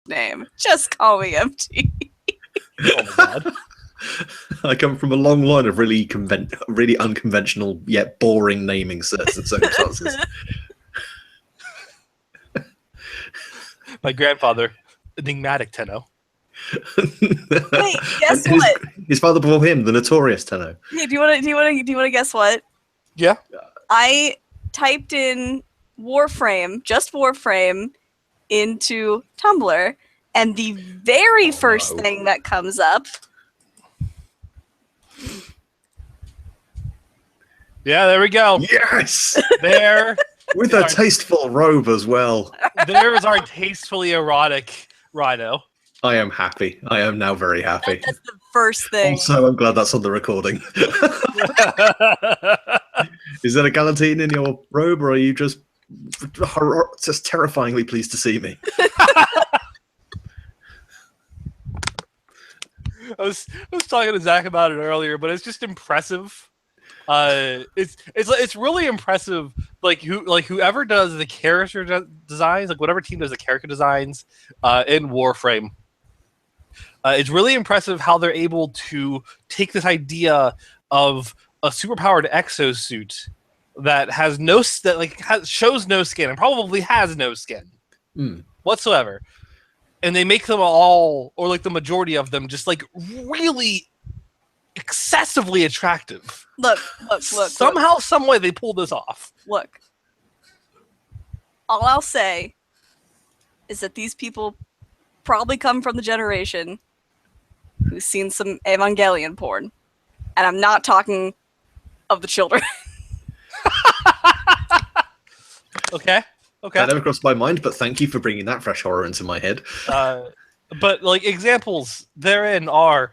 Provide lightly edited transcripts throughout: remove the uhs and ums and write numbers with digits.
name. Just call me MT. Oh my god. I come from a long line of really unconventional yet boring naming circumstances. My grandfather, enigmatic Tenno. Wait, guess what? His father before him, the notorious Tenno. Hey, do you want to guess what? Yeah. I typed in Warframe, just Warframe, into Tumblr, and the very first thing that comes up. Yeah, there we go. Yes! There. With a tasteful robe as well. There is our tastefully erotic Rhino. I am happy. I am now very happy. That's the first thing. Also, I'm glad that's on the recording. Is there a Galantine in your robe, or are you just terrifyingly pleased to see me? I was talking to Zach about it earlier, but it's just impressive. It's really impressive. Whoever does the character designs, like whatever team does the character designs in Warframe, it's really impressive how they're able to take this idea of a superpowered exosuit that has shows no skin and probably has no skin whatsoever, and they make them all, or like the majority of them, just like really excessively attractive. Look. Somehow, some way, they pull this off. Look. All I'll say is that these people probably come from the generation who's seen some Evangelion porn. And I'm not talking of the children. Okay. That never crossed my mind, but thank you for bringing that fresh horror into my head. But like examples therein are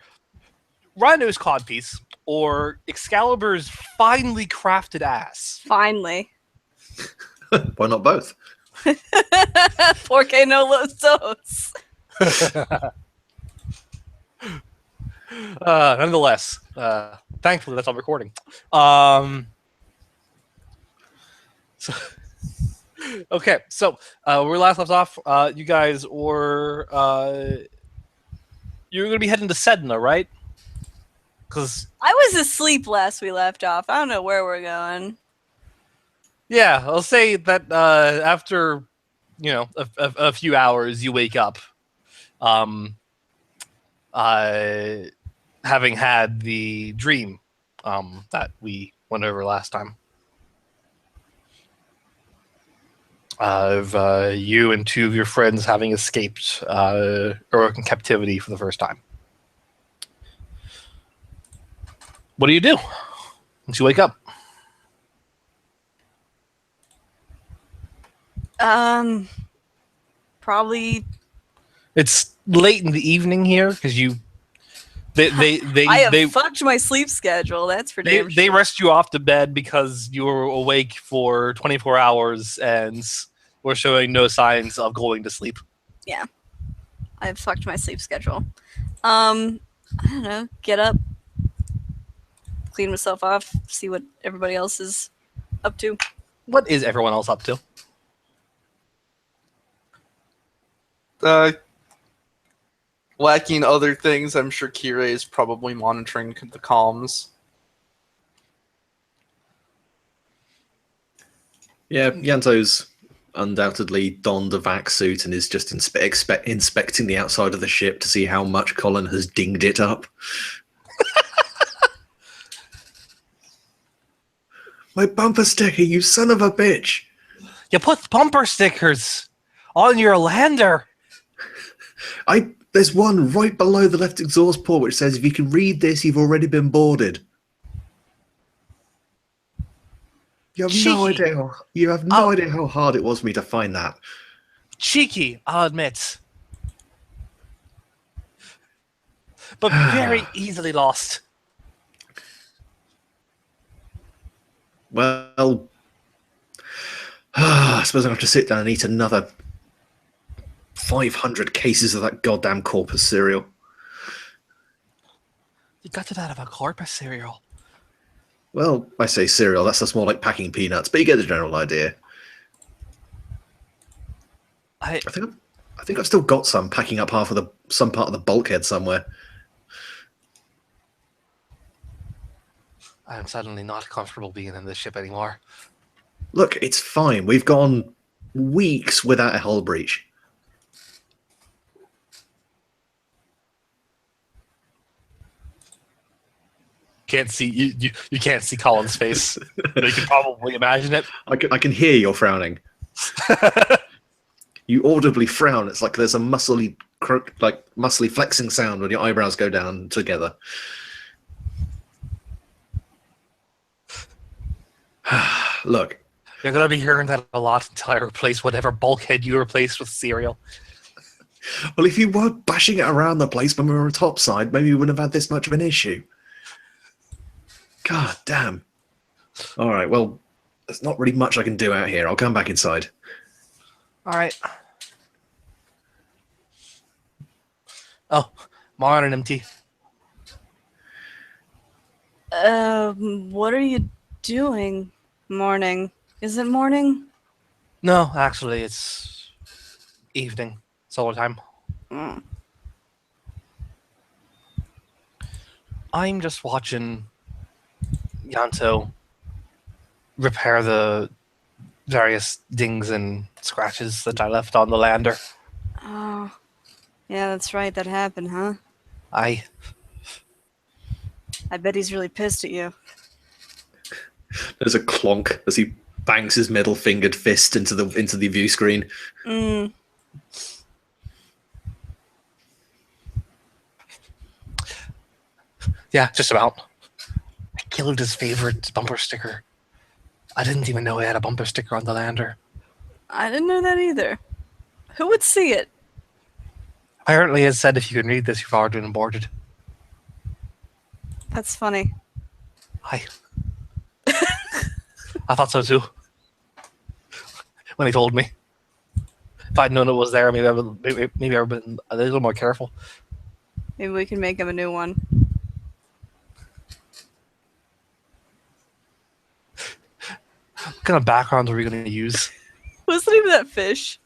Rhino's codpiece or Excalibur's finely crafted ass. Finally. Why not both? 4K no los dos. Nonetheless, thankfully that's on recording. Okay, so where we last left off, you guys were you were going to be heading to Sedna, right? Because I was asleep last we left off. I don't know where we're going. Yeah, I'll say that after a few hours, you wake up, having had the dream that we went over last time. Of you and two of your friends having escaped Orokin captivity for the first time. What do you do once you wake up? Probably. It's late in the evening here because they fucked my sleep schedule. That's for damn sure. They rest you off to bed because you were awake for 24 hours and were showing no signs of going to sleep. Yeah, I've fucked my sleep schedule. I don't know. Get up, clean myself off, see what everybody else is up to. What is everyone else up to? Lacking other things, I'm sure Kira is probably monitoring the comms. Yeah, Yanto's undoubtedly donned a vac suit and is just inspecting the outside of the ship to see how much Colin has dinged it up. My bumper sticker, you son of a bitch! You put bumper stickers on your lander. There's one right below the left exhaust port which says, if you can read this, you've already been boarded. You have no idea. You have no idea how hard it was for me to find that. Cheeky, I'll admit. But very easily lost. Well, I suppose I have to sit down and eat another 500 cases of that goddamn Corpus cereal. You got it out of a Corpus cereal. Well, I say cereal, that's more like packing peanuts, but you get the general idea. I I think I've still got some packing up some part of the bulkhead somewhere. I'm suddenly not comfortable being in this ship anymore. Look, it's fine. We've gone weeks without a hull breach. Can't see you can't see Colin's face. But you can probably imagine it. I can hear you're frowning. You audibly frown. It's like there's a muscly flexing sound when your eyebrows go down together. Look, You're gonna be hearing that a lot until I replace whatever bulkhead you replaced with cereal. well, if you weren't bashing it around the place when we were topside, maybe we wouldn't have had this much of an issue. God damn. All right, well, there's not really much I can do out here. I'll come back inside. All right. Oh, morning, MT. What are you doing? Morning. Is it morning? No, actually, it's evening. Solar time. Mm. I'm just watching Yanto repair the various dings and scratches that I left on the lander. Oh. Yeah, that's right. That happened, huh? I bet he's really pissed at you. There's a clonk as he bangs his middle-fingered fist into the view screen. Mm. Yeah, just about. I killed his favorite bumper sticker. I didn't even know he had a bumper sticker on the lander. I didn't know that either. Who would see it? Apparently, it said if you can read this, you've already been aborted. That's funny. I thought so too. When he told me. If I'd known it was there, maybe I would have been a little more careful. Maybe we can make him a new one. What kind of background are we going to use? What's the name of that fish?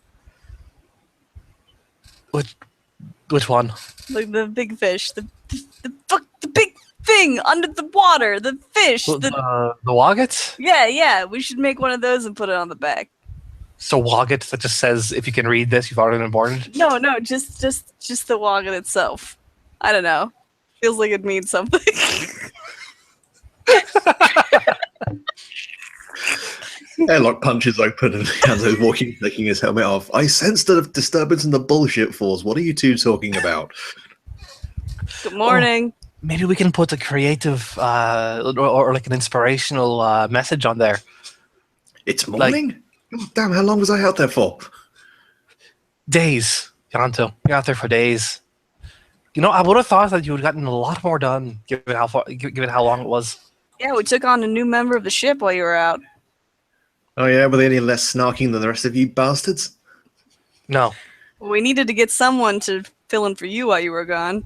Which one? Like the big fish. The big thing under the water. The fish. The Wogget? Yeah. We should make one of those and put it on the back. So Wogget that just says if you can read this, you've already been aborted? No, just the wagon itself. I don't know. Feels like it means something. Airlock punches open and Hanzo's walking, taking his helmet off. I sensed a disturbance in the bullshit force. What are you two talking about? Good morning. Oh, maybe we can put a creative or like an inspirational message on there. It's morning? God damn, how long was I out there for? Days, Yanto. You're out there for days. You know, I would have thought that you would have gotten a lot more done given how long it was. Yeah, we took on a new member of the ship while you were out. Oh yeah, were they any less snarking than the rest of you bastards? No. We needed to get someone to fill in for you while you were gone.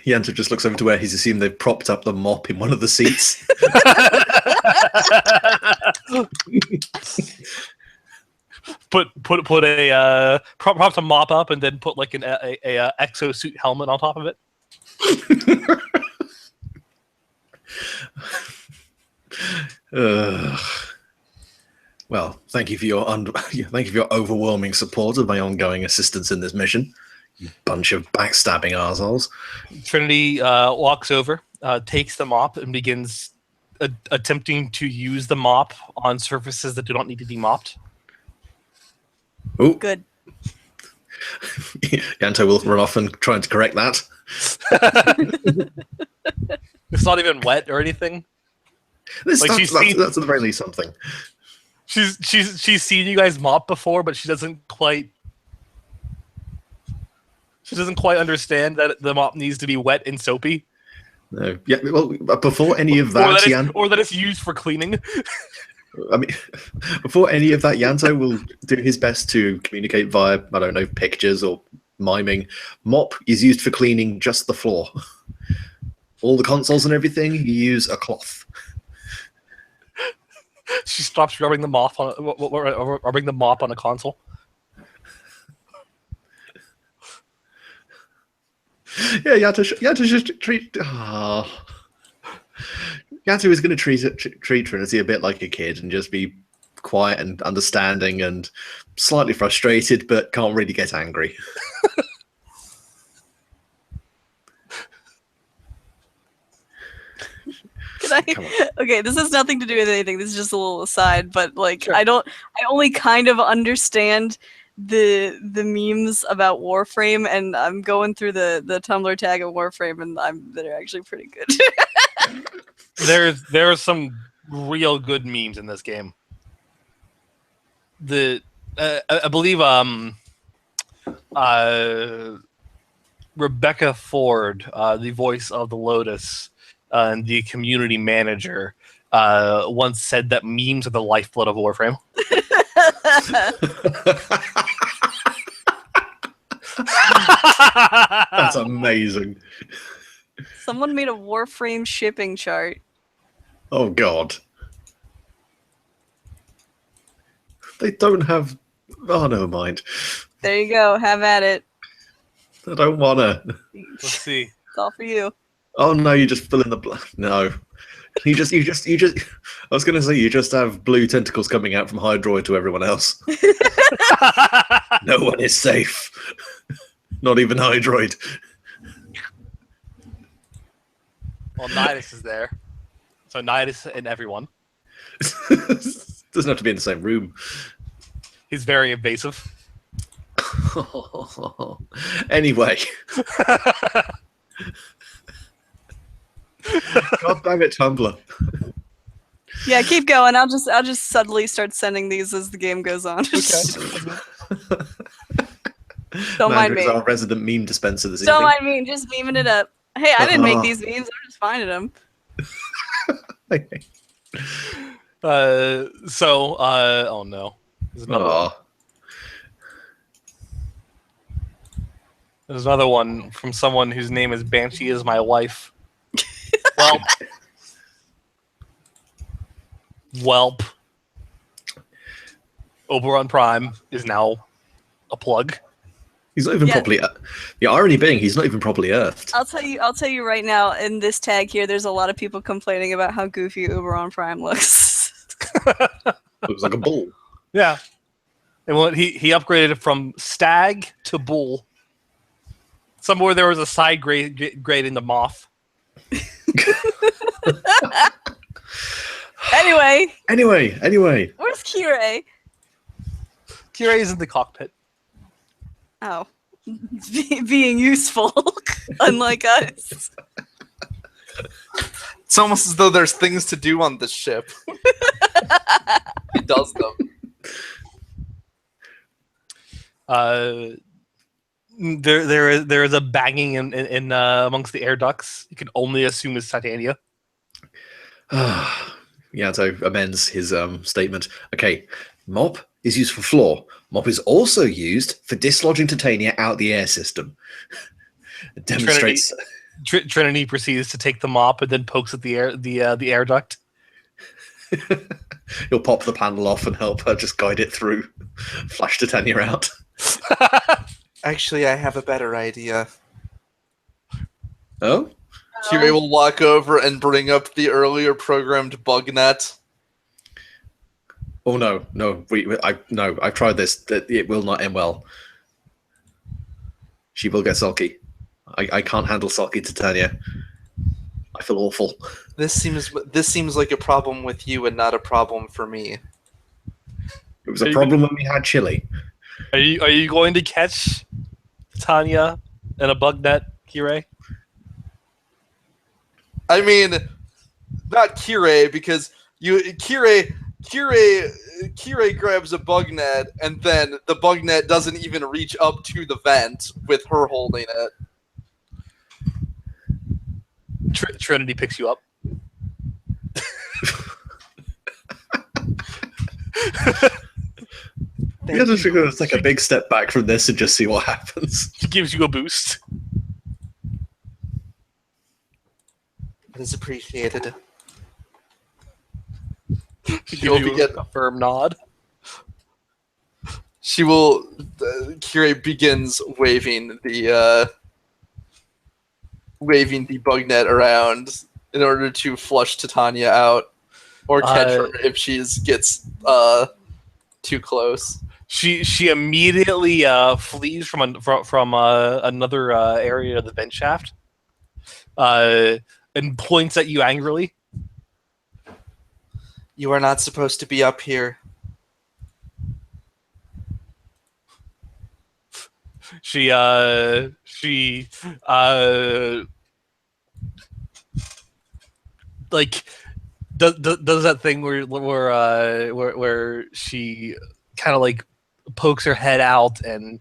Yanto just looks over to where he's assumed they've propped up the mop in one of the seats. put a prop to mop up and then put like an exosuit helmet on top of it. Well, thank you for your overwhelming support of my ongoing assistance in this mission. You bunch of backstabbing arseholes. Trinity walks over, takes the mop, and begins attempting to use the mop on surfaces that do not need to be mopped. Oh, Good. Yanto will run off and try to correct that. It's not even wet or anything. That's Like, at the very least something. She's seen you guys mop before, but she doesn't quite understand that the mop needs to be wet and soapy. No. Yeah, well, before any of that, or that it's used for cleaning. I mean, before any of that, Yanto will do his best to communicate via, I don't know, pictures or miming. Mop is used for cleaning just the floor. All the consoles and everything, you use a cloth. She stops rubbing the mop on a console. Yeah, Yato should treat. Oh. Yato is going to treat Trinity a bit like a kid and just be quiet and understanding and slightly frustrated, but can't really get angry. Okay, this has nothing to do with anything. This is just a little aside, but like Sure. I only kind of understand the memes about Warframe, and I'm going through the Tumblr tag of Warframe, and they're actually pretty good. There are some real good memes in this game. I believe Rebecca Ford, the voice of the Lotus, and the community manager, once said that memes are the lifeblood of Warframe. That's amazing. Someone made a Warframe shipping chart. Oh god. They don't have. Oh, never mind. There you go. Have at it. I don't wanna. Let's see. It's all for you. Oh no, you just fill in the no. You just. I was gonna say you just have blue tentacles coming out from Hydroid to everyone else. No one is safe. Not even Hydroid. Well, Nidus is there. So Nidus and everyone. Doesn't have to be in the same room. He's very invasive. Anyway. God damn it, Tumblr. Yeah, keep going. I'll just subtly start sending these as the game goes on. Don't mind Mandrake's me. our resident meme dispenser this Don't evening. mind me. Just memeing it up. Hey, I didn't make these memes. I'm just finding them. Oh no. There's another one. Aw. There's another one from someone whose name is Banshee is my wife. Welp. Oberon Prime is now a plug. He's not even properly. The irony being, he's not even properly earthed. I'll tell you right now. In this tag here, there's a lot of people complaining about how goofy Oberon Prime looks. Looks like a bull. Yeah. And what he upgraded it from stag to bull. Somewhere there was a side grade in the moth. Anyway, where's Kirei? Kirei's in the cockpit. Oh, being useful, unlike us. It's almost as though there's things to do on this ship. He does them. There is a banging in amongst the air ducts. You can only assume it's Titania. Yato amends his statement. Okay, Mop is used for floor. Mop is also used for dislodging Titania out the air system. It demonstrates. Trinity proceeds to take the mop and then pokes at the air duct. He'll pop the panel off and help her just guide it through. Flash Titania out. Actually, I have a better idea. Oh? Kirei will walk over and bring up the earlier programmed bug net. Oh no! I've tried this. It will not end well. She will get sulky. I can't handle sulky Titania. I feel awful. This seems like a problem with you and not a problem for me. It was a problem when we had chili. Are you going to catch Tanya in a bug net, Kirei? I mean, not Kirei, because Kirei grabs a bug net, and then the bug net doesn't even reach up to the vent with her holding it. Trinity picks you up. We're just going to take a big step back from this and just see what happens. She gives you a boost. It is appreciated. You'll get a firm nod. She will. Kirei begins waving the waving the bug net around in order to flush Titania out or catch her if she gets too close. She immediately flees from another area of the vent shaft and points at you angrily. You are not supposed to be up here. She like does that thing where she kind of like pokes her head out and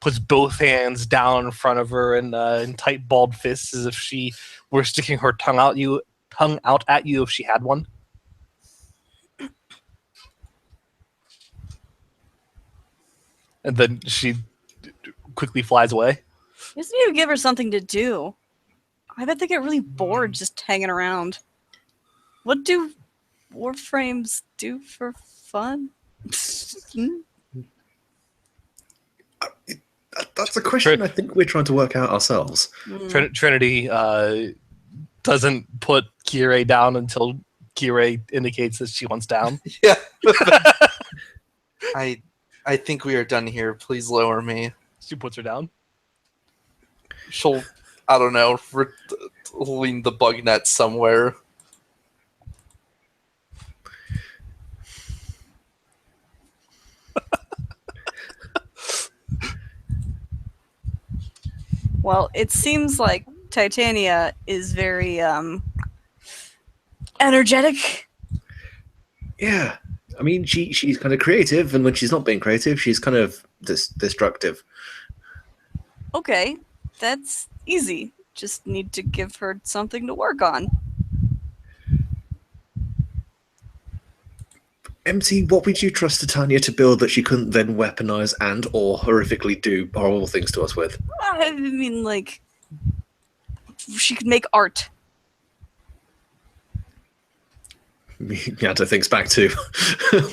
puts both hands down in front of her in tight balled fists as if she were sticking her tongue out at you if she had one. And then she quickly flies away. You just need to give her something to do. I bet they get really bored just hanging around. What do Warframes do for fun? That's a question I think we're trying to work out ourselves. Trinity doesn't put Kirei down until Kirei indicates that she wants down. Yeah. I think we are done here. Please lower me. She puts her down. She'll, I don't know, lean the bug net somewhere. Well, it seems like Titania is very energetic. Yeah. I mean, she's kind of creative, and when she's not being creative, she's kind of destructive. Okay, that's easy. Just need to give her something to work on. MT, what would you trust Titania to build that she couldn't then weaponize and or horrifically do horrible things to us with? I mean, like, she could make art. Yanto thinks back to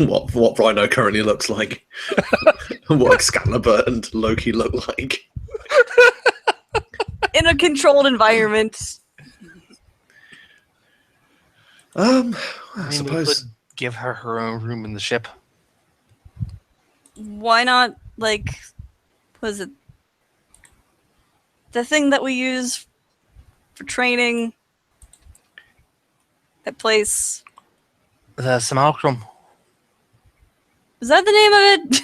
what Rhino currently looks like, what Excalibur and Loki look like. In a controlled environment. I We suppose. could give her her own room in the ship. Why not, like, what is it? The thing that we use for training. That place. The simulacrum. Is that the name of it?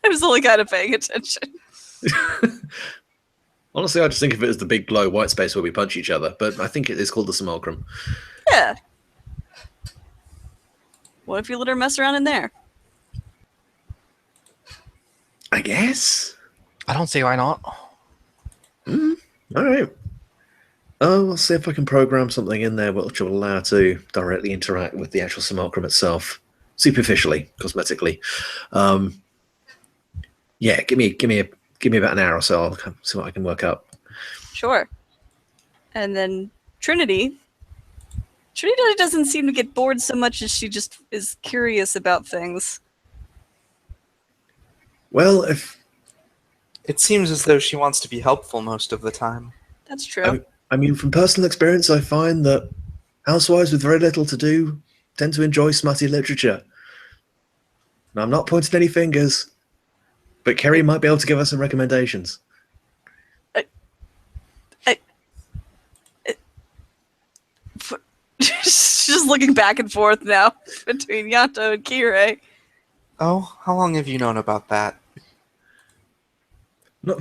I was only kind of paying attention. Honestly, I just think of it as the big glow white space where we punch each other, but I think it is called the simulacrum. Yeah. What if you let her mess around in there? I guess. I don't see why not. All right. I'll see if I can program something in there which will allow her to directly interact with the actual simulacrum itself, superficially, cosmetically. Yeah, give me about an hour or so. I'll see what I can work up. Sure. And then Trinity. Trinity doesn't seem to get bored so much as she just is curious about things. Well, if It seems as though she wants to be helpful most of the time. That's true. I mean, from personal experience, I find that housewives with very little to do tend to enjoy smutty literature. Now, I'm not pointing any fingers, but Kerry might be able to give us some recommendations. She's just looking back and forth now between Yato and Kirei. Oh, how long have you known about that? No,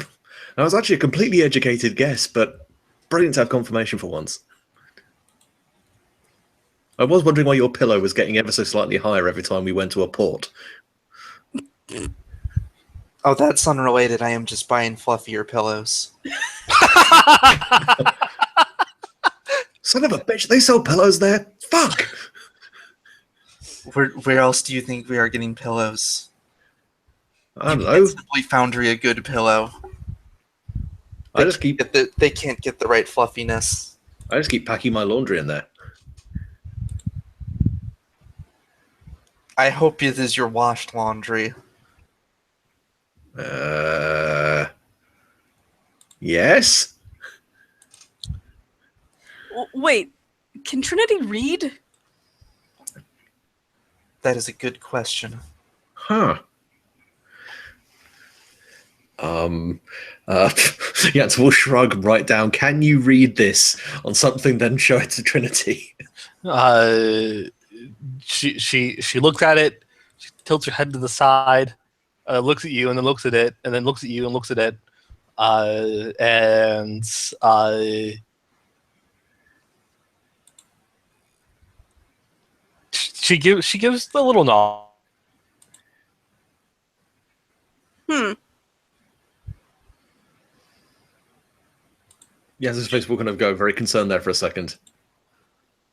I was actually a completely educated guess, but brilliant to have confirmation for once. I was wondering why your pillow was getting ever so slightly higher every time we went to a port. Oh, that's unrelated. I am just buying fluffier pillows. Son of a bitch, they sell pillows there? Fuck! Where else do you think we are getting pillows? I don't You know. can't simply Foundry a good pillow. I just keep They can't get the right fluffiness. packing my laundry in there. I hope it is your washed laundry. Yes? Can Trinity read? That is a good question. Huh. Yance will shrug right down. Can you read this on something, then show it to Trinity? She looks at it. She tilts her head to the side, looks at you, and then looks at it, and then looks at you and looks at it, and she gives the little nod. Yance's face will kind of go very concerned there for a second,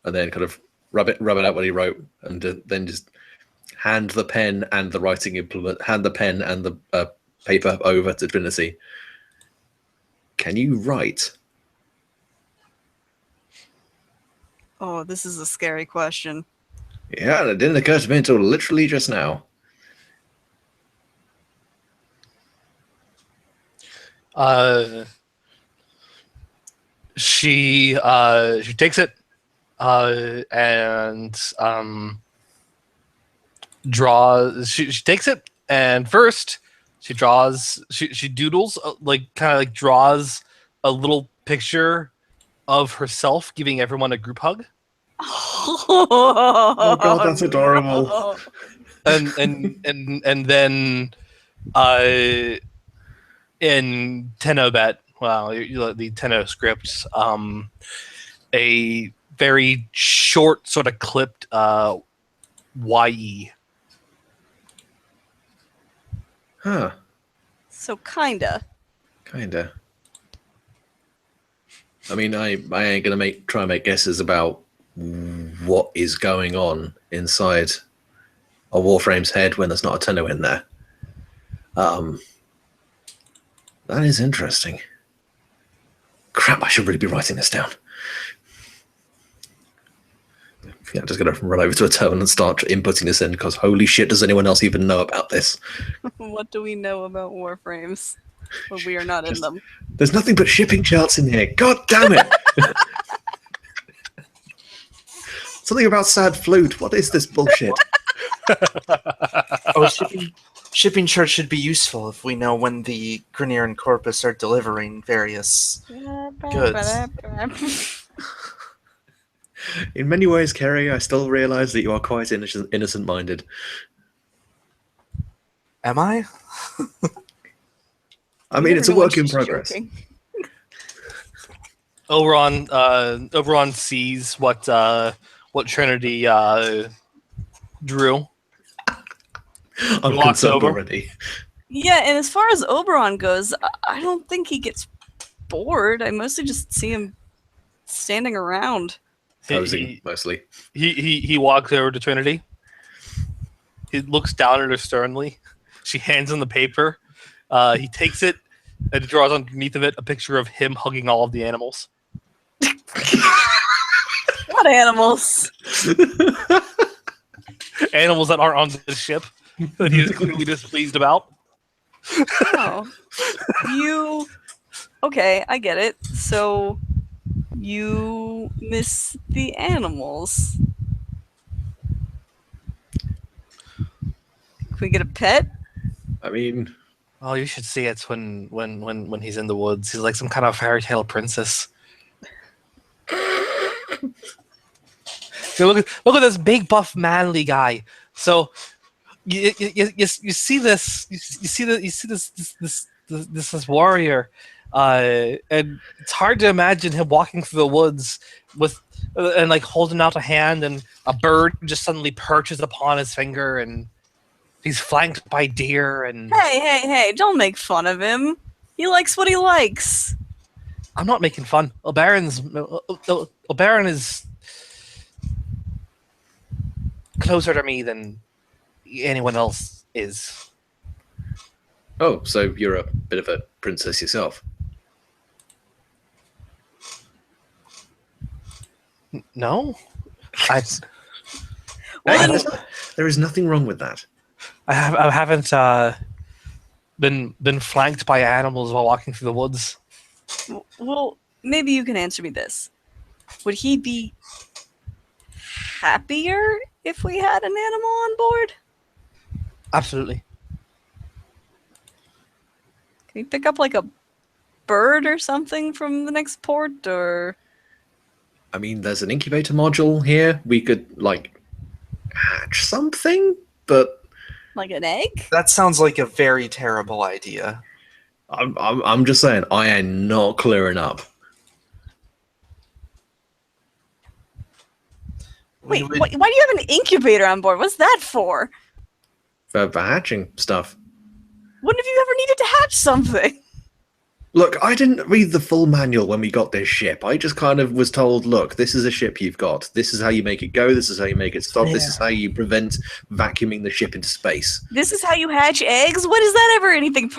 and then kind of rub it out what he wrote, and then just hand the pen and the writing implement, hand the pen and the paper over to Trinity. Can you write? Oh, this is a scary question. Yeah, it didn't occur to me until literally just now. She takes it and draws. She takes it and first she draws. She doodles kind of draws a little picture of herself giving everyone a group hug. Oh God, that's adorable. no. and then in Tenobet, well, the Tenno script, a very short, sort of clipped YE. Huh. So kinda. Kinda. I mean, I ain't gonna try and make guesses about what is going on inside a Warframe's head when there's not a Tenno in there. That is interesting. Crap, I should really be writing this down. Yeah, I'm just gonna run over to a terminal and start inputting this in, because holy shit, does anyone else even know about this? What do we know about Warframes when we are not in them? There's nothing but shipping charts in here. God damn it! Something about sad flute. What is this bullshit? Oh, shipping charts should be useful if we know when the Grineer and Corpus are delivering various goods. In many ways, Kerry, I still realise that you are quite innocent-minded. Am I? I mean, it's a work in progress. Oberon sees what Trinity drew. I'm Walks concerned over. already. Yeah, and as far as Oberon goes, I don't think he gets bored. I mostly just see him standing around. Posing, mostly. He walks over to Trinity. He looks down at her sternly. She hands him the paper. He takes it and draws underneath of it a picture of him hugging all of the animals. What animals? Animals that aren't on the ship that he is clearly displeased about. Oh. Okay, I get it. So you miss the animals. Can we get a pet? I mean, Oh, you should see it when he's in the woods. He's like some kind of fairy tale princess. So look at this big buff manly guy. So you see this this warrior, and it's hard to imagine him walking through the woods with and holding out a hand, and a bird just suddenly perches upon his finger, and he's flanked by deer. And Hey! Don't make fun of him. He likes what he likes. I'm not making fun. Oberon is closer to me than anyone else is. oh, so you're a bit of a princess yourself. No, Well, There is nothing wrong with that. I haven't been flanked by animals while walking through the woods. well, maybe you can answer me this. Would he be happier if we had an animal on board? Absolutely. Can we pick up like a bird or something from the next port, or I mean, there's an incubator module here. We could like hatch something, but like an egg? That sounds like a very terrible idea. I'm just saying I am not clearing up. Wait, why do you have an incubator on board? What's that for? For hatching stuff. When have you ever needed to hatch something? Look, I didn't read the full manual when we got this ship. I just kind of was told, look, this is a ship you've got. This is how you make it go. This is how you make it stop. This is how you prevent vacuuming the ship into space. This is how you hatch eggs? When is that ever anything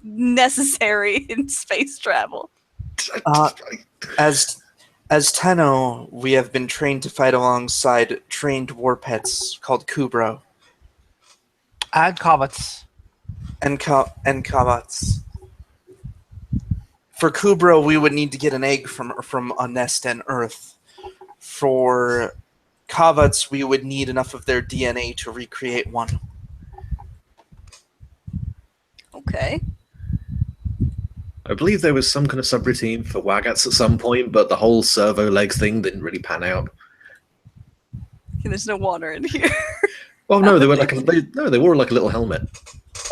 necessary in space travel? As Tenno, we have been trained to fight alongside trained war pets called Kubro And Kovats. and Kabats. For Kubro, we would need to get an egg from a nest on Earth. For Kavats, we would need enough of their DNA to recreate one. Okay. I believe there was some kind of subroutine for Wagats at some point, but the whole servo legs thing didn't really pan out. There's no water in here. Well, no, they were like they wore like a little helmet.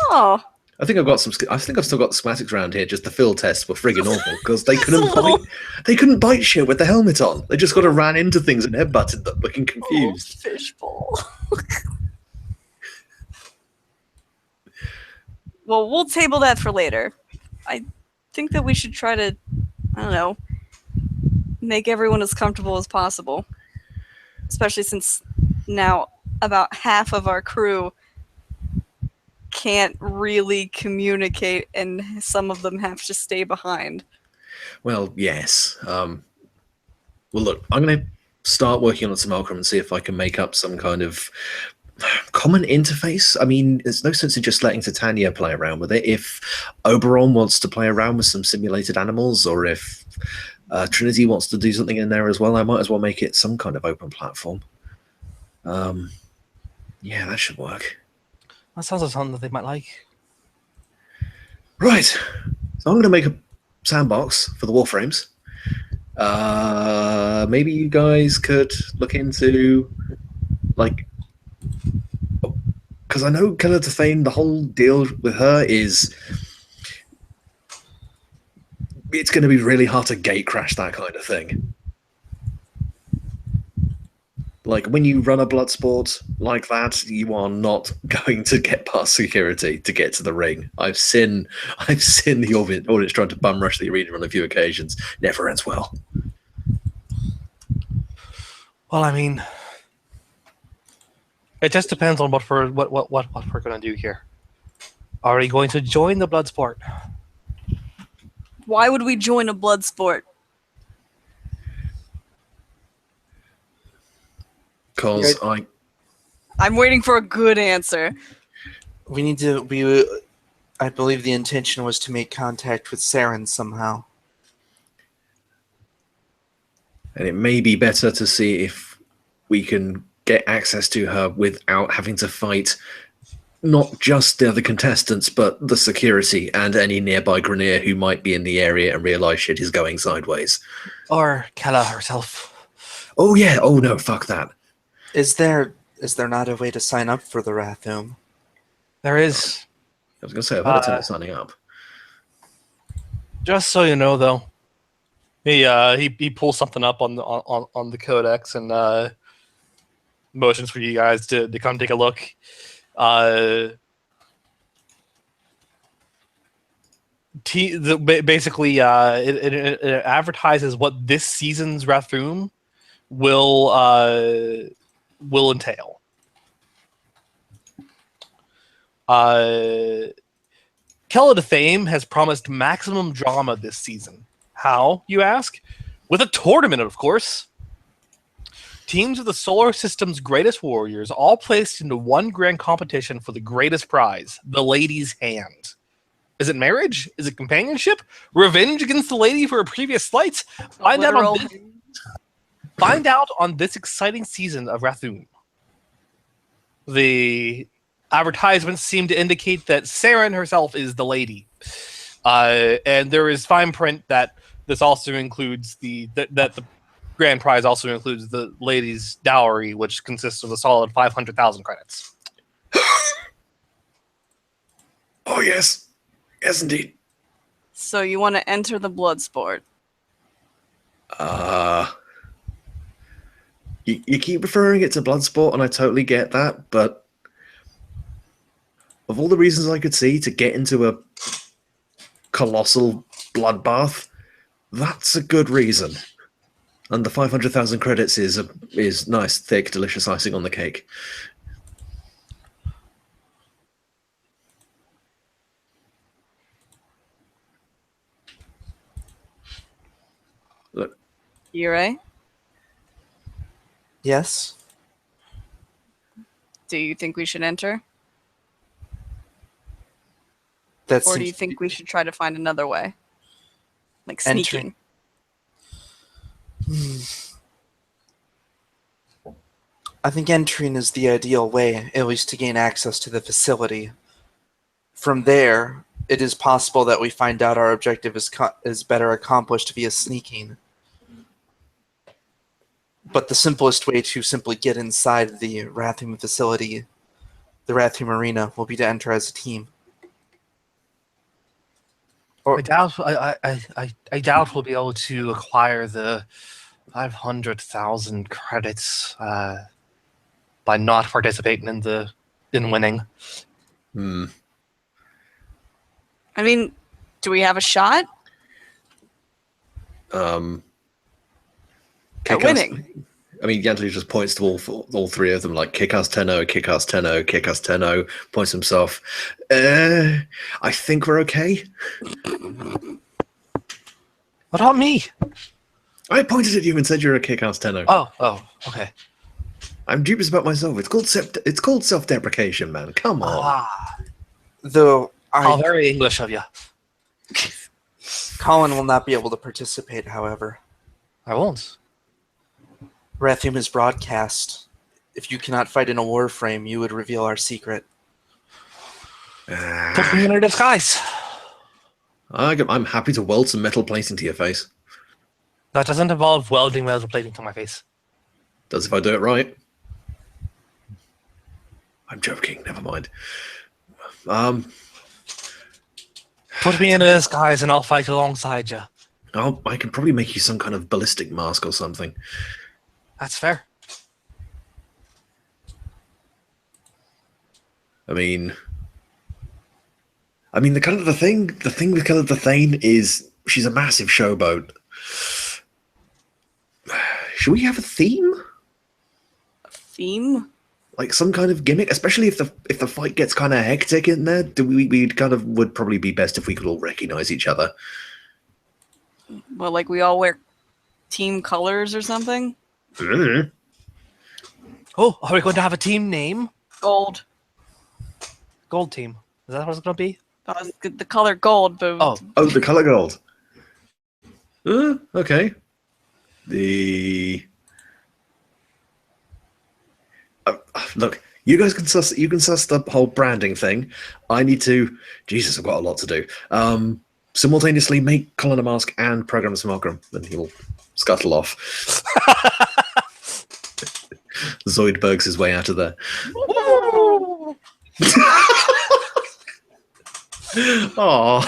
Oh. I think I've still got the schematics around here. Just the field tests were friggin' awful because they couldn't bite shit with the helmet on. They just got to ran into things and headbutted them, looking confused. Fishbowl. Well, we'll table that for later. I think that we should try to, I don't know, make everyone as comfortable as possible. Especially since now about half of our crew can't really communicate and some of them have to stay behind. Well, yes. Well, look, I'm going to start working on Simulacrum and see if I can make up some kind of common interface. I mean, there's no sense in just letting Titania play around with it. If Oberon wants to play around with some simulated animals, or if Trinity wants to do something in there as well, I might as well make it some kind of open platform. Yeah, that should work. That sounds like something that they might like. Right. So I'm going to make a sandbox for the Warframes. Maybe you guys could look into, like, because I know Keller Tethane, the whole deal with her is it's going to be really hard to gate crash that kind of thing. Like, when you run a blood sport like that, you are not going to get past security to get to the ring. I've seen the audience trying to bum rush the arena on a few occasions. Never ends well. Well, I mean, it just depends on what we're going to do here. Are we going to join the blood sport? Why would we join a blood sport? Because I'm waiting for a good answer. I believe the intention was to make contact with Saren somehow. And it may be better to see if we can get access to her without having to fight not just the other contestants, but the security and any nearby Grenier who might be in the area and realize shit is going sideways. Or Kella herself? Oh yeah, oh no, fuck that. Is there not a way to sign up for the Rathum? There is. I was going to say, I've had a time signing up. Just so you know, though, he pulls something up on the codex and motions for you guys to come take a look. Basically, it advertises what this season's Rathum will entail. Kella Tethane has promised maximum drama this season. How, you ask? With a tournament, of course. Teams of the solar system's greatest warriors, all placed into one grand competition for the greatest prize, the lady's hand. Is it marriage? Is it companionship? Revenge against the lady for her previous slights? Find out on this. find out on this exciting season of Rathoon. The advertisements seem to indicate that Saren herself is the lady. And there is fine print that this also includes that the grand prize also includes the lady's dowry, which consists of a solid 500,000 credits. Oh, yes. Yes, indeed. So you want to enter the blood sport? You keep referring it to Bloodsport, and I totally get that, but of all the reasons I could see to get into a colossal bloodbath, that's a good reason. And the 500,000 credits is nice, thick, delicious icing on the cake. Look, You right? Yes. Do you think we should enter? That Or do seems you think we should try to find another way? Like sneaking? I think entering is the ideal way, at least to gain access to the facility. From there, it is possible that we find out our objective is better accomplished via sneaking. But the simplest way to simply get inside the Rathium facility, the Rathium arena, will be to enter as a team. I doubt we'll be able to acquire the 500,000 credits by not participating in winning. I mean, do we have a shot at winning? I mean, Yantli just points to all three of them, like kick-ass 10-0, kick-ass 10-0, kick-ass 10-0, points himself. I think we're okay. What about me? I pointed at you and said you're a kick-ass 10-0. Oh, okay. I'm dubious about myself. It's called self-deprecation, man. Come on. Though How very English of you. Colin will not be able to participate, however. I won't. Rathium is broadcast. If you cannot fight in a Warframe, you would reveal our secret. Put me in a disguise. I'm happy to weld some metal plate into your face. That doesn't involve welding metal plating to my face. Does if I do it right. I'm joking. Never mind. Put me in a disguise and I'll fight alongside you. I can probably make you some kind of ballistic mask or something. That's fair. I mean, the kind of the thing with kind of the Thane is she's a massive showboat. Should we have a theme? A theme? Like some kind of gimmick, especially if the fight gets kind of hectic in there. We kind of would probably be best if we could all recognize each other. Well, like we all wear team colors or something? Mm. Oh, are we going to have a team name? Gold. Gold team. Is that what it's going to be? The color gold, but Oh, The color gold. Okay. Look, you guys can suss the whole branding thing. I need to. Jesus, I've got a lot to do. Simultaneously make Colin a mask and program Smogram, and he'll scuttle off. Zoidberg's his way out of there. Aw.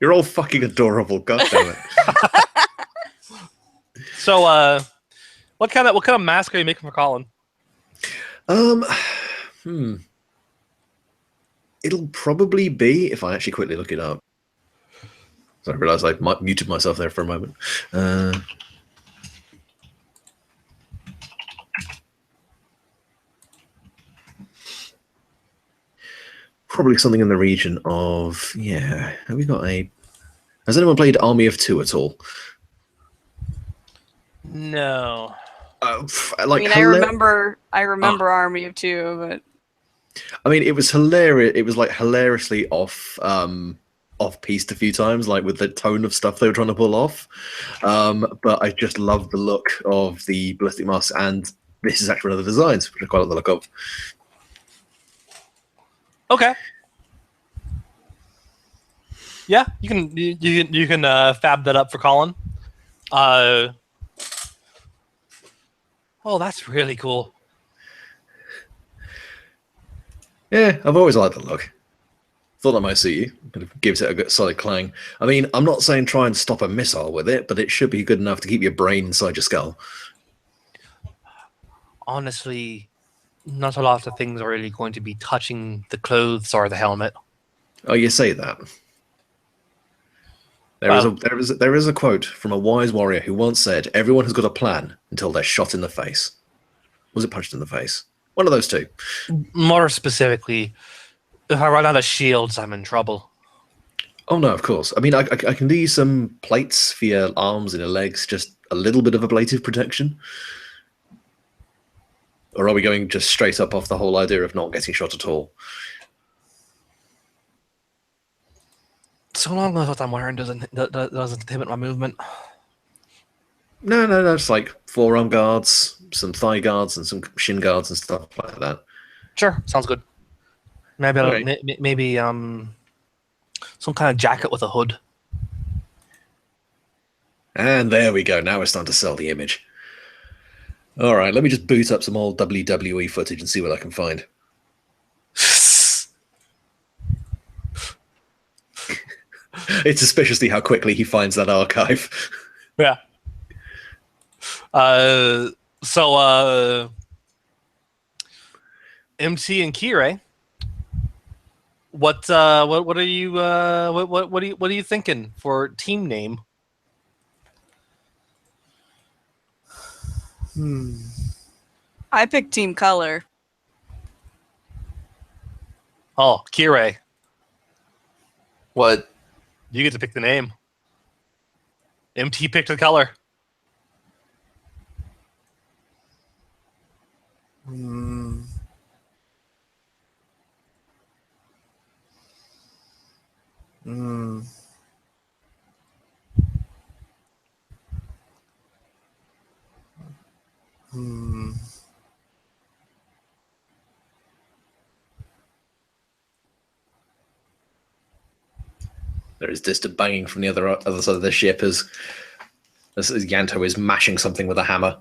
You're all fucking adorable, god damn it. So, what kind of mask are you making for Colin? It'll probably be, if I actually quickly look it up. So I realised I muted myself there for a moment. Probably something in the region of, yeah. Have we got a... Has anyone played Army of Two at all? No. Like, I remember Army of Two, but I mean, it was hilarious. It was like hilariously off off-piste a few times, like with the tone of stuff they were trying to pull off. But I just love the look of the ballistic masks, and this is actually one of the designs, which I quite like the look of. Okay. Yeah, you can fab that up for Colin. Oh, that's really cool. Yeah, I've always liked the look. Thought that might suit you. It gives it a good solid clang. I mean, I'm not saying try and stop a missile with it, but it should be good enough to keep your brain inside your skull. Honestly, not a lot of things are really going to be touching the clothes or the helmet. Oh, you say that. There is a quote from a wise warrior who once said, "Everyone has got a plan until they're shot in the face." Was it punched in the face? One of those two. More specifically, if I run out of shields, I'm in trouble. Oh no, of course. I mean, I can do you some plates for your arms and your legs, just a little bit of ablative protection. Or are we going just straight up off the whole idea of not getting shot at all? So long as what I'm wearing doesn't inhibit my movement. No. It's like forearm guards, some thigh guards, and some shin guards and stuff like that. Sure, sounds good. Maybe Right. maybe some kind of jacket with a hood. And there we go. Now we're starting to sell the image. All right, let me just boot up some old WWE footage and see what I can find. It's suspiciously how quickly he finds that archive. Yeah. So MT and Kirei, what are you what are you thinking for team name? I picked Team Color. Oh, Kirei, What? you get to pick the name. MT picked the color. Hmm. Hmm. Hmm. There is distant banging from the other side of the ship as Yanto is mashing something with a hammer.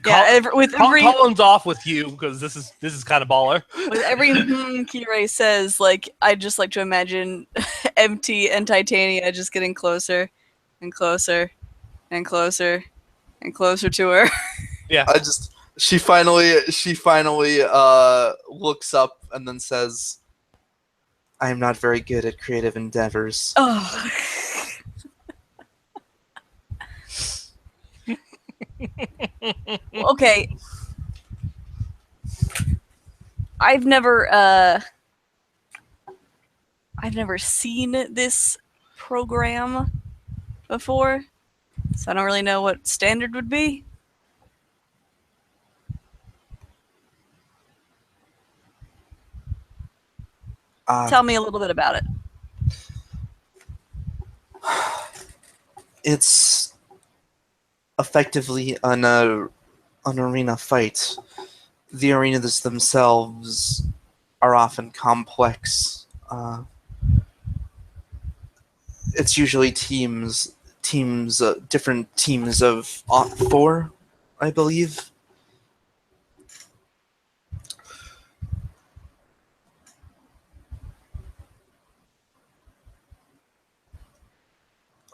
Yeah, Colin's off with you because this is kind of baller. with every Kirei says, like, I just like to imagine MT and Titania just getting closer and closer and closer and closer to her. Yeah. She finally looks up and then says, "I am not very good at creative endeavors." Oh. Okay. I've never seen this program before, so I don't really know what standard would be. Tell me a little bit about it. It's effectively an arena fight. The arenas themselves are often complex. It's usually different teams of 4, I believe.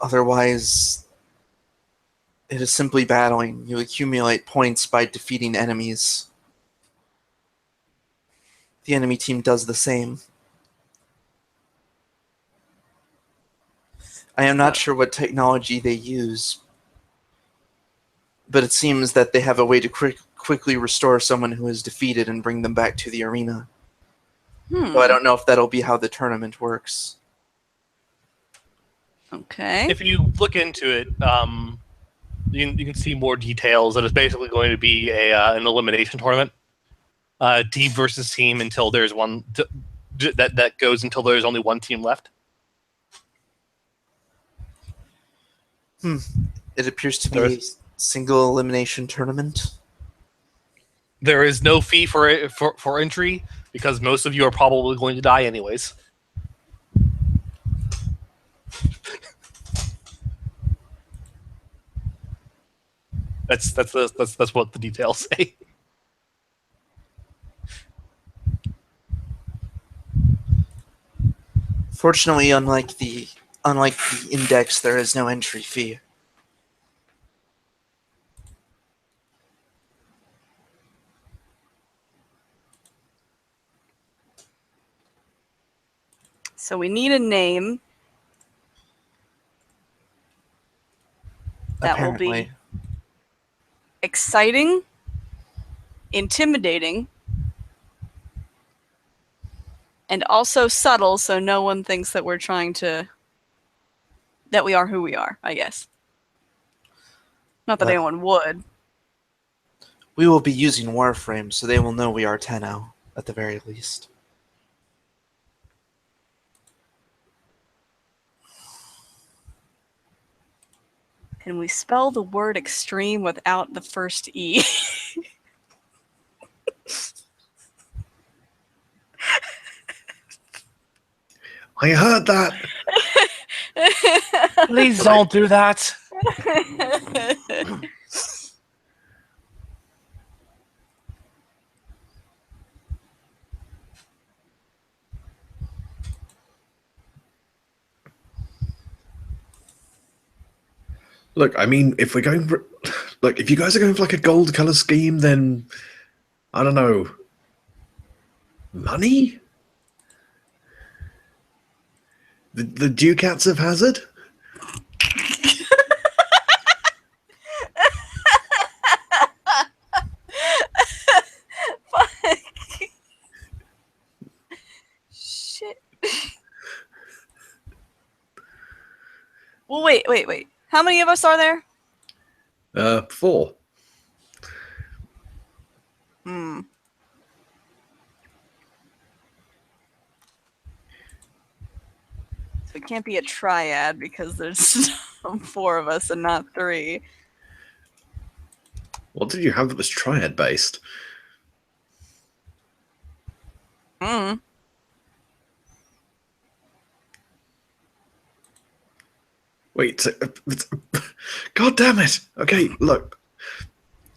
Otherwise, it is simply battling. You accumulate points by defeating enemies. The enemy team does the same. I am not sure what technology they use, but it seems that they have a way to quickly restore someone who is defeated and bring them back to the arena. So I don't know if that'll be how the tournament works. Okay. If you look into it, you can see more details. That it's basically going to be an elimination tournament, team versus team until there's one that goes until there's only one team left. It appears to be There a single elimination tournament. There is no fee for entry because most of you are probably going to die anyways. That's what the details say. Fortunately, unlike the index, there is no entry fee. So we need a name that will Apparently. be exciting, intimidating, and also subtle, so no one thinks that we're trying to... that we are who we are, I guess. Not that Well, anyone would. we will be using Warframe, so they will know we are Tenno, at the very least. Can we spell the word extreme without the first E? I heard that. Please don't do that. Look, I mean, if we're going for, look, if you guys are going for like a gold color scheme, then I don't know, money. The Ducats of Hazard. Shit. Well, wait. How many of us are there? 4. Hmm. So it can't be a triad because there's 4 of us and not 3. What did you have that was triad based? Hmm. Wait, God damn it! Okay, look,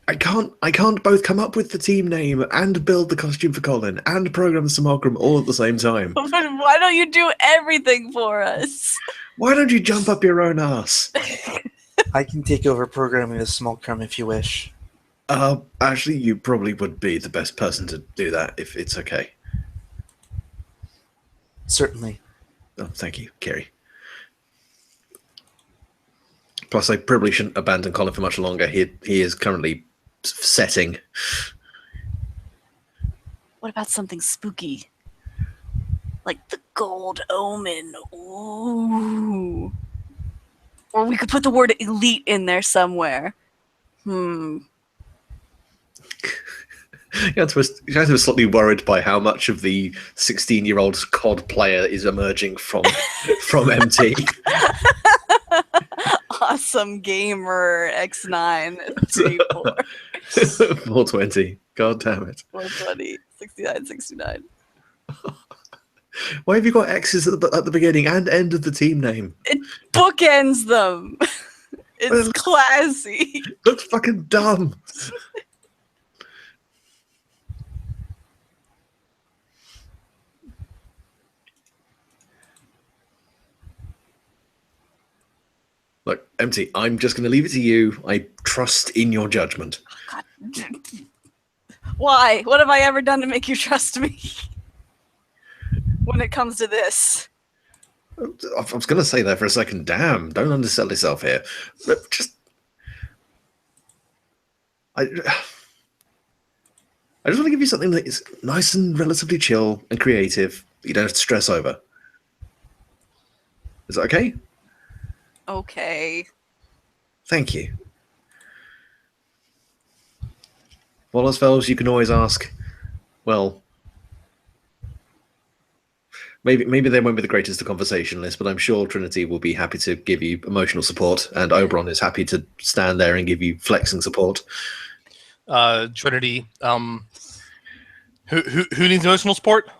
I can't both come up with the team name and build the costume for Colin and program the simulacrum all at the same time. But why don't you do everything for us? Why don't you jump up your own ass? I can take over programming the Smolcrum if you wish. Actually, you probably would be the best person to do that if it's okay. Certainly. Oh, thank you, Kerry. Plus, I probably shouldn't abandon Colin for much longer. He is currently setting. What about something spooky? Like the Gold Omen. Ooh. Or we could put the word elite in there somewhere. You guys were slightly worried by how much of the 16-year-old COD player is emerging from MT. Awesome gamer X9 34 420. God damn it. 420 69. Why have you got X's at the beginning and end of the team name? It bookends them. It's Well, classy. That's fucking dumb. Look, MT, I'm just going to leave it to you. I trust in your judgment. God. Why? What have I ever done to make you trust me? When it comes to this. I was going to say that for a second. Damn, don't undersell yourself here. But just... I just want to give you something that is nice and relatively chill and creative that you don't have to stress over. Is that okay? Okay. Thank you. Well, as fellows, you can always ask, well, maybe they won't be the greatest of conversationalists, but I'm sure Trinity will be happy to give you emotional support, and Oberon is happy to stand there and give you flexing support. Trinity, who needs emotional support?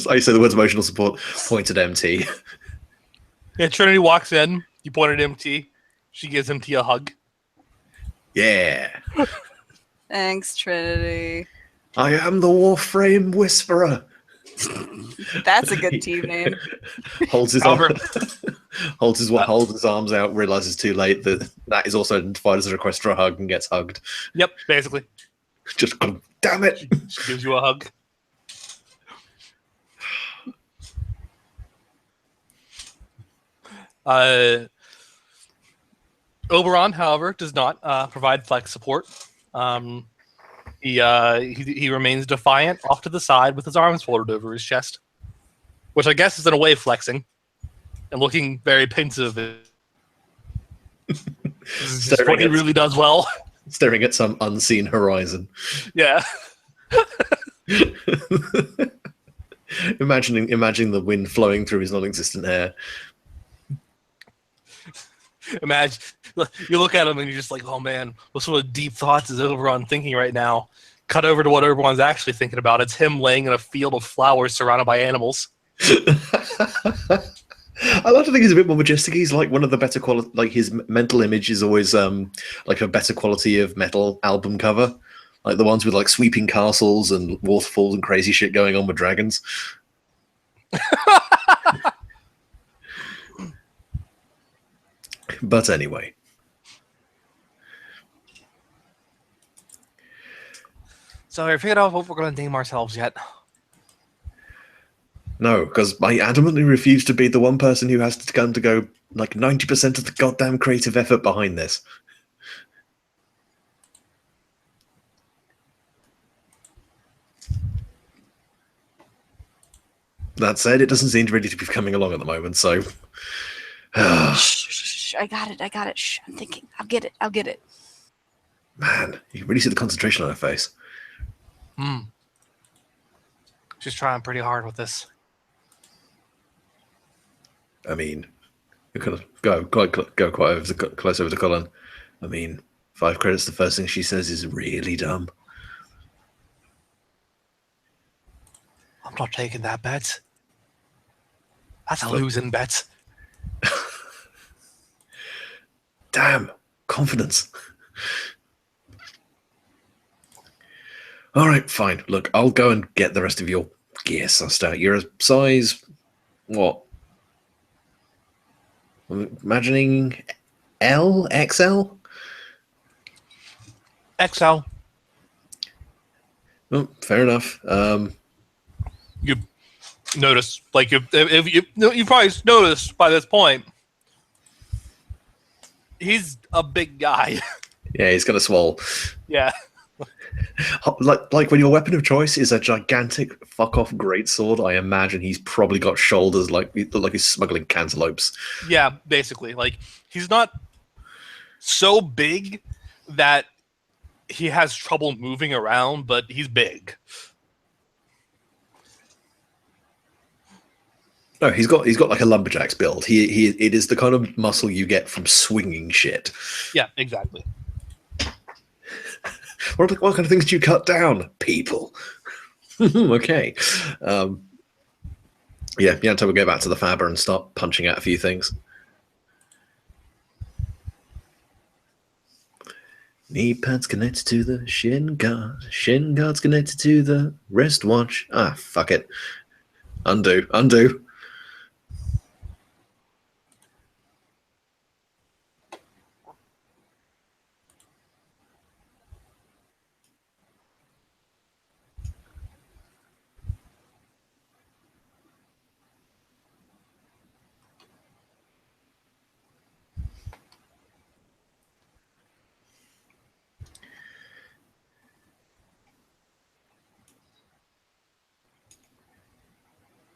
I say the words emotional support, point at MT. Yeah, Trinity walks in. You point at MT. She gives MT a hug. Yeah. Thanks, Trinity. I am the Warframe Whisperer. That's a good team name. holds his However- holds his arms out, realizes too late that is also identified as a request for a hug and gets hugged. Yep, basically. Just damn it. She gives you a hug. Oberon, however, does not provide flex support. He remains defiant off to the side with his arms folded over his chest, which I guess is in a way flexing and looking very pensive. This is just what he really does well. Staring at some unseen horizon. Yeah. Imagining the wind flowing through his non-existent hair. Imagine you look at him and you're just like, oh man, what sort of deep thoughts is Oberon thinking right now? Cut over to what Oberon's actually thinking about. It's him laying in a field of flowers surrounded by animals. I like to think he's a bit more majestic. He's like one of the better quality. Like his mental image is always like a better quality of metal album cover, like the ones with like sweeping castles and waterfalls and crazy shit going on with dragons. But anyway. So I figured out what we're going to name ourselves yet. No, because I adamantly refuse to be the one person who has to come to go like 90% of the goddamn creative effort behind this. That said, it doesn't seem really to be coming along at the moment, so... Shh, I got it. Shh, I'm thinking. I'll get it. Man, you can really see the concentration on her face. She's trying pretty hard with this. I mean, you could go quite close over to Colin. I mean, 5 credits, the first thing she says is really dumb. I'm not taking that bet. That's a losing bet. Damn, confidence. All right, fine. Look, I'll go and get the rest of your gear sussed out. You're a size, what? I'm imagining L, XL? XL. Oh, fair enough. You notice, like, if you probably noticed by this point, he's a big guy. Yeah, he's gonna swallow. Yeah. Like when your weapon of choice is a gigantic fuck-off greatsword, I imagine he's probably got shoulders like he's smuggling cantaloupes. Yeah, basically. Like, he's not so big that he has trouble moving around, but he's big. No, he's got like a lumberjack's build. It is the kind of muscle you get from swinging shit. Yeah, exactly. What kind of things do you cut down? People. Okay. Yeah, Yanto will go back to the Faber and start punching out a few things. Knee pads connected to the shin guard. Shin guard's connected to the wrist watch. Ah, fuck it. Undo.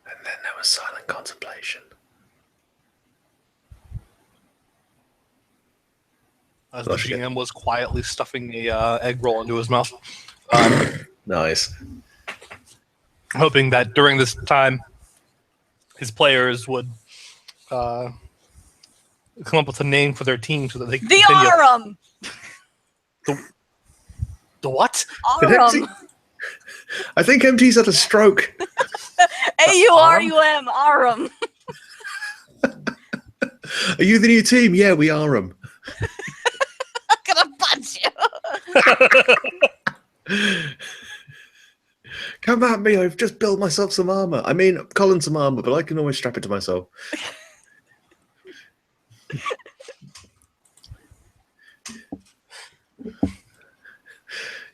And then there was silent contemplation. As the GM was quietly stuffing a egg roll into his mouth. Nice. hoping that during this time, his players would come up with a name for their team so that they can The continue. Arum! The what? Arum! I think MT's had a stroke. A-U-R-U-M, Arum! Are you the new team? Yeah, we are 'em. I'm gonna punch you! Come at me, I've just built myself some armor. I mean, Colin some armor, but I can always strap it to myself.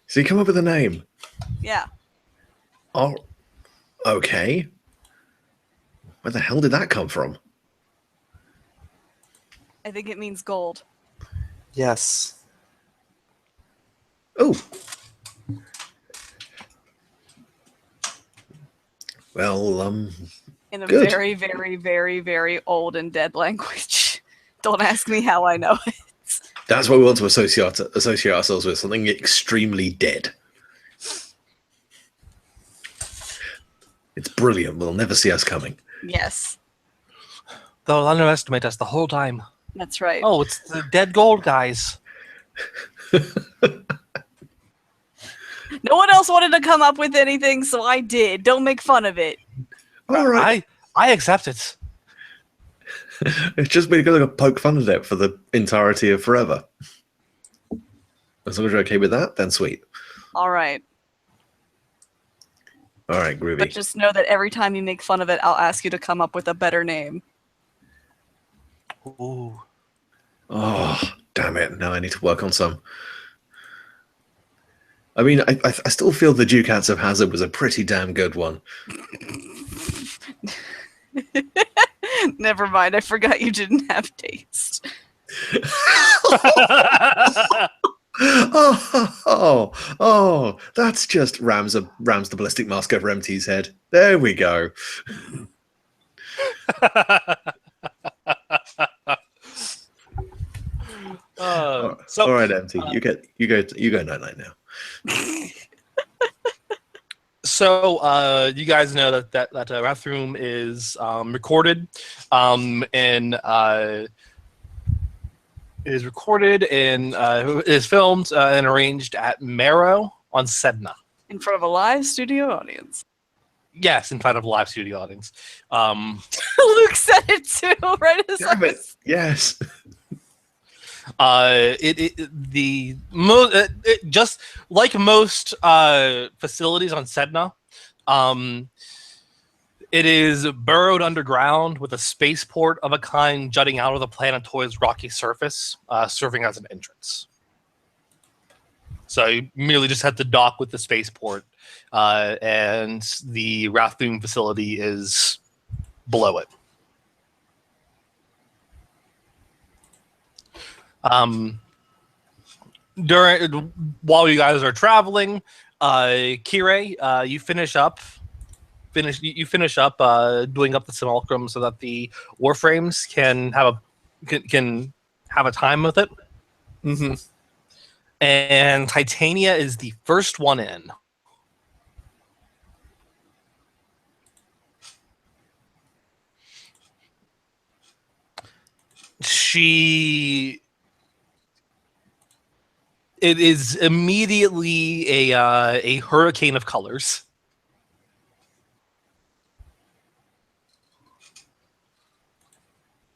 So you come up with a name. Yeah. Oh, okay. Where the hell did that come from? I think it means gold. Yes. Oh. Well, In a Good. very, very, very, very old and dead language. Don't ask me how I know it. that's what we want to associate ourselves with, something extremely dead. It's brilliant. They'll never see us coming. Yes, They'll underestimate us the whole time. that's right. Oh, it's the dead gold guys. No one else wanted to come up with anything, so I did. Don't make fun of it. All right. I accept it. It's just we're going to poke fun at it for the entirety of forever. As long as you're okay with that, then sweet. All right. All right, groovy. But just know that every time you make fun of it, I'll ask you to come up with a better name. Ooh. Oh, damn it. Now I need to work on some. I mean, I still feel the Ducats of Hazard was a pretty damn good one. Never mind, I forgot you didn't have taste. Oh, that's just rams the ballistic mask over MT's head. There we go. So all right, MT, you go night night now. So you guys know that Bathroom is recorded, is filmed and arranged at Marrow on Sedna. In front of a live studio audience. Yes, in front of a live studio audience. Luke said it too, right? As Damn it! Yes. Just like most facilities on Sedna, it is burrowed underground with a spaceport of a kind jutting out of the planetoid's rocky surface, serving as an entrance. So you merely just have to dock with the spaceport, and the Rathboom facility is below it. While you guys are traveling, Kirei, you finish up doing up the simulacrum so that the Warframes can have a time with it. Mm-hmm. And Titania is the first one in. It is immediately a hurricane of colors.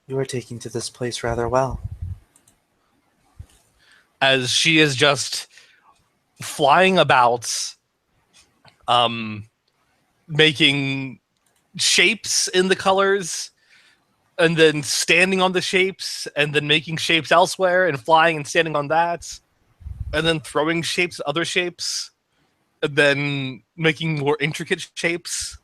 You are taking to this place rather well. As she is just flying about, making shapes in the colors, and then standing on the shapes, and then making shapes elsewhere, and flying and standing on that, and then throwing shapes at other shapes, and then making more intricate shapes.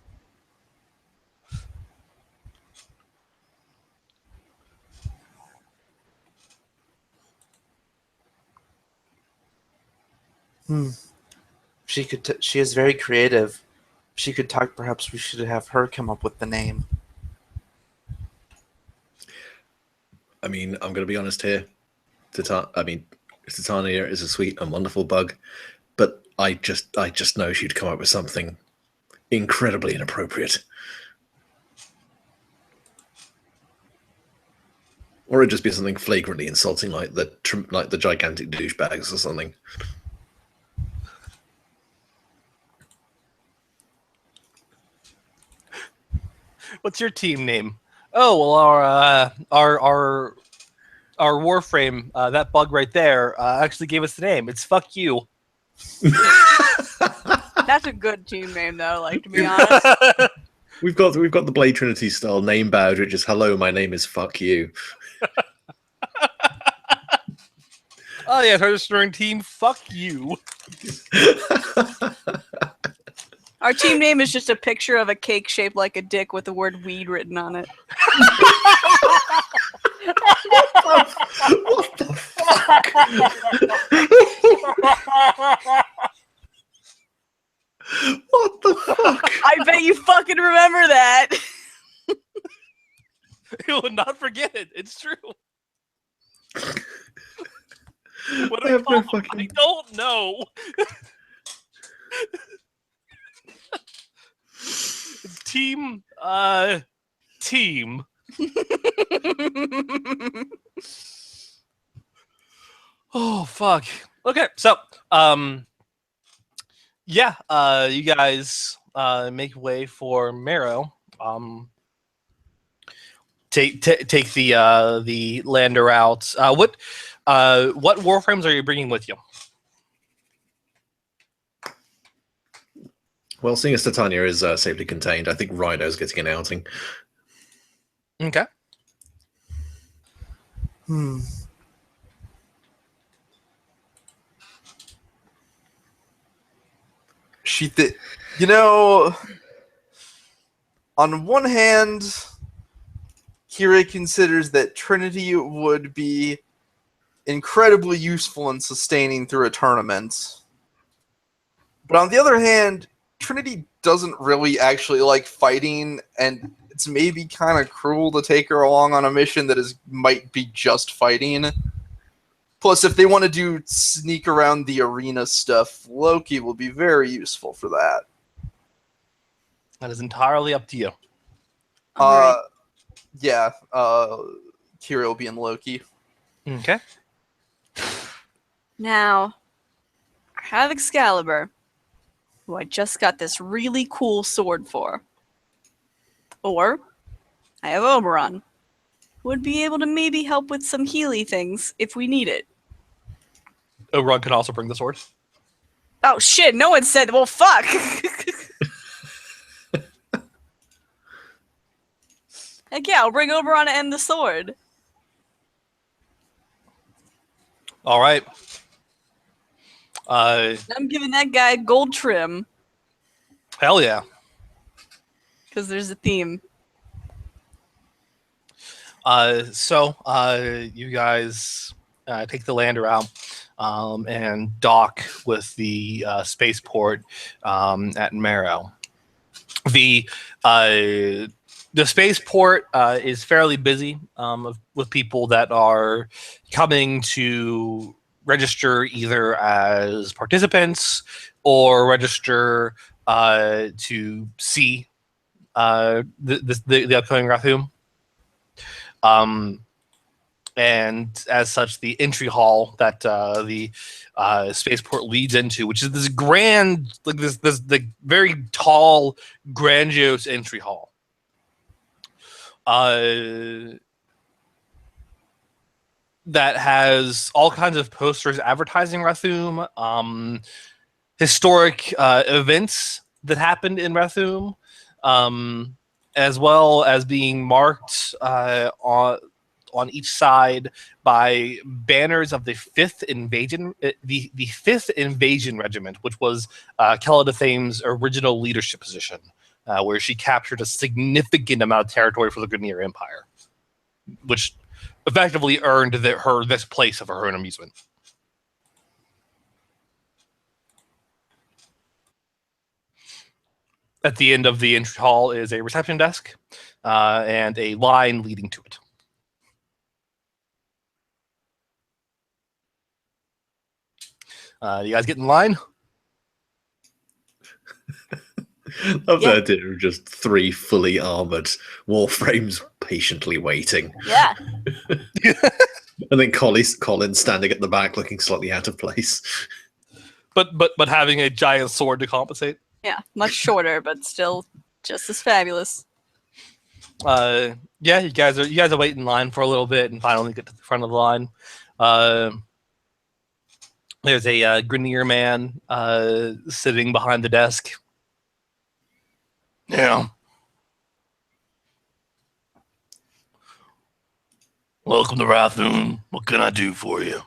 She could. She is very creative. She could talk. Perhaps we should have her come up with the name. I mean, I'm going to be honest here. Titania is a sweet and wonderful bug, but I just know she'd come up with something incredibly inappropriate. Or it'd just be something flagrantly insulting, like the gigantic douchebags or something. What's your team name? Oh well, our Warframe, that bug right there, actually gave us the name. It's fuck you. That's a good team name, though. Like, to be honest. We've got the Blade Trinity style name badge, which is "Hello, my name is fuck you." Oh yeah, registering team. Fuck you. Our team name is just a picture of a cake shaped like a dick with the word weed written on it. What the fuck? What the fuck? I bet you fucking remember that. You will not forget it. It's true. What I do we have call no them? fucking. I don't know. It's team. Team. Oh fuck. Okay, so yeah, you guys make way for Marrow. Take the lander out. What warframes are you bringing with you? Well, seeing as Titania is safely contained, I think Rhino's getting an outing. Okay. You know, on one hand, Kira considers that Trinity would be incredibly useful in sustaining through a tournament. But on the other hand, Trinity doesn't really actually like fighting, and it's maybe kind of cruel to take her along on a mission that might be just fighting. Plus, if they want to do sneak around the arena stuff, Loki will be very useful for that. That is entirely up to you. Alright. Yeah, Kira will be in Loki. Okay. Now, I have Excalibur, who I just got this really cool sword for. Or, I have Oberon, who would be able to maybe help with some Healy things if we need it. Oberon can also bring the sword. Oh shit, no one said, well fuck! Heck yeah, I'll bring Oberon and the sword. All right. I'm giving that guy gold trim, Hell yeah. because there's a theme. So you guys take the lander out and dock with the spaceport at Marrow. The spaceport is fairly busy with people that are coming to register either as participants or register to see the upcoming Rathum. And as such, the entry hall that the spaceport leads into, which is this grand, like this the very tall, grandiose entry hall. That has all kinds of posters advertising Rathum, historic events that happened in Rathum, as well as being marked on each side by banners of the Fifth Invasion, the Fifth Invasion Regiment, which was Keladathame's original leadership position, where she captured a significant amount of territory for the Grineer Empire, which effectively earned her this place of her own amusement. At the end of the entry hall is a reception desk and a line leading to it. You guys get in line? Love Yeah. the idea of just 3 fully armored Warframes patiently waiting. Yeah. And then Colin standing at the back looking slightly out of place. but having a giant sword to compensate. Yeah. Much shorter, but still just as fabulous. Yeah, you guys are waiting in line for a little bit and finally get to the front of the line. There's a Grenier man sitting behind the desk. Yeah. Welcome to Rathoon. What can I do for you?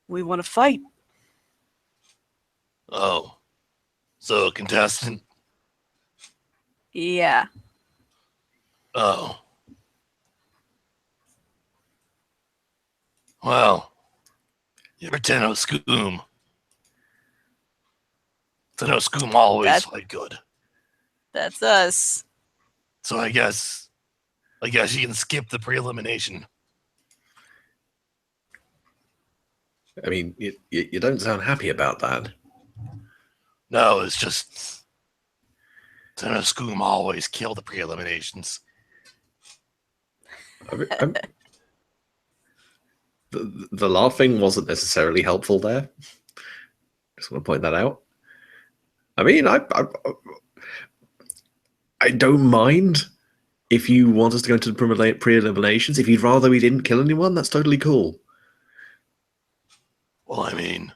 We want to fight. Oh, so a contestant? Yeah. Oh. Well, you're Tenno Scoom. Tenno Scoom always fight good. That's us. So I guess you can skip the pre-elimination. I mean, you don't sound happy about that. No, it's just Tenno Scoom always kill the pre-eliminations. The laughing wasn't necessarily helpful there. Just want to point that out. I mean, I don't mind if you want us to go into the pre-eliminations. If you'd rather we didn't kill anyone, that's totally cool. Well, I mean,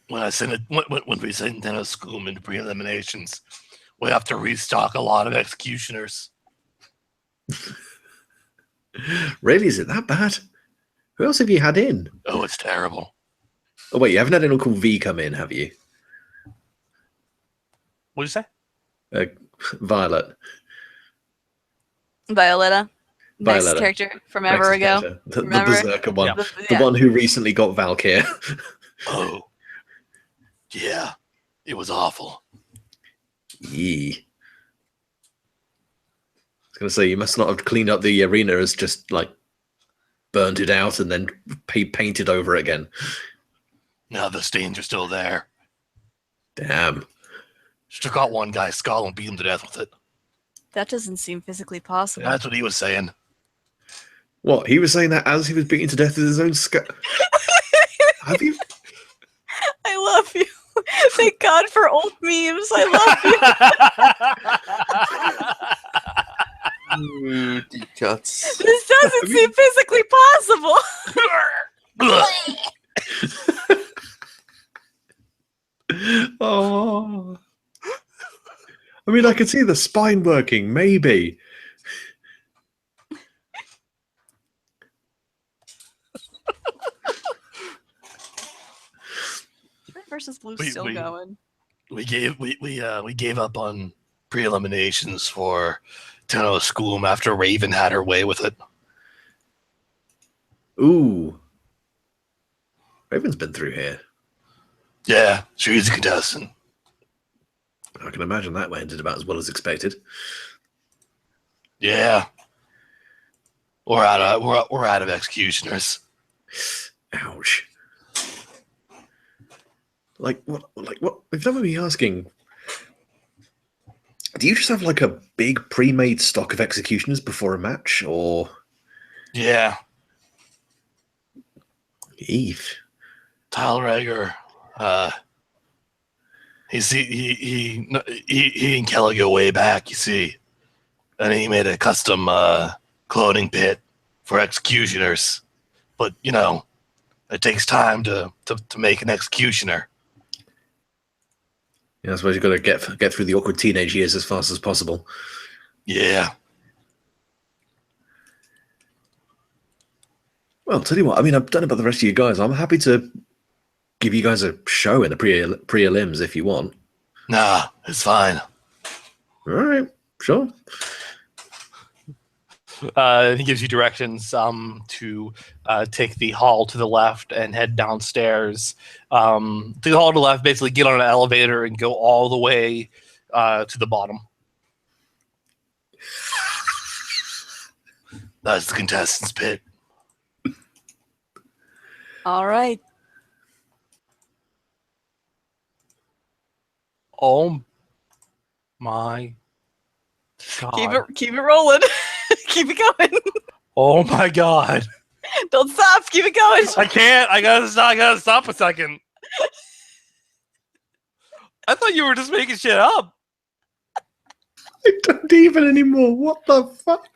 when we send Tenno Scoom into pre-eliminations, we have to restock a lot of executioners. Really? Is it that bad? Who else have you had in? Oh, it's terrible. Oh, wait, you haven't had anyone called V come in, have you? What did you say? Violet. Violetta. Next Violetta. character from ever ago. The Berserker one. Yeah. The one who recently got Valkyr. Oh. Yeah. It was awful. Yee. I was going to say, you must not have cleaned up the arena as just, like, burned it out and then painted over it again. No, the stains are still there. Damn. Just took out one guy's skull and beat him to death with it. That doesn't seem physically possible. That's what he was saying. What? He was saying that as he was beaten to death with his own skull. Have you? I love you. Thank God for old memes. I love you. Deep cuts. This doesn't seem physically possible. Oh. I mean, I could see the spine working, maybe. Red versus Blue We- still we- going. We gave up on pre-eliminations for Tenno Scoom after Raven had her way with it. Ooh. Raven's been through here. Yeah, she's a contestant. I can imagine that ended about as well as expected. Yeah. We're out of executioners. Ouch. Like what? If that were me asking, do you just have like a big pre-made stock of executioners before a match, or? Yeah. Eve. Talrager, he and Kelly go way back, you see, and he made a custom clothing pit for executioners. But you know, it takes time to make an executioner. Yeah, I suppose you've got to get through the awkward teenage years as fast as possible. Yeah. Well, tell you what, I mean, I've done about the rest of you guys. I'm happy to give you guys a show in the pre-elims if you want. Nah, it's fine. All right, sure. He gives you directions to take the hall to the left and head downstairs. To the hall to the left, basically get on an elevator and go all the way to the bottom. That's the contestants' pit. All right. Oh my god. Keep it rolling. Keep it going. Oh my god. Don't stop. Keep it going. I can't. I gotta stop a second. I thought you were just making shit up. I don't even anymore. What the fuck?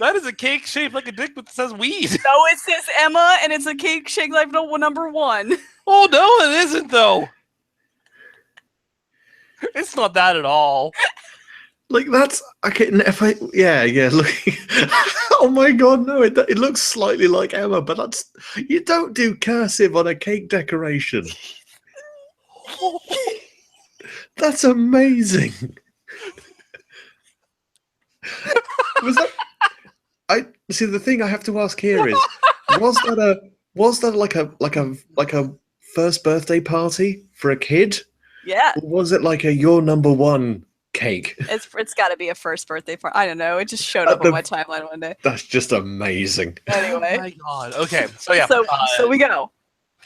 That is a cake shaped like a dick, but it says weed. No, it says Emma, and it's a cake shaped like number 1. Oh no, it isn't though. It's not that at all. Like that's okay. If I look. Oh my god, no! It looks slightly like Emma, but that's you don't do cursive on a cake decoration. That's amazing. Was that? I see. The thing I have to ask here is, was that like a first birthday party for a kid? Yeah. Or was it like a your number one cake? It's got to be a first birthday party. I don't know. It just showed up on my timeline one day. That's just amazing. Anyway. Oh my god. Okay. So yeah. So we go.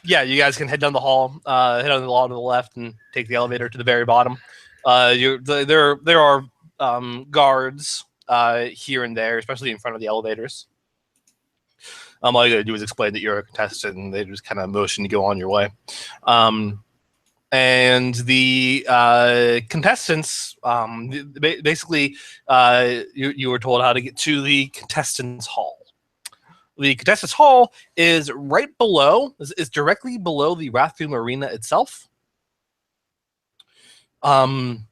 Yeah, you guys can head down the hall, head on the hall to the left, and take the elevator to the very bottom. There are guards here and there, especially in front of the elevators. All you gotta do is explain that you're a contestant, and they just kind of motion to go on your way. And the contestants, basically, you were told how to get to the contestants' hall. The contestants' hall is right below, is directly below the Wrathdoom Arena itself. And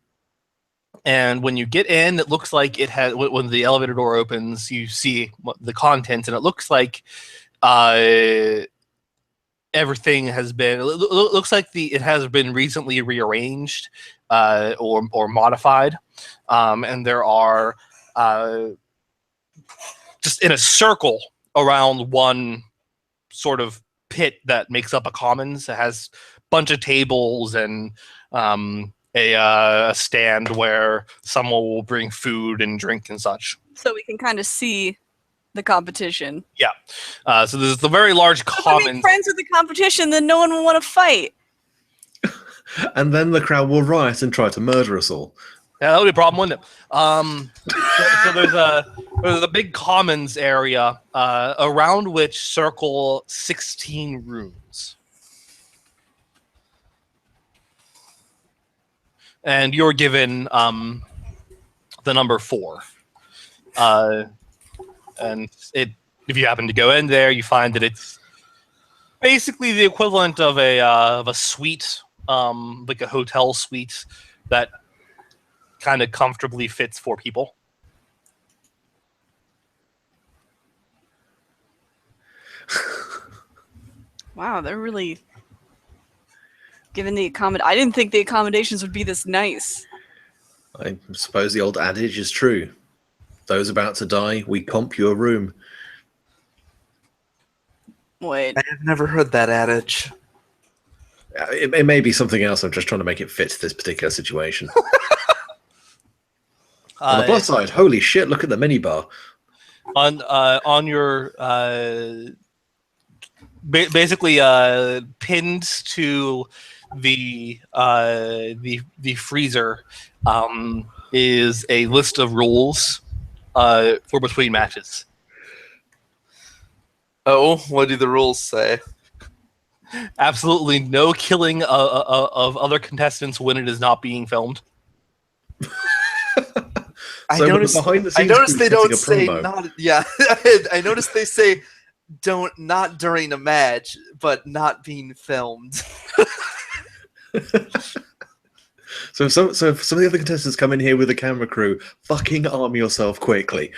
when you get in, it looks like it has. When the elevator door opens, you see the contents, and it looks like everything has been. It looks like it has been recently rearranged or modified, and there are just in a circle around one sort of pit that makes up a commons. It has a bunch of tables and a stand where someone will bring food and drink and such. So we can kind of see the competition. Yeah. So there's the very large commons. If we make friends with the competition, then no one will want to fight. And then the crowd will riot and try to murder us all. Yeah, that would be a problem, wouldn't it? So there's a big commons area around which circle 16 rooms. And you're given the number 4. And if you happen to go in there, you find that it's basically the equivalent of a suite, like a hotel suite that kind of comfortably fits 4 people. Wow, they're really giving the I didn't think the accommodations would be this nice. I suppose the old adage is true. Those about to die, we comp your room. Wait. I have never heard that adage. It may be something else. I'm just trying to make it fit this particular situation. On the plus side, holy shit, look at the minibar. On your basically pinned to the freezer is a list of rules for between matches. Oh, what do the rules say? Absolutely no killing of other contestants when it is not being filmed. I So noticed behind the they scenes crew don't setting say a promo. not. Yeah, I noticed they say not during a match, but not being filmed. So if some of the other contestants come in here with a camera crew, fucking arm yourself quickly.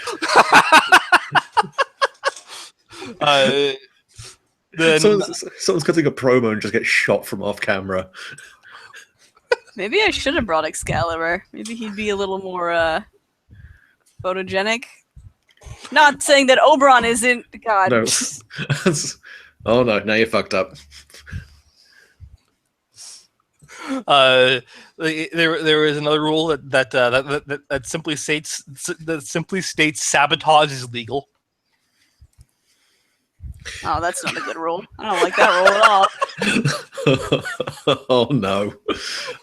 Then Someone's cutting a promo and just get shot from off camera. Maybe I should have brought Excalibur. Maybe he'd be a little more photogenic. Not saying that Oberon isn't. God. No. Oh no, now you're fucked up. There is another rule that simply states sabotage is legal. Oh, that's not a good rule. I don't like that rule at all. Oh no.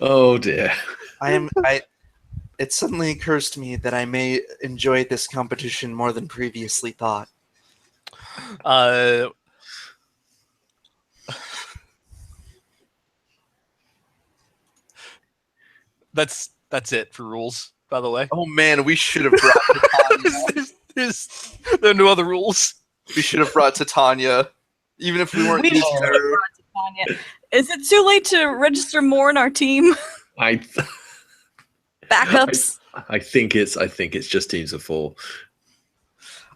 Oh dear. It suddenly occurs to me that I may enjoy this competition more than previously thought. That's it for rules, by the way. Oh man, we should have brought Titania. There are no other rules. We should have brought Titania, even if we weren't We using should have her. brought Titania. Is it too late to register more in our team? I Backups. I think it's just teams of 4.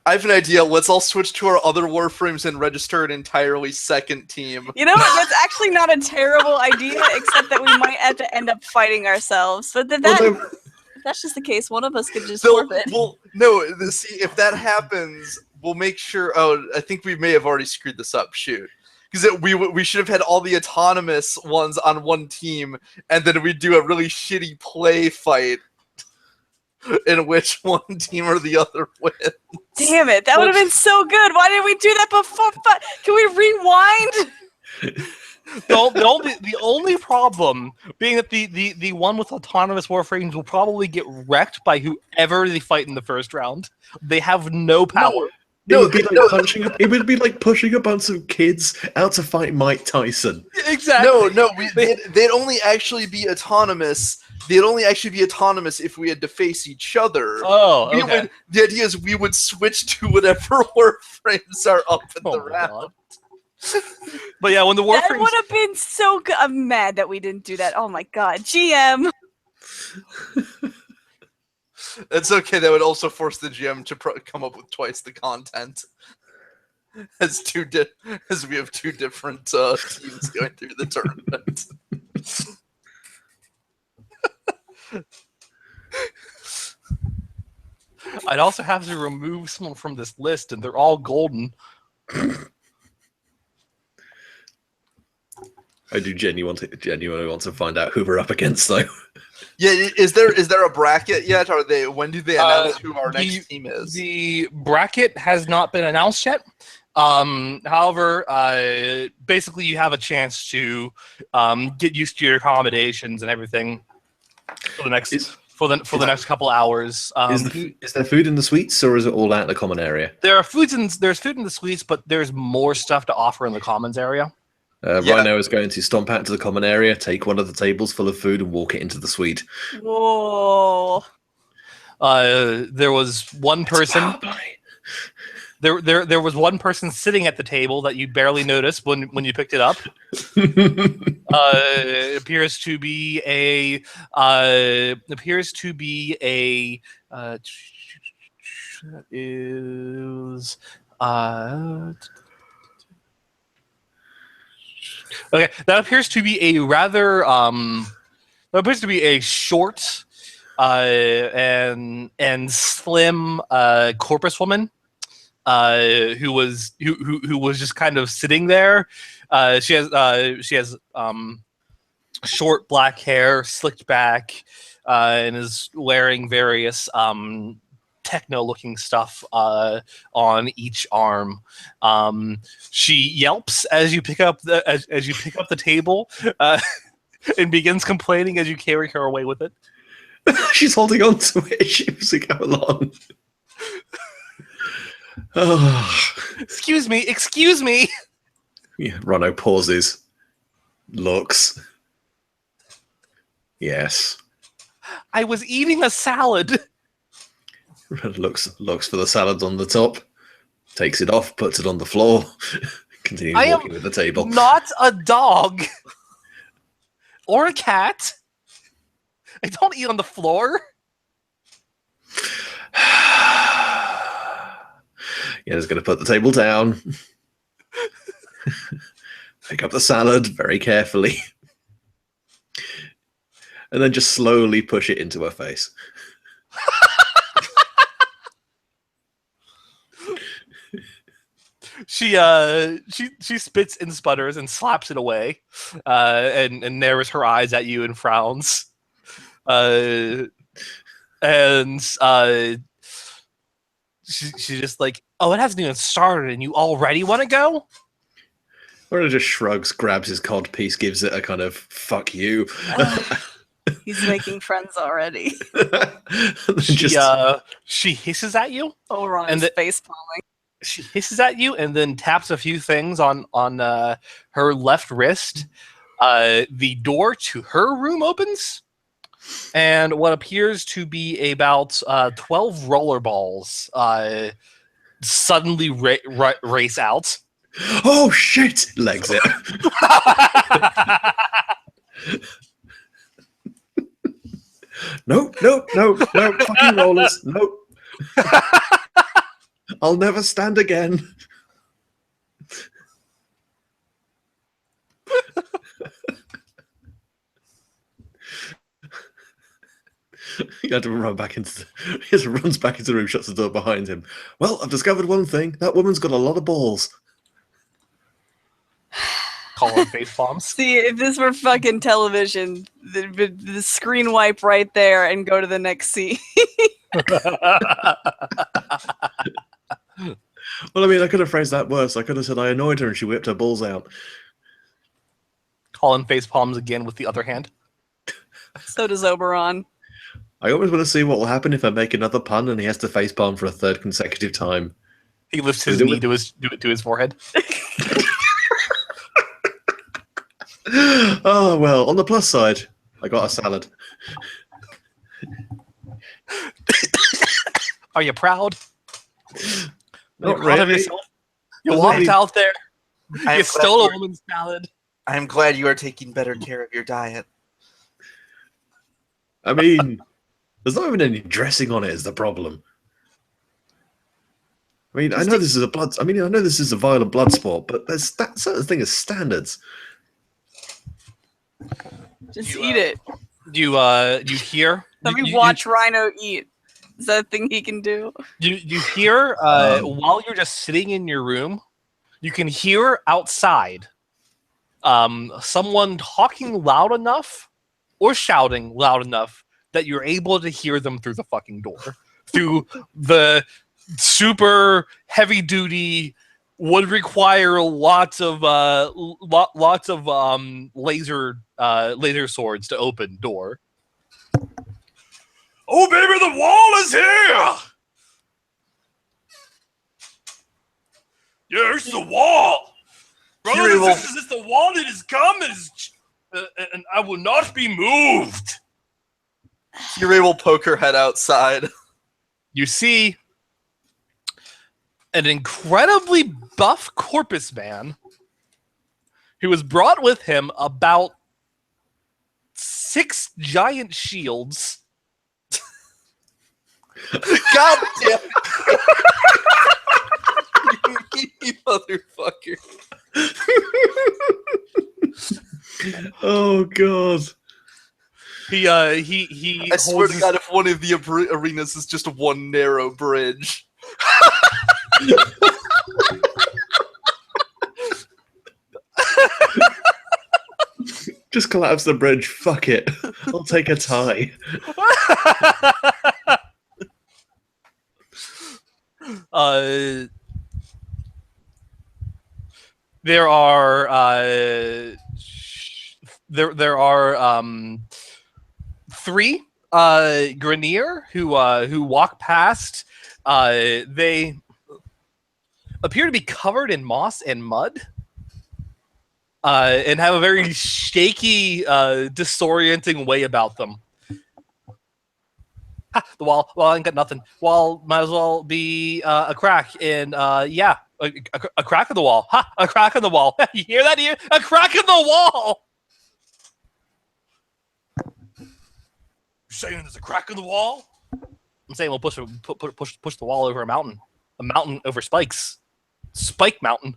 I have an idea. Let's all switch to our other Warframes and register an entirely second team. You know what? That's actually not a terrible idea, except that we might have to end up fighting ourselves. But if that's just the case, one of us could just forfeit. Well, no. See, if that happens, we'll make sure. Oh, I think we may have already screwed this up. Shoot. Because we should have had all the autonomous ones on one team, and then we'd do a really shitty play fight in which one team or the other wins. Damn it, that would have been so good. Why didn't we do that before? Can we rewind? The only problem being that the one with autonomous warframes will probably get wrecked by whoever they fight in the first round. They have no power. It would be like pushing a bunch of kids out to fight Mike Tyson. Exactly. No, they'd only actually be autonomous. They'd only actually be autonomous if we had to face each other. Oh, okay. The idea is we would switch to whatever Warframes are up in the round. But yeah, when the Warframes... That would have been so good. I'm mad that we didn't do that. Oh my god. GM! It's okay. That would also force the GM to come up with twice the content. As we have 2 different teams going through the tournament. I'd also have to remove someone from this list, and they're all golden. I do genuinely want to find out who we're up against, though. Yeah, is there a bracket yet? When do they announce who our next team is? The bracket has not been announced yet. However, basically you have a chance to get used to your accommodations and everything for the next couple hours. Is there food in the suites, or is it all out in the common area? There's food in the suites, but there's more stuff to offer in the commons area. Rhino is going to stomp out to the common area, take one of the tables full of food, and walk it into the suite. Whoa. There was one person. There was one person sitting at the table that you barely noticed when you picked it up. It appears to be a. Okay, that appears to be a rather short and slim corpus woman who was just kind of sitting there. She has short black hair, slicked back, and is wearing various techno-looking stuff on each arm. She yelps as you pick up the table, and begins complaining as you carry her away with it. She's holding on to it as we go along. Oh. Excuse me. Yeah, Rono pauses, looks. Yes. I was eating a salad. looks for the salad on the top, takes it off, puts it on the floor, continues walking with the table. Not a dog or a cat. I don't eat on the floor. Yeah, just going to put the table down, pick up the salad very carefully, and then just slowly push it into her face. She spits and sputters and slaps it away, and narrows her eyes at you and frowns, she's just like, "Oh, it hasn't even started, and you already want to go?" Or just shrugs, grabs his cod piece, gives it a kind of "fuck you." He's making friends already. She hisses at you. Oron's face palming. She hisses at you and then taps a few things on her left wrist. The door to her room opens, and what appears to be about 12 rollerballs suddenly race out. Oh shit! Legs it. No, fucking rollers. Nope. I'll never stand again. He had to run back into. He just runs back into the room, shuts the door behind him. Well, I've discovered one thing. That woman's got a lot of balls. Calling face bombs. See, if this were fucking television, the screen wipe right there and go to the next scene. Well, I mean, I could have phrased that worse. I could have said I annoyed her and she whipped her balls out. Calling face palms again with the other hand. So does Oberon. I always want to see what will happen if I make another pun and he has to facepalm for a third consecutive time. He lifts his knee to his forehead. Oh, well, on the plus side, I got a salad. Are you proud? Not really. You walked out there. I'm You stole a woman's salad. I'm glad you are taking better care of your diet. I mean, there's not even any dressing on it is the problem. I mean, I know this is a violent blood sport, but there's that sort of thing as standards. Just eat it. You hear? Let me watch Rhino eat. Is that a thing he can do? You hear while you're just sitting in your room, you can hear outside someone talking loud enough or shouting loud enough that you're able to hear them through the fucking door. Through the super heavy duty, would require lots of laser swords to open door. Oh baby, the wall is here! Here's the wall! Brothers and sisters, it's the wall that has come and I will not be moved. Fury will poke her head outside. You see an incredibly buff corpus man who has brought with him about 6 giant shields. God damn it! You motherfucker. Oh god. He I swear to God, if one of the arenas is just one narrow bridge. Just collapse the bridge. Fuck it. I'll take a tie. There are 3 Grenier who walk past. They appear to be covered in moss and mud, and have a very shaky, disorienting way about them. Ha, the wall. Well, I ain't got nothing. Wall might as well be a crack. And yeah, a crack in the wall. Ha, a crack in the wall. You hear that? Here, a crack in the wall. You're saying there's a crack in the wall? I'm saying we'll push the wall over a mountain over spikes, Spike Mountain.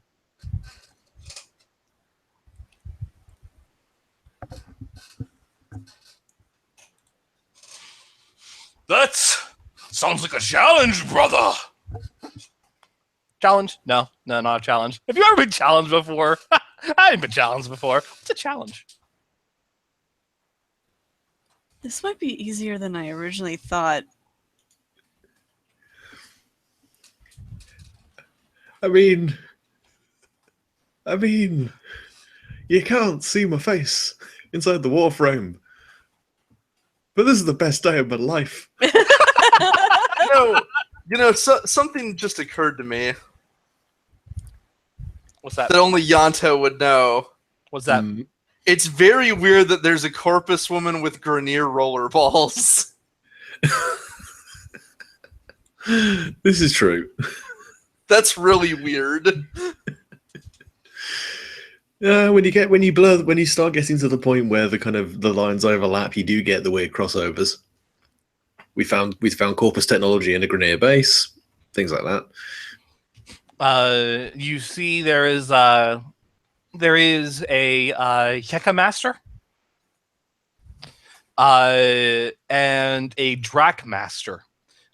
That sounds like a challenge, brother. Challenge? No, not a challenge. Have you ever been challenged before? I haven't been challenged before. What's a challenge? This might be easier than I originally thought. I mean, you can't see my face inside the Warframe. but this is the best day of my life. Something just occurred to me What's that? that only Yanto would know. What's that? It's very weird that there's a corpus woman with Grenier rollerballs. This is true. That's really weird. When you start getting to the point where the lines overlap, you do get the weird crossovers. We found corpus technology in a Grenier base, things like that. You see, there is a Heka Master, and a Drac Master,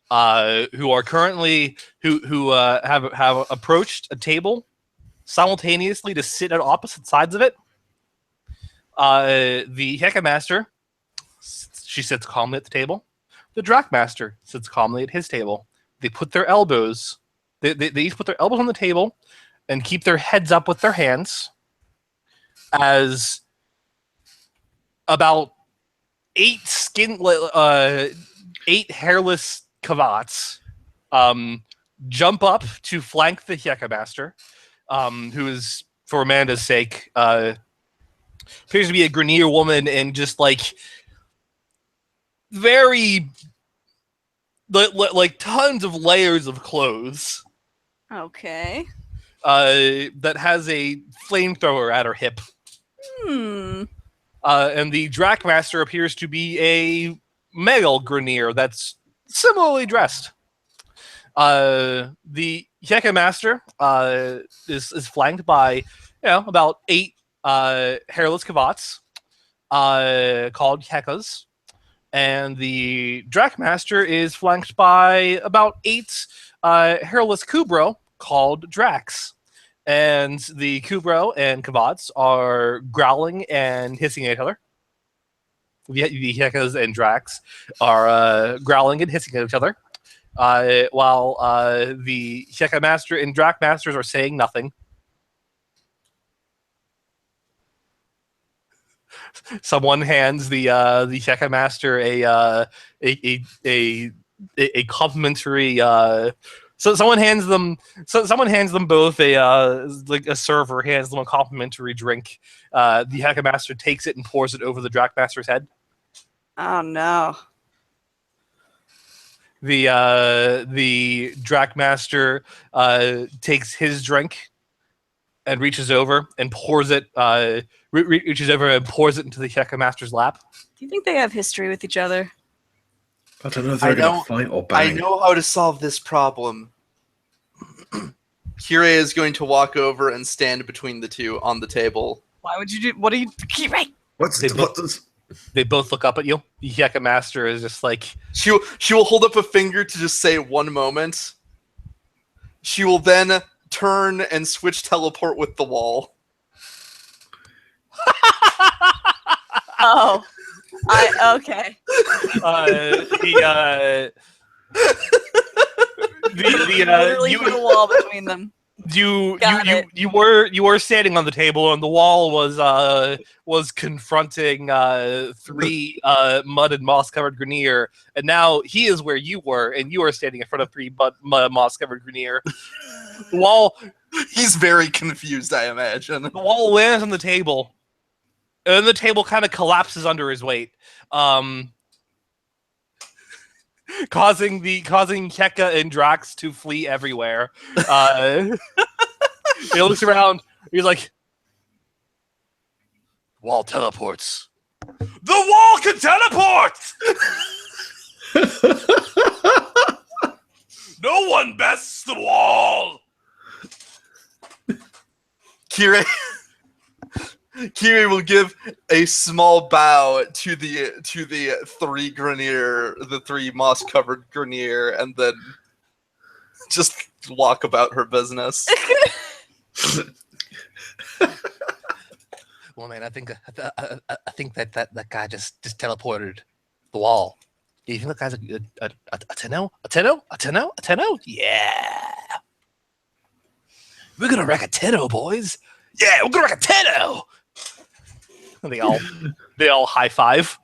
who are currently who have approached a table simultaneously to sit at opposite sides of it. The Heka Master, she sits calmly at the table. The Drac Master sits calmly at his table. They put their elbows. They each put their elbows on the table and keep their heads up with their hands as about 8 hairless Kavats jump up to flank the Heka Master, who is, for Amanda's sake, appears to be a Grenier woman in just very tons of layers of clothes. Okay. That has a flamethrower at her hip. And the Drac Master appears to be a male Grenier that's similarly dressed. The Heka Master is flanked by about 8 hairless Kavats called Hekas. And the Drac Master is flanked by about 8 hairless Kubro called Drax. And the Kubro and Kavats are growling and hissing at each other. The Hekas and Drax are growling and hissing at each other, while the Heka Master and Drac Masters are saying nothing. Someone hands the Heka Master a complimentary. Someone hands them both a server hands them a complimentary drink. The Heka Master takes it and pours it over the Drac Master's head. Oh no. The Drac Master takes his drink and reaches over and pours it. Reaches over and pours it into the Heka Master's lap. Do you think they have history with each other? I don't know if they're going to fight or bang. I know how to solve this problem. Kirei is going to walk over and stand between the two on the table. Why would you do? What are you? Kirei! They both look up at you. The Heka Master is just like... She will hold up a finger to just say one moment. She will then turn and switch teleport with the wall. Oh. Okay. Literally put a wall between them. You were standing on the table, and the wall was confronting 3 mud and moss covered Grenier, and now he is where you were, and you are standing in front of 3 mud and moss covered Grenier. The wall. He's very confused, I imagine. The wall lands on the table, and the table kind of collapses under his weight, causing Heka and Drax to flee everywhere. He looks around. He's like, "Wall teleports. The wall can teleport. No one bests the wall." Kirei will give a small bow to the 3 Grenier, the 3 moss-covered Grenier, and then just walk about her business. Well, man, I think that guy just teleported the wall. Do you think that guy's a Tenno? A Tenno? A Tenno? A Tenno? Yeah. We're gonna wreck a Tenno, boys. Yeah, we're gonna wreck a Tenno. And they all high five.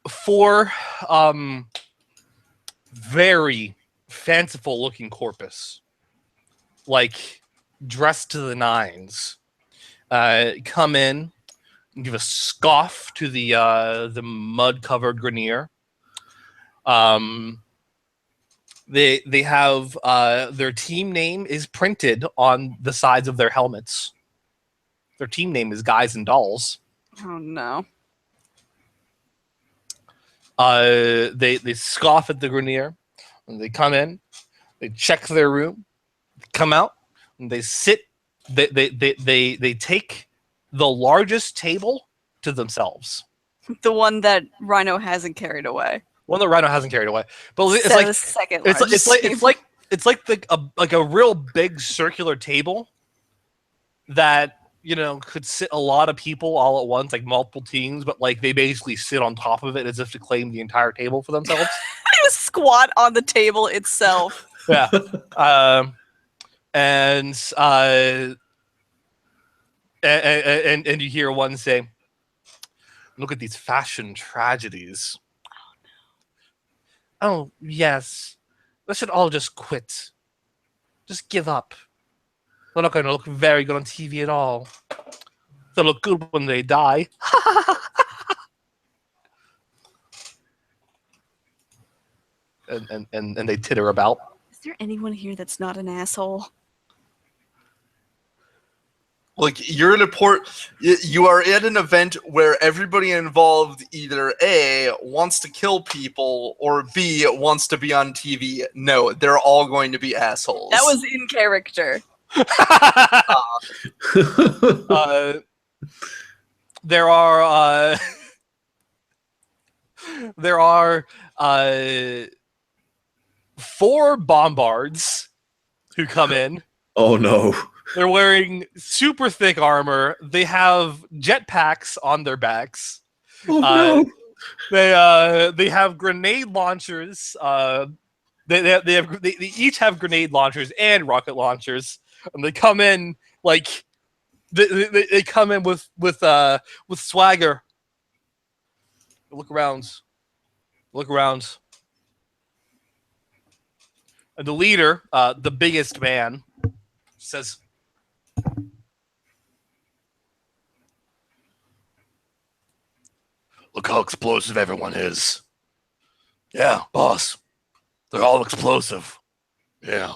Four very fanciful looking corpus, like dressed to the nines, come in and give a scoff to the mud covered Grenier. They have their team name is printed on the sides of their helmets. Their team name is Guys and Dolls. Oh no. They scoff at the Grenier, and they come in, they check their room, come out, and they sit. They take the largest table to themselves. The one that Rhino hasn't carried away. One that Rhino hasn't carried away, but it's So like the second it's largest like table. a real big circular table that could sit a lot of people all at once, like multiple teams, but like they basically sit on top of it as if to claim the entire table for themselves. They squat on the table itself. Yeah, and you hear one say, "Look at these fashion tragedies." Oh, yes. Let's should all just quit. Just give up. They're not going to look very good on TV at all. They'll look good when they die. and they titter about. Is there anyone here that's not an asshole? Like, you're in you are at an event where everybody involved either A, wants to kill people, or B, wants to be on TV. No, they're all going to be assholes. That was in character. There are 4 bombards who come in. Oh no. They're wearing super thick armor. They have jetpacks on their backs. Oh no. They have grenade launchers. They each have grenade launchers and rocket launchers, and they come in like they come in with swagger. Look around, and the leader, the biggest man, says, "Look how explosive everyone is. Yeah, boss. They're all explosive. Yeah.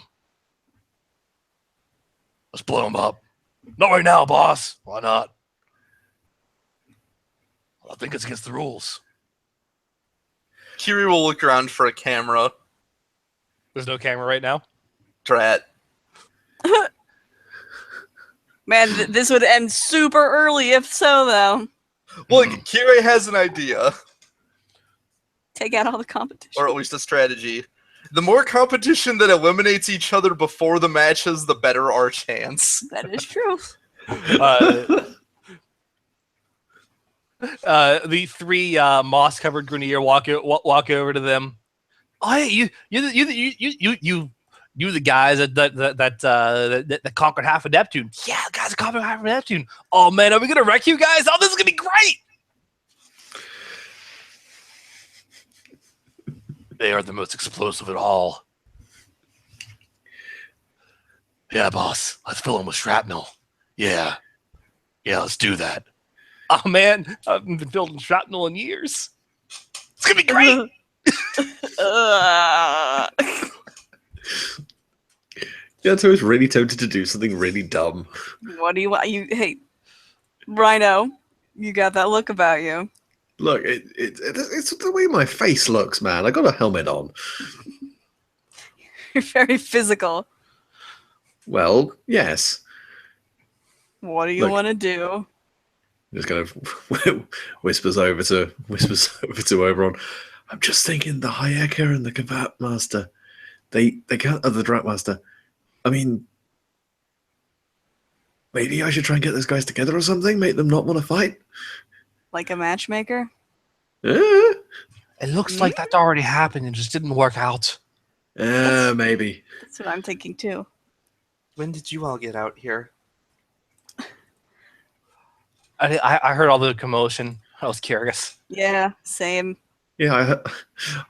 Let's blow them up. Not right now, boss. Why not? I think it's against the rules." Kiri will look around for a camera. There's no camera right now. Drat. Man, this would end super early if so, though. Look, Kiri has an idea. Take out all the competition. Or at least a strategy. The more competition that eliminates each other before the matches, the better our chance. That is true. The 3 moss-covered Grenier walk over to them. Oh, hey, you the guys that conquered half of Neptune. Yeah, the guys that conquered half of Neptune. Oh man, are we gonna wreck you guys? Oh, this is gonna be great. They are the most explosive at all. Yeah, boss. Let's fill them with shrapnel. Yeah, let's do that. Oh man, I haven't been filled with shrapnel in years. It's gonna be great. Yeah, so I was really tempted to do something really dumb. What do you want? Hey, Rhino, you got that look about you. Look, it's the way my face looks, man. I got a helmet on. You're very physical. Well, yes. What do you want to do? Just kind of whispers over to Oberon. I'm just thinking the Hayeka and the Kavat Master. They can't. The Drat Master. I mean, maybe I should try and get those guys together or something. Make them not want to fight. Like a matchmaker? Uh, It looks like that already happened and just didn't work out. Maybe. That's what I'm thinking too. When did you all get out here? I heard all the commotion. I was curious. Yeah, same. Yeah,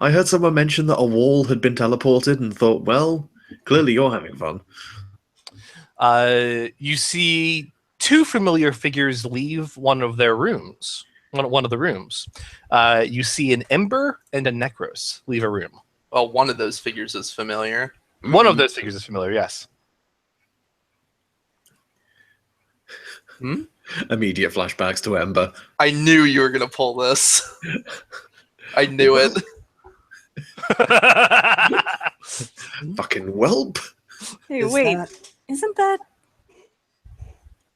I heard someone mention that a wall had been teleported and thought, well, clearly you're having fun. You see two familiar figures leave one of their rooms. One of the rooms. You see an Ember and a Necros leave a room. Well, one of those figures is familiar. One of those figures is familiar, yes. Immediate flashbacks to Ember. I knew you were gonna pull this. I knew it. Fucking whelp. Hey, Is wait. that- Isn't that...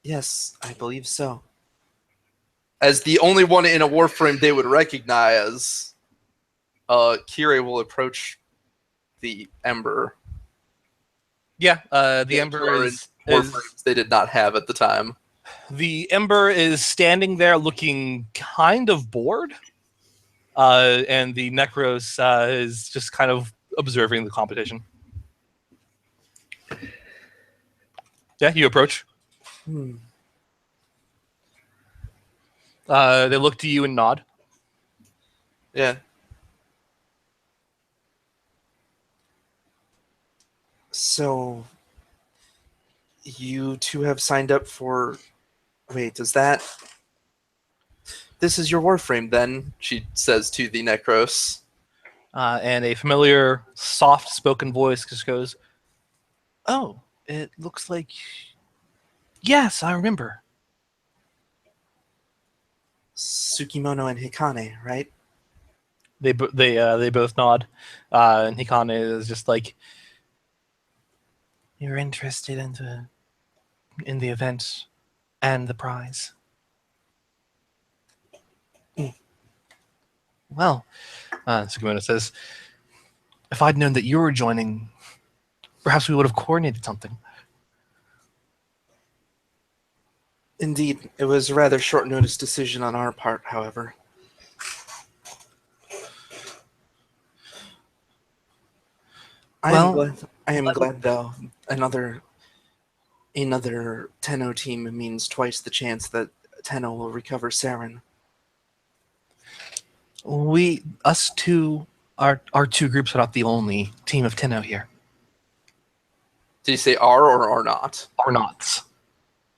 Yes, I believe so. As the only one in a Warframe they would recognize, Kirei will approach the Ember. Yeah, the Ember is Warframes they did not have at the time. the Ember is standing there looking kind of bored. And the Necros is just kind of observing the competition. Yeah, you approach. They look to you and nod. Yeah. So, you two have signed up for... Wait, does that... This is your Warframe, then? She says to the Necros. And a familiar, soft-spoken voice just goes, "Oh, it looks like... Yes, I remember." Tsukimono and Hikane, right? They both nod. And Hikane is just like, "You're interested in the event and the prize." Well, Tsukimono says, "If I'd known that you were joining, perhaps we would have coordinated something." Indeed, it was a rather short notice decision on our part, however. I am glad though. Another Tenno team means twice the chance that Tenno will recover Saren. Us two, our two groups are not the only team of Tenno here. Did you say are or are not? Or not.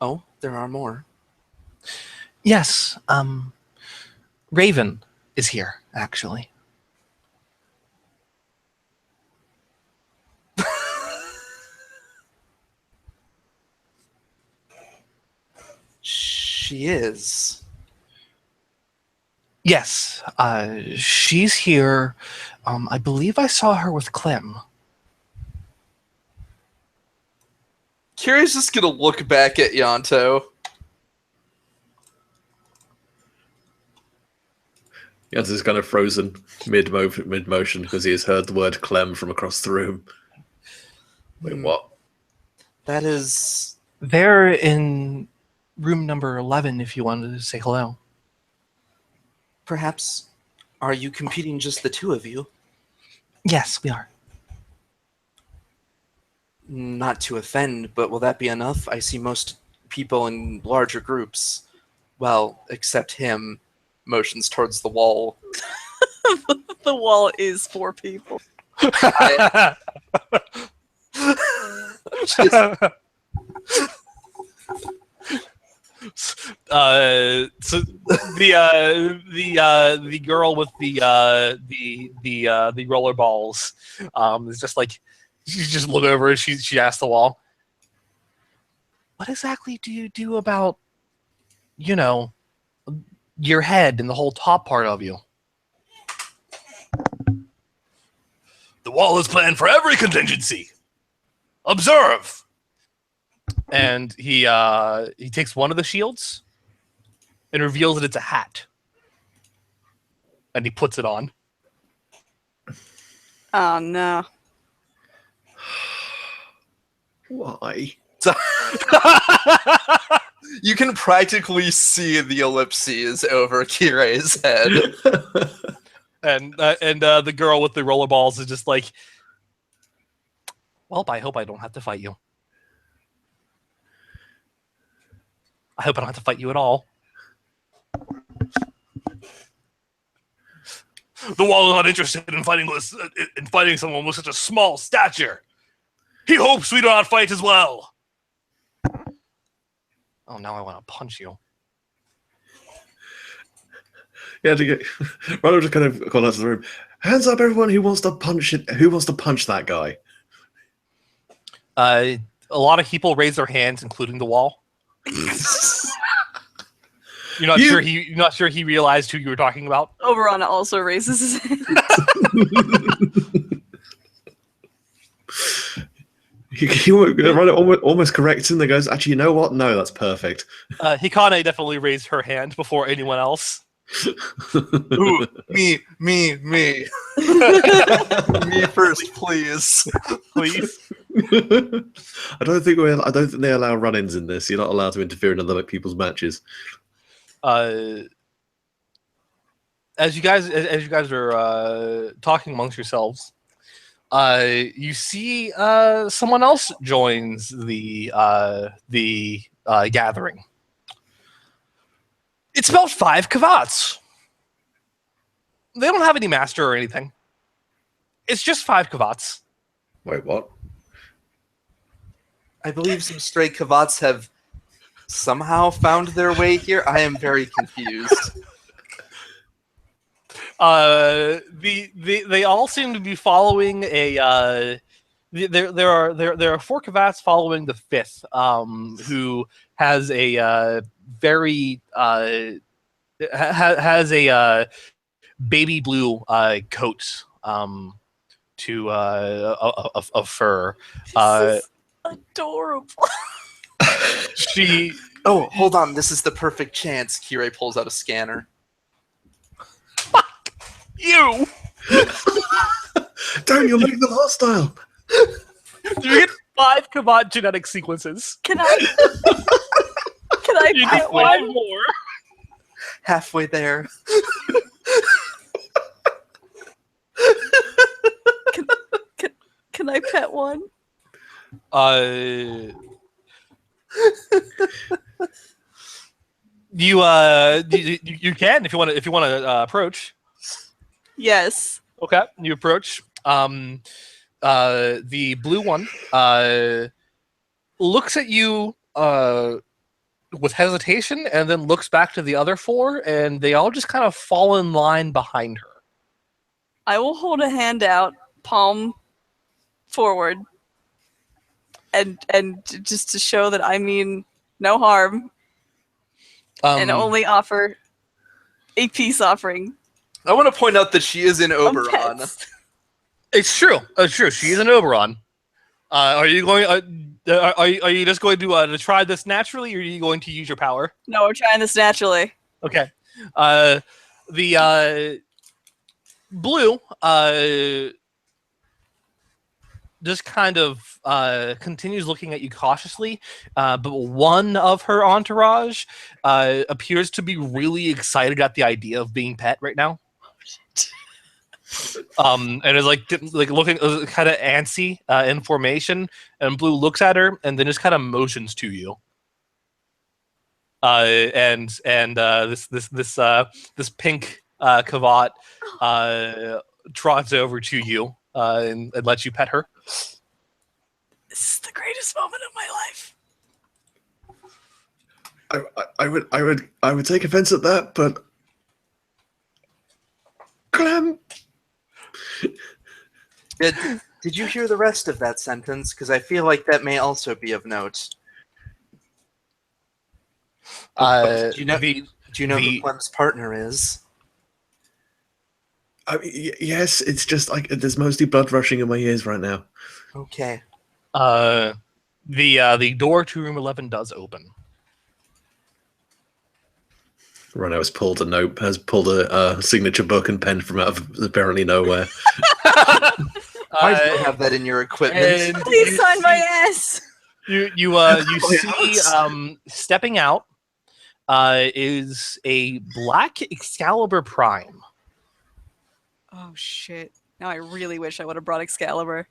Oh, there are more. Yes, Raven is here, actually. She is. Yes, she's here. I believe I saw her with Clem. Kirei's just gonna look back at Yanto. Jans is kind of frozen mid-motion because he has heard the word Clem from across the room. Wait, what? That is... They're in room number 11 if you wanted to say hello. Perhaps... Are you competing just the two of you? Yes, we are. Not to offend, but will that be enough? I see most people in larger groups. Well, except him. Motions towards the wall. The wall is 4 people. So the girl with the roller balls is just like, she just look over and she asks the wall, "What exactly do you do about, your head and the whole top part of you?" "The wall is planned for every contingency. Observe." And he takes one of the shields and reveals that it's a hat. And he puts it on. Oh, no. Why? You can practically see the ellipses over Kirei's head. And the girl with the rollerballs is just like, "Well, I hope I don't have to fight you. I hope I don't have to fight you at all." The wall is not interested in fighting someone with such a small stature. He hopes we do not fight as well. Oh, now I want to punch you. Yeah, Ronald just kind of called out to the room. Hands up, everyone who wants to punch it. Who wants to punch that guy? A lot of people raise their hands, including the wall. You're not sure he realized who you were talking about. Oberon also raises his hand. Almost corrects him. That goes, actually, you know what? No, that's perfect. Hikane definitely raised her hand before anyone else. Ooh, me. Me first, please. Please. I don't think they allow run-ins in this. You're not allowed to interfere in other people's matches. As you guys are talking amongst yourselves, you see someone else joins the gathering. It's about 5 Kavats. They don't have any master or anything. It's just 5 Kavats. Wait, what? I believe some stray Kavats have somehow found their way here. I am very confused. They all seem to be following a. There are 4 Kavats following the 5th, who has a very has a baby blue coat of fur. This is adorable. She. Oh, hold on. This is the perfect chance. Kirei pulls out a scanner. You. Don't, you'll make them hostile. You get 5 Kavat genetic sequences. Can I You pet get 5 one? more. Halfway there. Can I pet one? You can if you want to approach. Yes. Okay, you approach. The blue one looks at you with hesitation, and then looks back to the other 4, and they all just kind of fall in line behind her. I will hold a hand out, palm forward, and just to show that I mean no harm, and only offer a peace offering. I want to point out that she is in of Oberon. pets. It's true. It's true. She is an Oberon. Are you going? Are you just going to try this naturally, or are you going to use your power? No, we're trying this naturally. Okay. The blue just kind of continues looking at you cautiously, but one of her entourage appears to be really excited at the idea of being pet right now. And is like looking kind of antsy in formation, and Blue looks at her and then just kind of motions to you. And this pink Kavat trots over to you and lets you pet her. This is the greatest moment of my life. I would take offense at that, but Clem. Did you hear the rest of that sentence? Because I feel like that may also be of note. Do you know who Clem's partner is? I mean, yes, it's just like there's mostly blood rushing in my ears right now. Okay. The door to room 11 does open. Rano has pulled a signature book and pen from out of apparently nowhere. Why do you have that in your equipment? Please sign my ass. You see stepping out is a black Excalibur Prime. Oh shit! Now I really wish I would have brought Excalibur.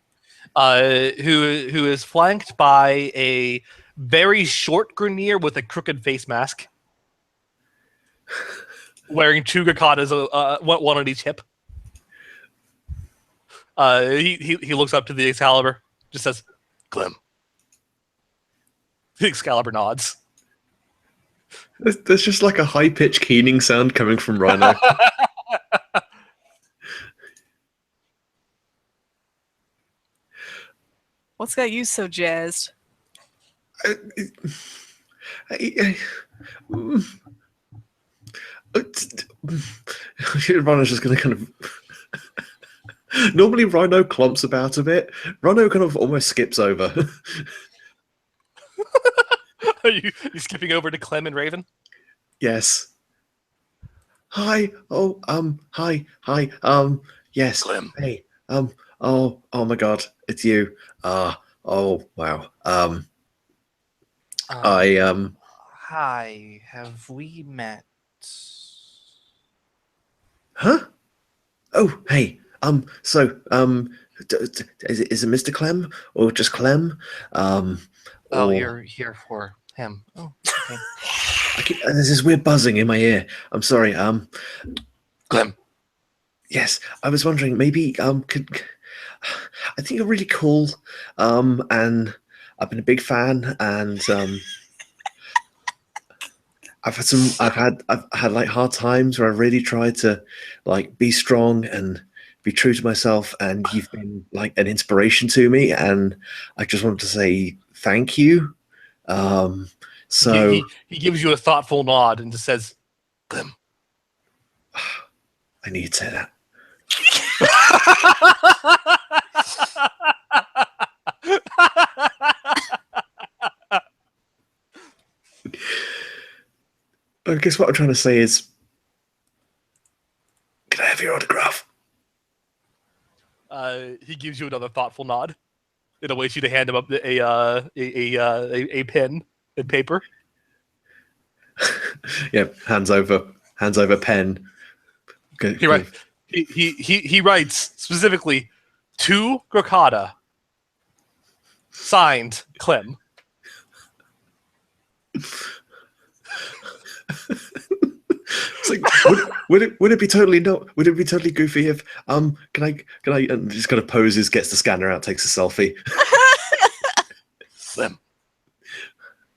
Who is flanked by a very short Grenier with a crooked face mask. wearing 2 Gakatas, one on each hip. He looks up to the Excalibur, just says, "Clem." The Excalibur nods. There's just like a high-pitched keening sound coming from Rhino. What's got you so jazzed? Rhino's just going to kind of... Normally Rhino clumps about a bit. Rhino kind of almost skips over. Are you skipping over to Clem and Raven? Yes. Hi. Oh, hi. Yes. Clem. Hey. Oh my God, it's you. Oh wow. Hi, have we met? Huh? Oh, hey. Is it Mr. Clem or just Clem? Oh, or you're here for him. Oh, okay. there's this weird buzzing in my ear. I'm sorry. Clem. Yes, I was wondering maybe I think you're really cool. And I've been a big fan, and I've had like hard times where I really tried to like be strong and be true to myself, and you've been like an inspiration to me, and I just wanted to say thank you. So He gives you a thoughtful nod and just says, "Clem." I need to say that. I guess what I'm trying to say is, can I have your autograph? He gives you another thoughtful nod and awaits you to hand him up a pen and paper. Yeah, hands over pen. He writes specifically to Grakata, signed Clem. It's like, would it be totally goofy if can I and just kind of poses, gets the scanner out, takes a selfie. Clem.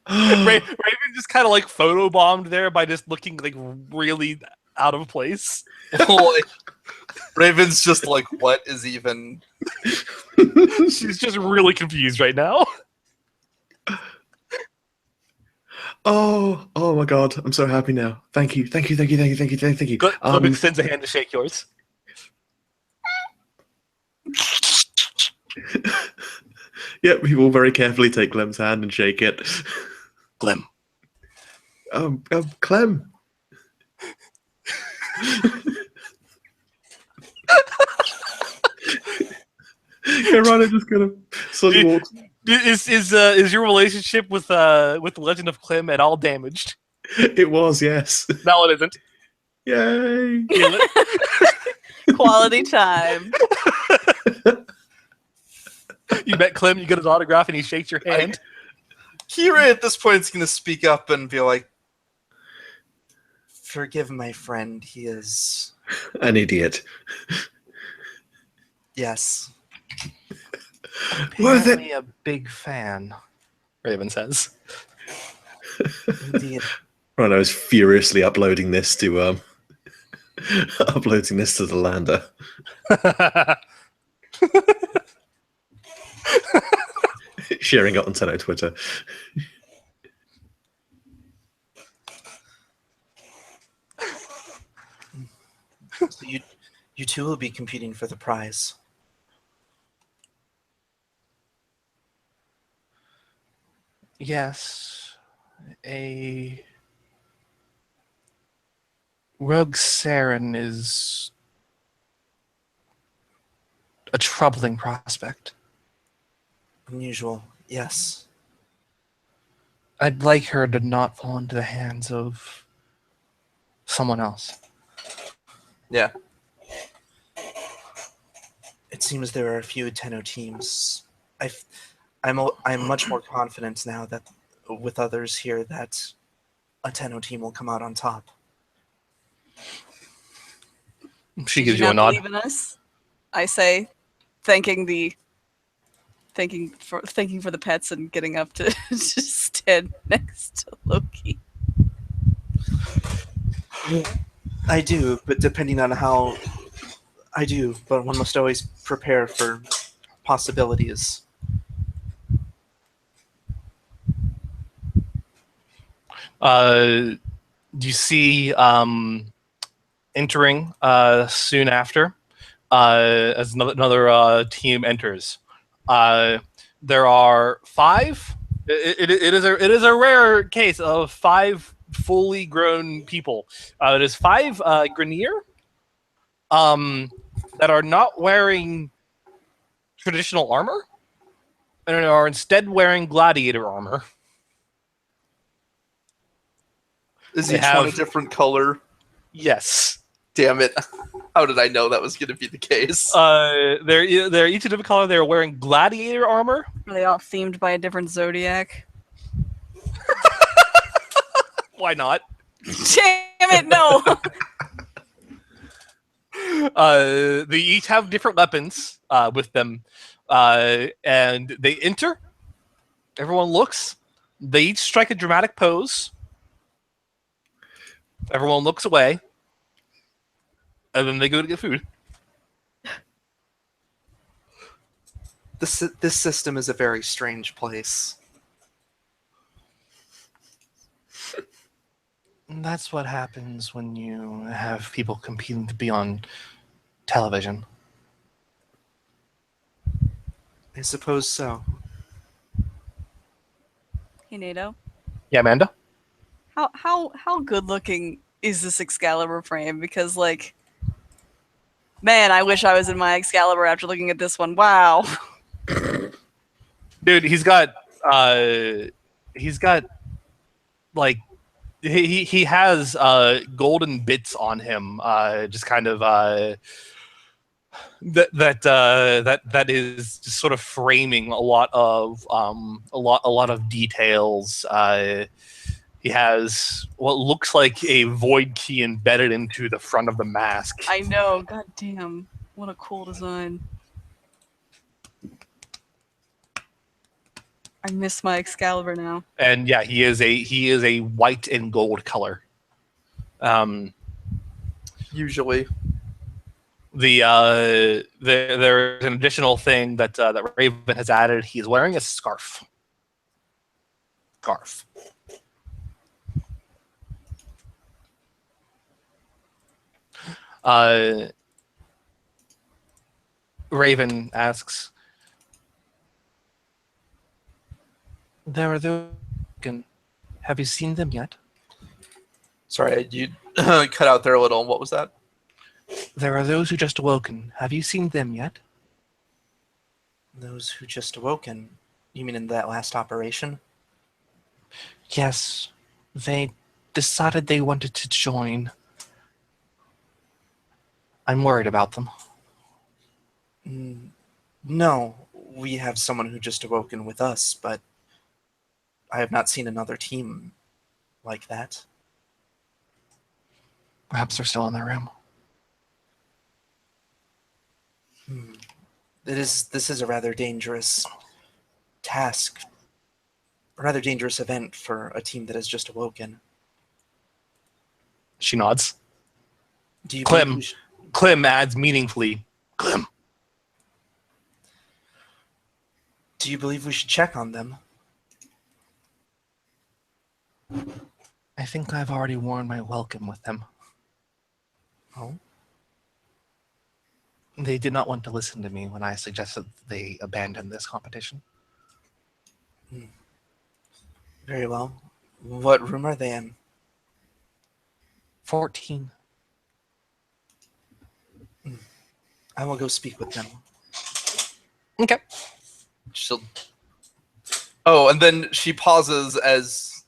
Raven just kind of like photobombed there by just looking like really out of place. Like, Raven's just like, what is even? She's just really confused right now. Oh my God, I'm so happy now. Thank you. Clem extends a hand to shake yours. Yep, we will very carefully take Clem's hand and shake it. Clem. Clem. Yeah, Rhino just kind of slowly walks. Is your relationship with the Legend of Clem at all damaged? It was, yes. No, it isn't. Yay! Quality time. You met Clem, you get his autograph, and he shakes your hand. Kira at this point is going to speak up and be like, Forgive my friend. He is. An idiot. Yes. Worth it. Apparently a big fan. Raven says. Indeed. Rhino's furiously uploading this to the lander. Sharing it on Tenno Twitter. So you two will be competing for the prize. Yes. A rogue Saren is a troubling prospect. Unusual, yes. I'd like her to not fall into the hands of someone else. yeah. It seems there are a few Tenno teams. I'm much more confident now that with others here that a Tenno team will come out on top. She Did gives you you a not nod. believe in us? I say, thanking for the pets and getting up to just stand next to Loki. I do, but depending on how I do, but one must always prepare for possibilities. You see entering soon after as another team enters. There are 5. It is a rare case of 5 fully grown people. It is 5 Grenier that are not wearing traditional armor and are instead wearing gladiator armor. Is They each one a have- different color? Yes. Damn it. How did I know that was going to be the case? They're each a different color. They're wearing gladiator armor. Are they all themed by a different zodiac? Why not? Damn it, no! They each have different weapons with them, and they enter. Everyone looks. They each strike a dramatic pose. Everyone looks away, and then they go to get food. This system is a very strange place. And that's what happens when you have people competing to be on television. I suppose so. Hey, Nato. Yeah, Amanda? How good looking is this Excalibur frame? Because like, man, I wish I was in my Excalibur after looking at this one. Wow. Dude, he's got like he has golden bits on him, just kind of that is just sort of framing a lot of details. He has what looks like a void key embedded into the front of the mask. I know. God damn. What a cool design. I miss my Excalibur now. And yeah, he is a white and gold color. Usually. There's an additional thing that Raven has added. He's wearing a scarf. Raven asks, "There are those. Have you seen them yet?" Sorry, you cut out there a little. What was that? There are those who just awoken. Have you seen them yet? Those who just awoken. You mean in that last operation? Yes. They decided they wanted to join. I'm worried about them. No, we have someone who just awoken with us, but I have not seen another team like that. Perhaps they're still in their room. This is a rather dangerous task, a rather dangerous event for a team that has just awoken. She nods. Do you Clem. believe Clem adds meaningfully. Clem. Do you believe we should check on them? I think I've already worn my welcome with them. Oh? They did not want to listen to me when I suggested they abandon this competition. Very well. What room are they in? 14. I will go speak with them. Okay. She'll. Oh, and then she pauses as.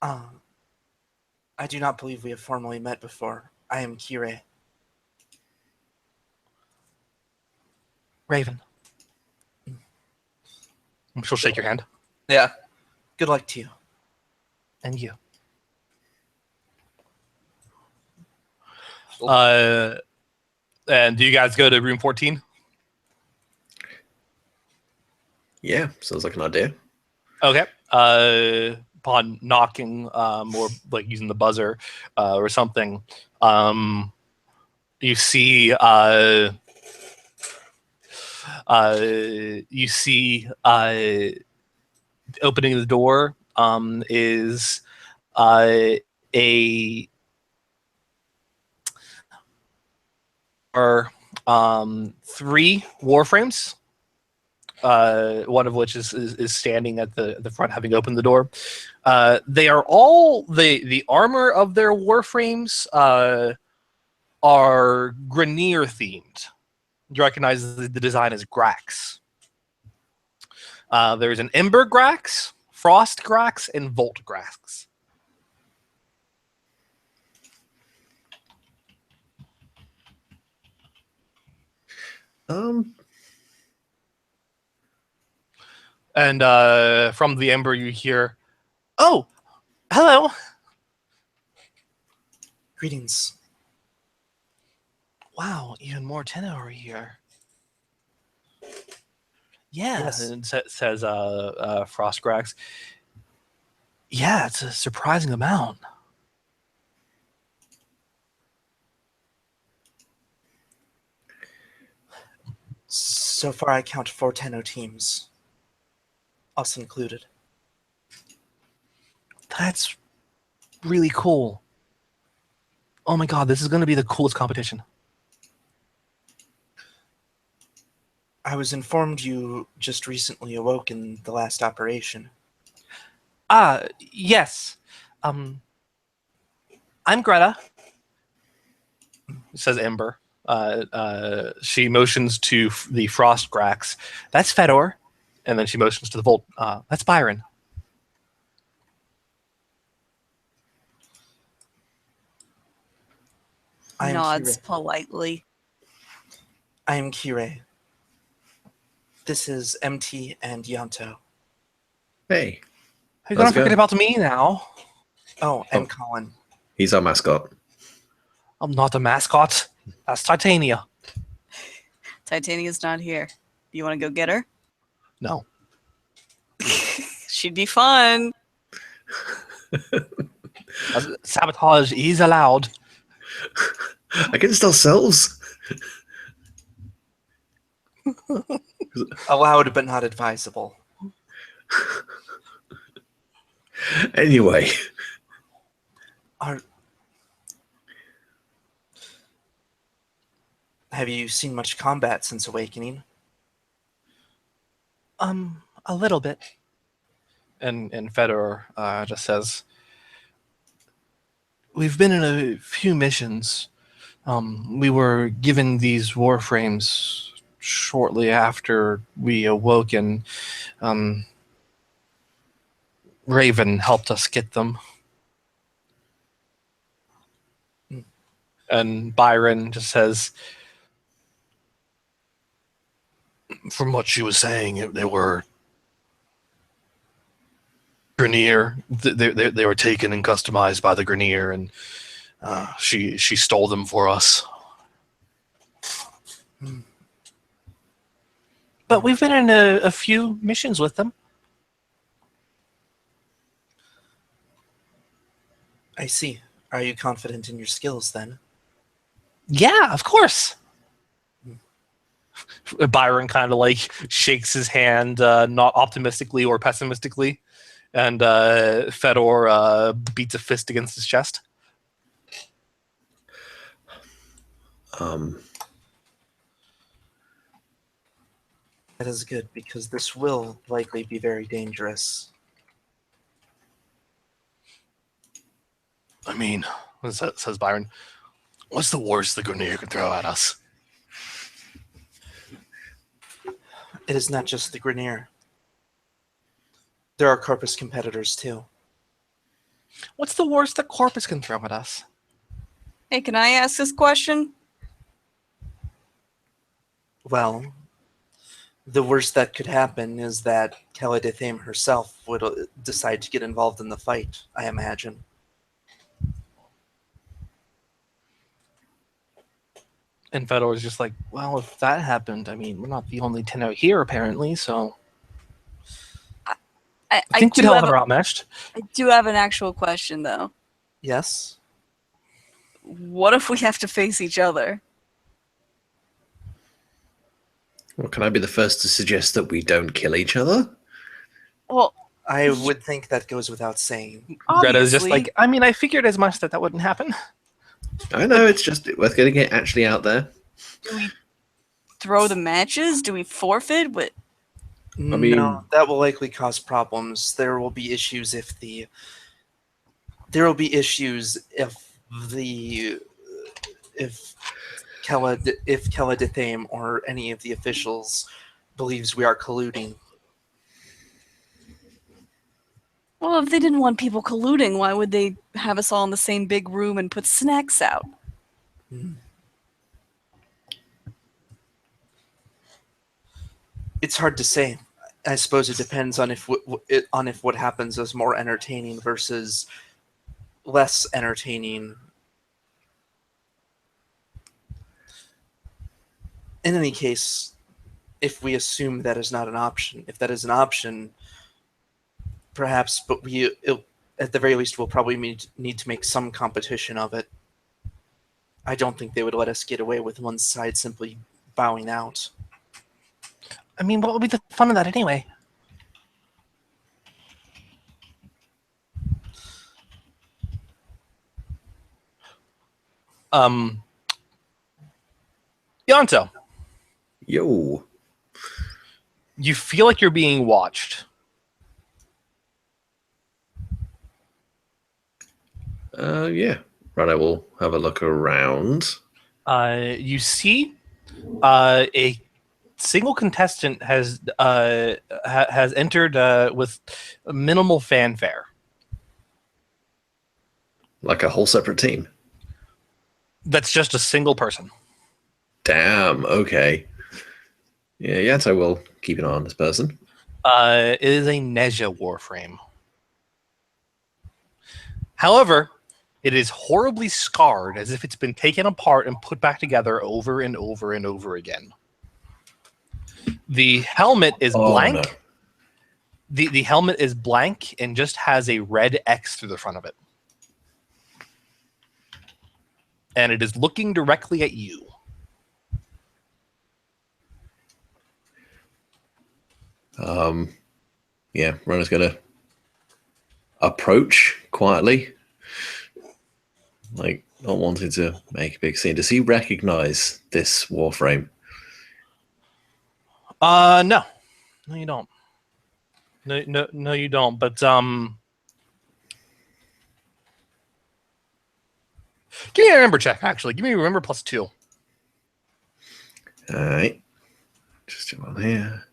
I do not believe we have formally met before. I am Kire. Raven. She'll shake your hand. Yeah. Good luck to you. And you. And do you guys go to room 14? Yeah, sounds like an idea. Okay. Upon knocking, or like using the buzzer, or something, you see, opening the door, is a or three Warframes. One of which is standing at the front, having opened the door. They are all the armor of their Warframes are Grineer themed. You recognize the design as Grax. There's an Ember Grax, Frost Grax, and Volt Grax. And from the Ember, you hear, "Oh, hello." Greetings. Wow, even more tenor here. Yeah, Yes. and says Frost Grax. Yeah, it's a surprising amount. So far, I count 4 Tenno teams, us included. That's really cool. Oh my god, this is going to be the coolest competition. I was informed you just recently awoke in the last operation. Yes. I'm Greta, says Ember. She motions to the Frost Grax. That's Fedor. And then she motions to the Volt. That's Byron. I am Nods Kirei. politely. I am Kirei. This is MT and Yanto. Hey, You're going How's to it forget going? about me now. Oh, and Oh. Colin. he's our mascot. I'm not a mascot. That's Titania. Titania's not here. You want to go get her? No. She'd be fun. Sabotage is allowed. Against ourselves. Allowed but not advisable. Anyway, Have you seen much combat since awakening? A little bit. And Fedor just says, we've been in a few missions. We were given these Warframes shortly after we awoke, and Raven helped us get them. Mm. And Byron just says, from what she was saying, they were Grineer. They were taken and customized by the Grineer, and she stole them for us. Mm. But we've been in a few missions with them. I see. Are you confident in your skills then? Yeah, of course. Byron kind of like shakes his hand, not optimistically or pessimistically, and Fedor beats a fist against his chest. That is good, because this will likely be very dangerous. I mean, says Byron, what's the worst the Grineer could throw at us? It is not just the Grineer. There are Corpus competitors too. What's the worst that Corpus can throw at us? Hey, can I ask this question? Well, the worst that could happen is that Kelidithame herself would decide to get involved in the fight, I imagine. And Fedor's just like, well, if that happened, I mean, we're not the only 10 out here, apparently, so I think we'd all have our outmatched. I do have an actual question, though. Yes. What if we have to face each other? Well, can I be the first to suggest that we don't kill each other? Well, I would think that goes without saying. Greta's just obviously, like, I mean, I figured as much that wouldn't happen. I know, it's just worth getting it actually out there. do we throw the matches? Do we forfeit? But mean- No, that will likely cause problems. There will be issues if the if Kella Dithame or any of the officials believes we are colluding. well, if they didn't want people colluding, why would they have us all in the same big room and put snacks out? It's hard to say. I suppose it depends on if what happens is more entertaining versus less entertaining. In any case, if we assume that is not an option, if that is an option, perhaps, but at the very least, we'll probably need to make some competition of it. I don't think they would let us get away with one side simply bowing out. I mean, what would be the fun of that anyway? Yanto, Yo. you feel like you're being watched. Yeah. Right, I will have a look around. You see a single contestant has entered with minimal fanfare. Like a whole separate team. That's just a single person. Damn, okay. Yeah, yes, I will keep an eye on this person. It is a Neja Warframe. However, it is horribly scarred, as if it's been taken apart and put back together over and over and over again. The helmet is blank. No. The helmet is blank and just has a red X through the front of it. And it is looking directly at you. Yeah, Rona's gonna approach quietly. Like, not wanting to make a big scene. Does he recognize this Warframe? No. No, you don't. No, you don't. But give me a remember check, actually. Give me a remember +2. Alright. Just jump on here.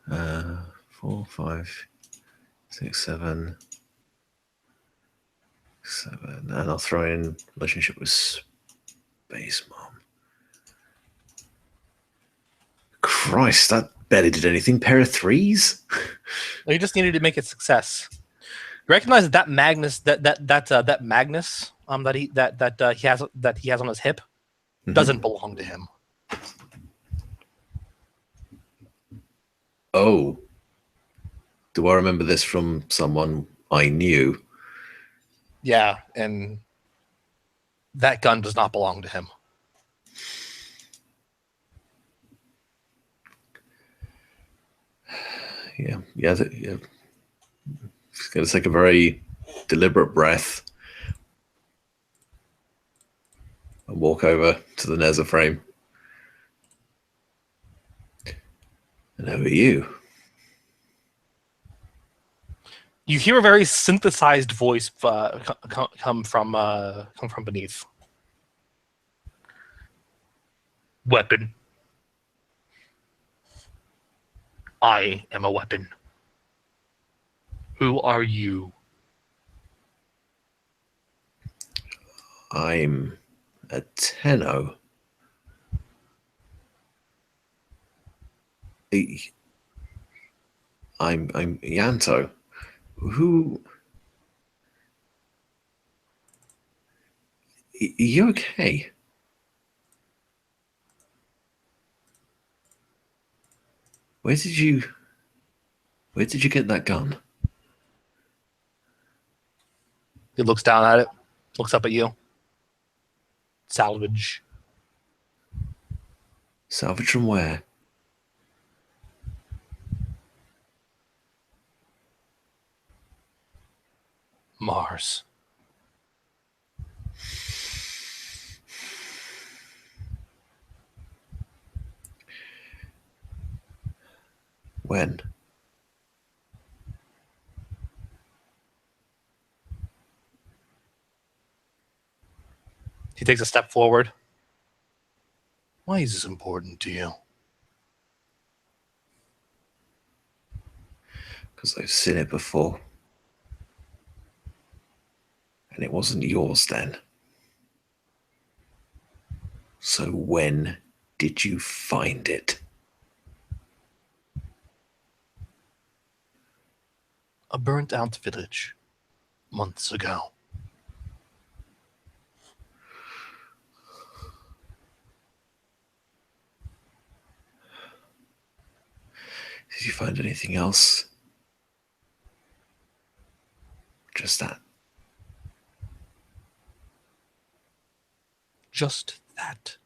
4, 5, 6, 7. 7. And I'll throw in relationship with Space Mom. Christ, that barely did anything. Pair of 3s? You just needed to make it success. You recognize that Magnus that Magnus that he has on his hip doesn't belong to him. Oh. Do I remember this from someone I knew? Yeah, and that gun does not belong to him. Yeah. He's going to take a very deliberate breath and walk over to the Neza frame. And who are you? You hear a very synthesized voice come from beneath. Weapon. I am a weapon. Who are you? I'm a Tenno. I'm Yanto. Who? You okay? Where did you get that gun? He looks down at it, looks up at you. Salvage. Salvage from where? Mars. When? He takes a step forward. Why is this important to you? Because I've seen it before. And it wasn't yours then. So when did you find it? A burnt out village months ago. Did you find anything else? Just that. Just that.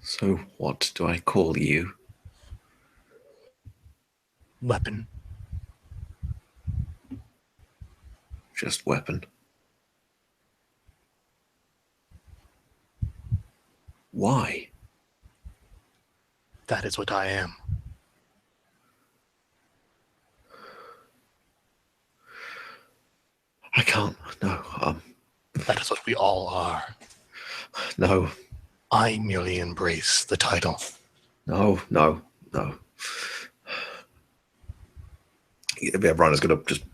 So what do I call you? Weapon. Just weapon. Why? That is what I am. I can't. No. That is what we all are. No. I merely embrace the title. No. Everyone is going to just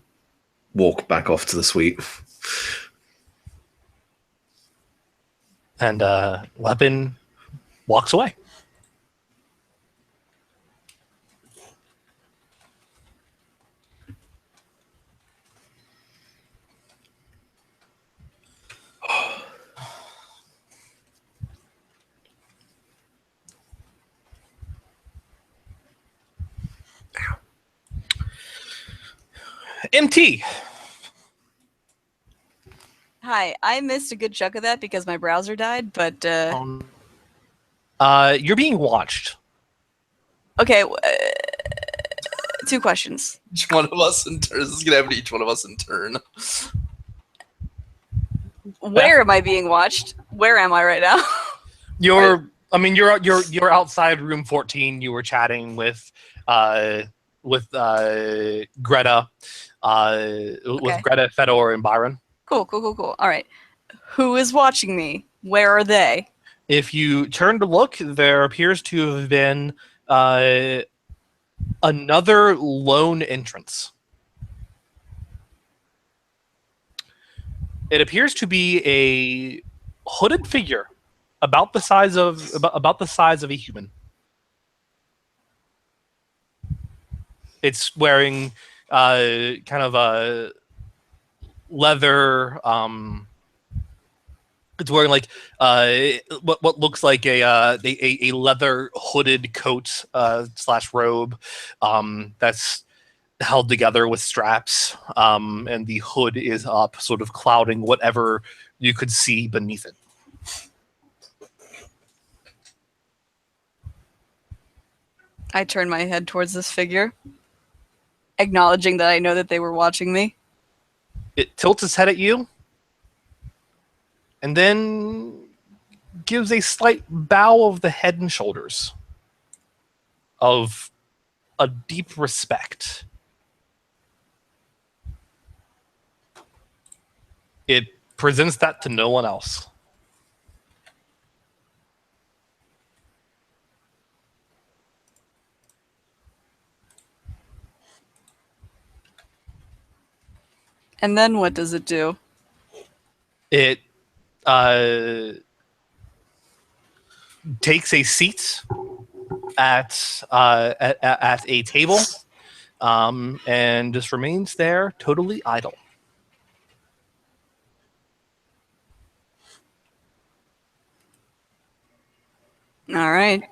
walk back off to the suite. And Weapon walks away. MT. Hi, I missed a good chunk of that because my browser died, but You're being watched. okay. Two questions. Each one of us in turn. This is gonna happen to each one of us in turn. Where am I being watched? Where am I right now? You're outside room 14. You were chatting with Greta, with Greta, Fedor, and Byron. Cool. All right. Who is watching me? Where are they? If you turn to look, there appears to have been another lone entrance. It appears to be a hooded figure about the size of a human. It's wearing kind of a leather. It's wearing like what looks like a leather hooded coat / robe that's held together with straps, and the hood is up, sort of clouding whatever you could see beneath it. I turn my head towards this figure, acknowledging that I know that they were watching me. It tilts its head at you, and then gives a slight bow of the head and shoulders of a deep respect. It presents that to no one else. And then what does it do? It takes a seat at a table and just remains there, totally idle. All right.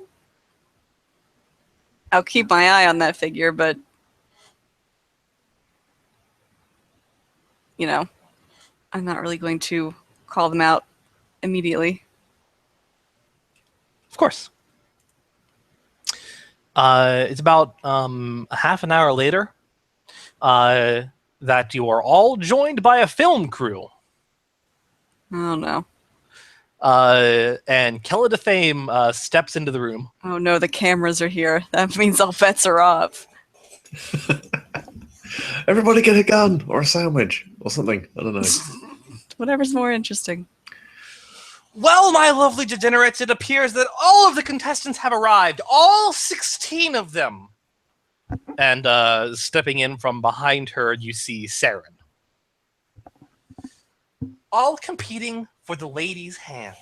I'll keep my eye on that figure, but you know, I'm not really going to call them out immediately. Of course. It's about a half an hour later that you are all joined by a film crew. Oh no. And Kella de Fame steps into the room. Oh no, the cameras are here. That means all bets are off. Everybody get a gun or a sandwich or something. I don't know. Whatever's more interesting. Well, my lovely degenerates, it appears that all of the contestants have arrived. All 16 of them. And stepping in from behind her, you see Saren. All competing for the lady's hand.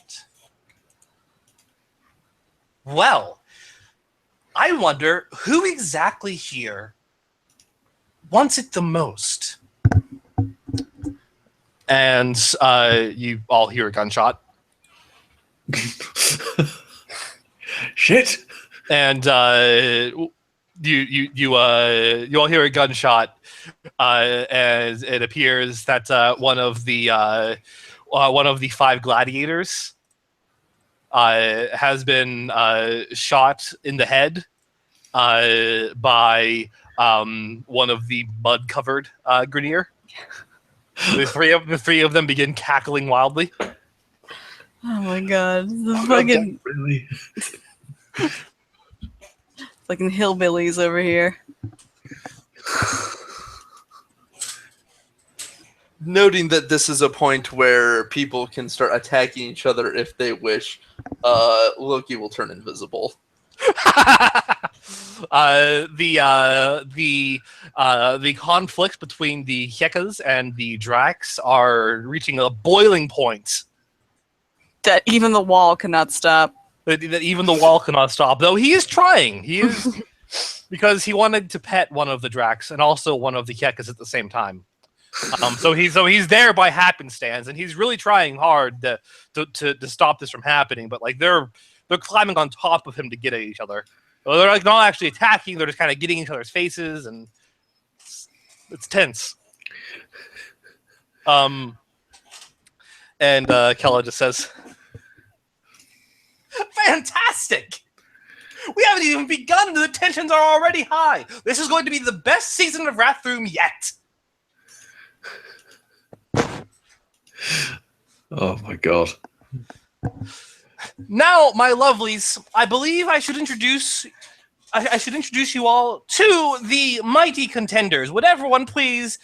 Well, I wonder who exactly here wants it the most. And you all hear a gunshot. Shit. And you all hear a gunshot as it appears that one of the 5 gladiators has been shot in the head by one of the mud-covered Grenier. The three of them begin cackling wildly. Oh my god. This is fucking Really? fucking hillbillies over here. Noting that this is a point where people can start attacking each other if they wish, Loki will turn invisible. The conflict between the Hekas and the Drax are reaching a boiling point. That even the wall cannot stop. That even the wall cannot stop. Though he is trying. He is because he wanted to pet one of the Drax and also one of the Hekas at the same time. So he's there by happenstance, and he's really trying hard to stop this from happening. But like they're climbing on top of him to get at each other. So they're like not actually attacking; they're just kind of getting each other's faces, and it's tense. And Kella just says, "Fantastic! We haven't even begun, and the tensions are already high. This is going to be the best season of Wrathroom yet." Oh my god. Now, my lovelies, I believe I should introduce you all to the mighty contenders. Would everyone please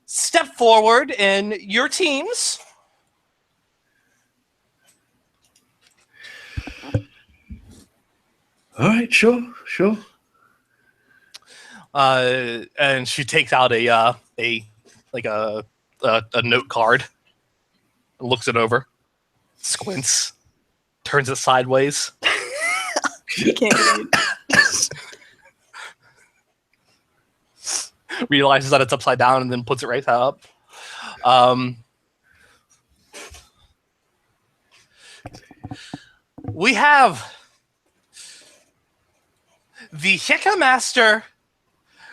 step forward in your teams? All right, sure. And she takes out a note card, looks it over, squints, turns it sideways. Can't read. Realizes that it's upside down and then puts it right up. We have the Heka Master,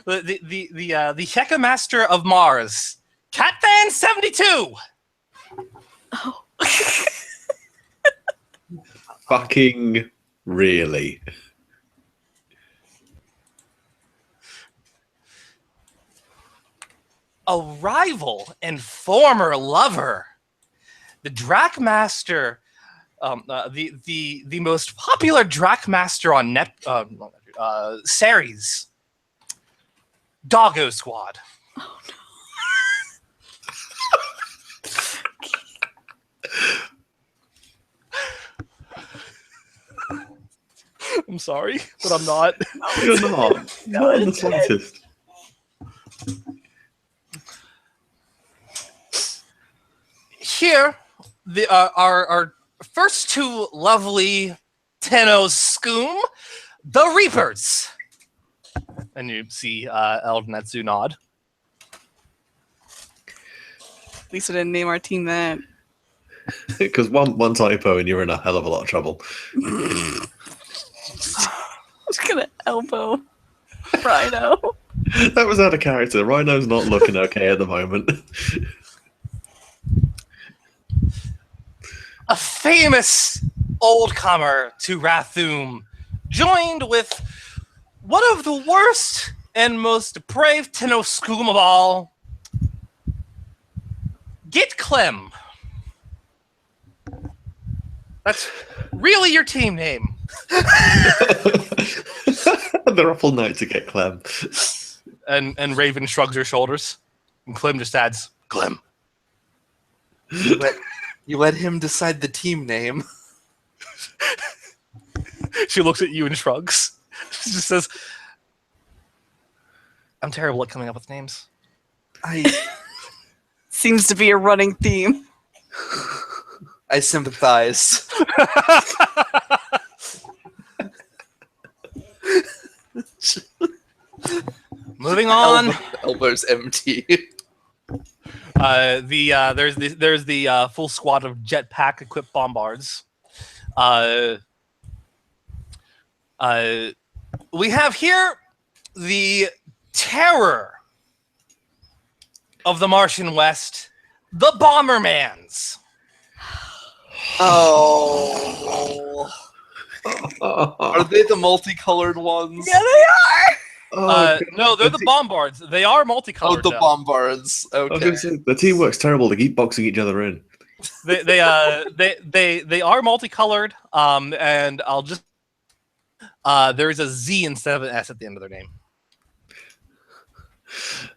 the Heka Master of Mars, Catfan 72. Oh. Fucking really. A rival and former lover, the Drakmaster, the most popular Drakmaster on Ceres, Doggo Squad. Oh no. I'm sorry, but I'm not. You're not. Not in the slightest. Here, our first two lovely Tenno Scoom, the Reapers. And you see Eldenetsu nod. At least I didn't name our team that. Because one typo and you're in a hell of a lot of trouble. I'm just gonna elbow Rhino. That was out of character. Rhino's not looking okay at the moment. A famous old comer to Rathum, joined with one of the worst and most depraved Tenoscum of all, Git Clem. That's really your team name. They're up all night to get Clem. And Raven shrugs her shoulders, and Clem just adds, Clem. You let him decide the team name. She looks at you and shrugs. She just says, I'm terrible at coming up with names. Seems to be a running theme. I sympathize. Moving on. Elbow's empty. There's the full squad of jetpack equipped bombards. We have here the terror of the Martian West, the Bombermans. Oh. Are they the multicolored ones? Yeah, they are. No, they're the bombards. They are multicolored. Oh, the bombards. I was Okay. gonna say, the team works terrible. They keep boxing each other in. They are multicolored. And I'll just there is a Z instead of an S at the end of their name.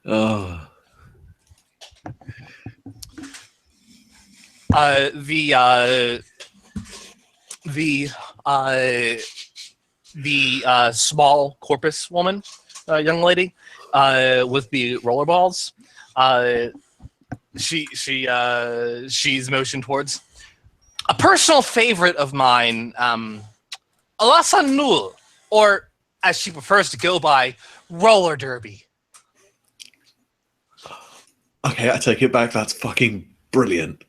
Oh. The small corpus woman, young lady, with the rollerballs. She's motioned towards a personal favorite of mine, Alasan Nul, or as she prefers to go by, roller derby. Okay, I take it back. That's fucking brilliant.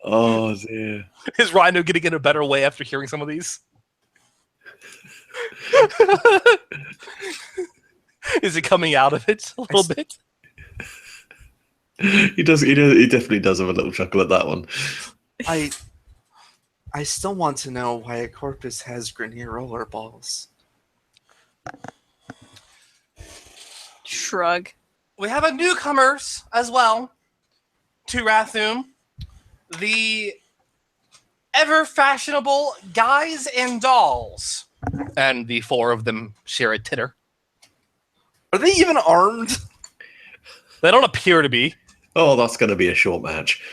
Oh dear. Is Rhino getting in a better way after hearing some of these? Is he coming out of it a little bit? He does. He definitely does have a little chuckle at that one. I still want to know why a corpus has Grenier rollerballs. Shrug. We have a newcomers as well to Rathum. The ever fashionable Guys and Dolls. And the four of them share a titter. Are they even armed? They don't appear to be. Oh, that's going to be a short match.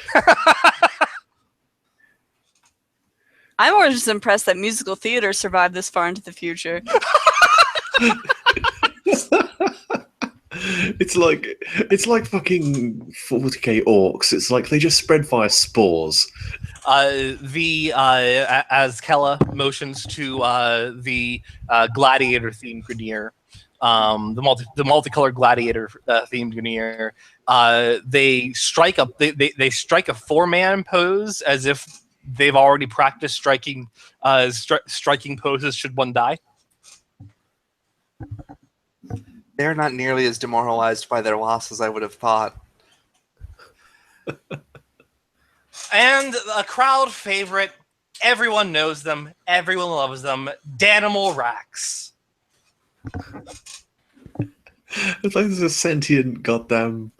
I'm more just impressed that musical theater survived this far into the future. It's like fucking 40k orcs. It's like they just spread via spores. As Kella motions to the gladiator themed Grenier, the multicolored gladiator themed Grenier, they strike a 4-man pose as if they've already practiced striking poses should one die. They're not nearly as demoralized by their loss as I would have thought. And a crowd favorite, everyone knows them, everyone loves them, Danimal Rax. It's like there's a sentient goddamn.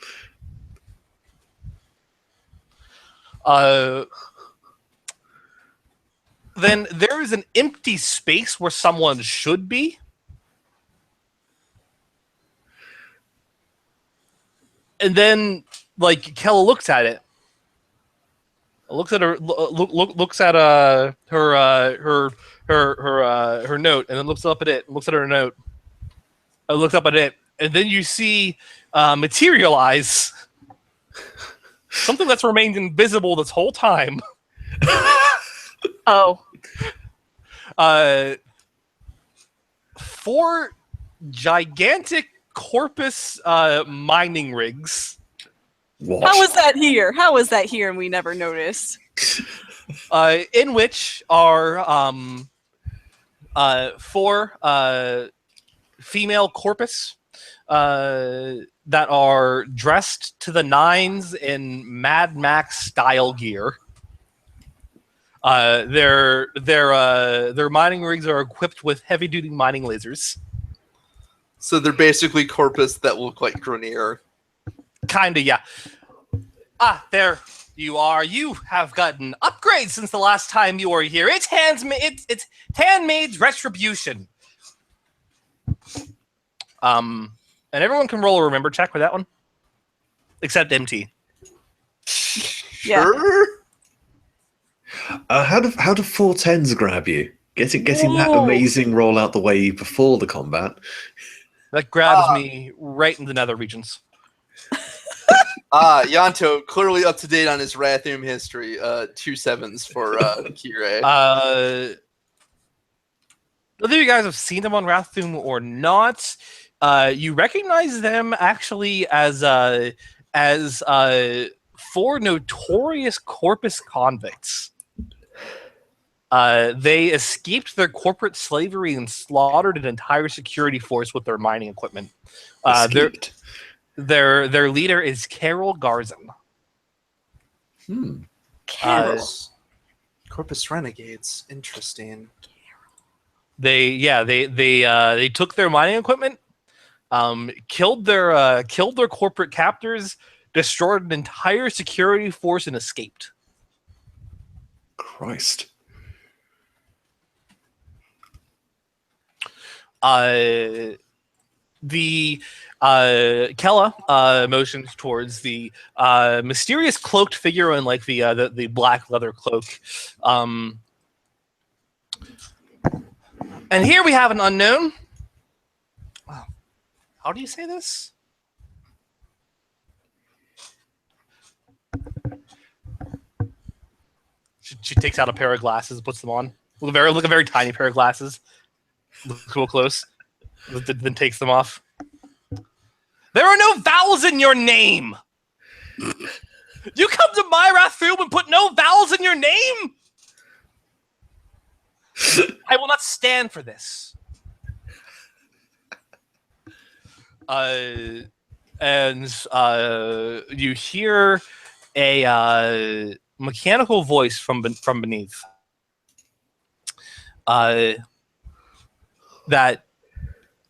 Then there is an empty space where someone should be. And then, like, Kella looks at it. Looks at her. Looks at her note, and then looks up at it. Looks at her note. Looks up at it, and then you see materialize something that's remained invisible this whole time. Oh. 4 gigantic corpus mining rigs. What? How is that here? How is that here and we never noticed? In which are 4 female corpus that are dressed to the nines in Mad Max style gear. Their mining rigs are equipped with heavy duty mining lasers. So they're basically corpus that look like Grenier. Kinda, yeah. Ah, there you are. You have gotten upgrades since the last time you were here. It's handmaid's retribution. And everyone can roll a remember check for that one, except MT. Yeah. Sure. How do 410s grab you? Getting that Whoa. amazing roll out the way before the combat. That grabs me right in the nether regions. Yanto, clearly up to date on his Rathum history. 2 7s for Kirei. Whether you guys have seen them on Rathum or not, you recognize them actually as 4 notorious corpus convicts. They escaped their corporate slavery and slaughtered an entire security force with their mining equipment. Escaped. Their leader is Carol Garzon. Carol's Corpus Renegades. Interesting. They took their mining equipment, killed their corporate captors, destroyed an entire security force, and escaped. Christ. The Kella motions towards the mysterious cloaked figure in like the black leather cloak. And here we have an unknown. Wow. How do you say this? She takes out a pair of glasses, puts them on. Look a very tiny pair of glasses. Looks real close. Then takes them off. There are no vowels in your name. You come to my Rathum and put no vowels in your name? I will not stand for this. And you hear a mechanical voice from beneath. That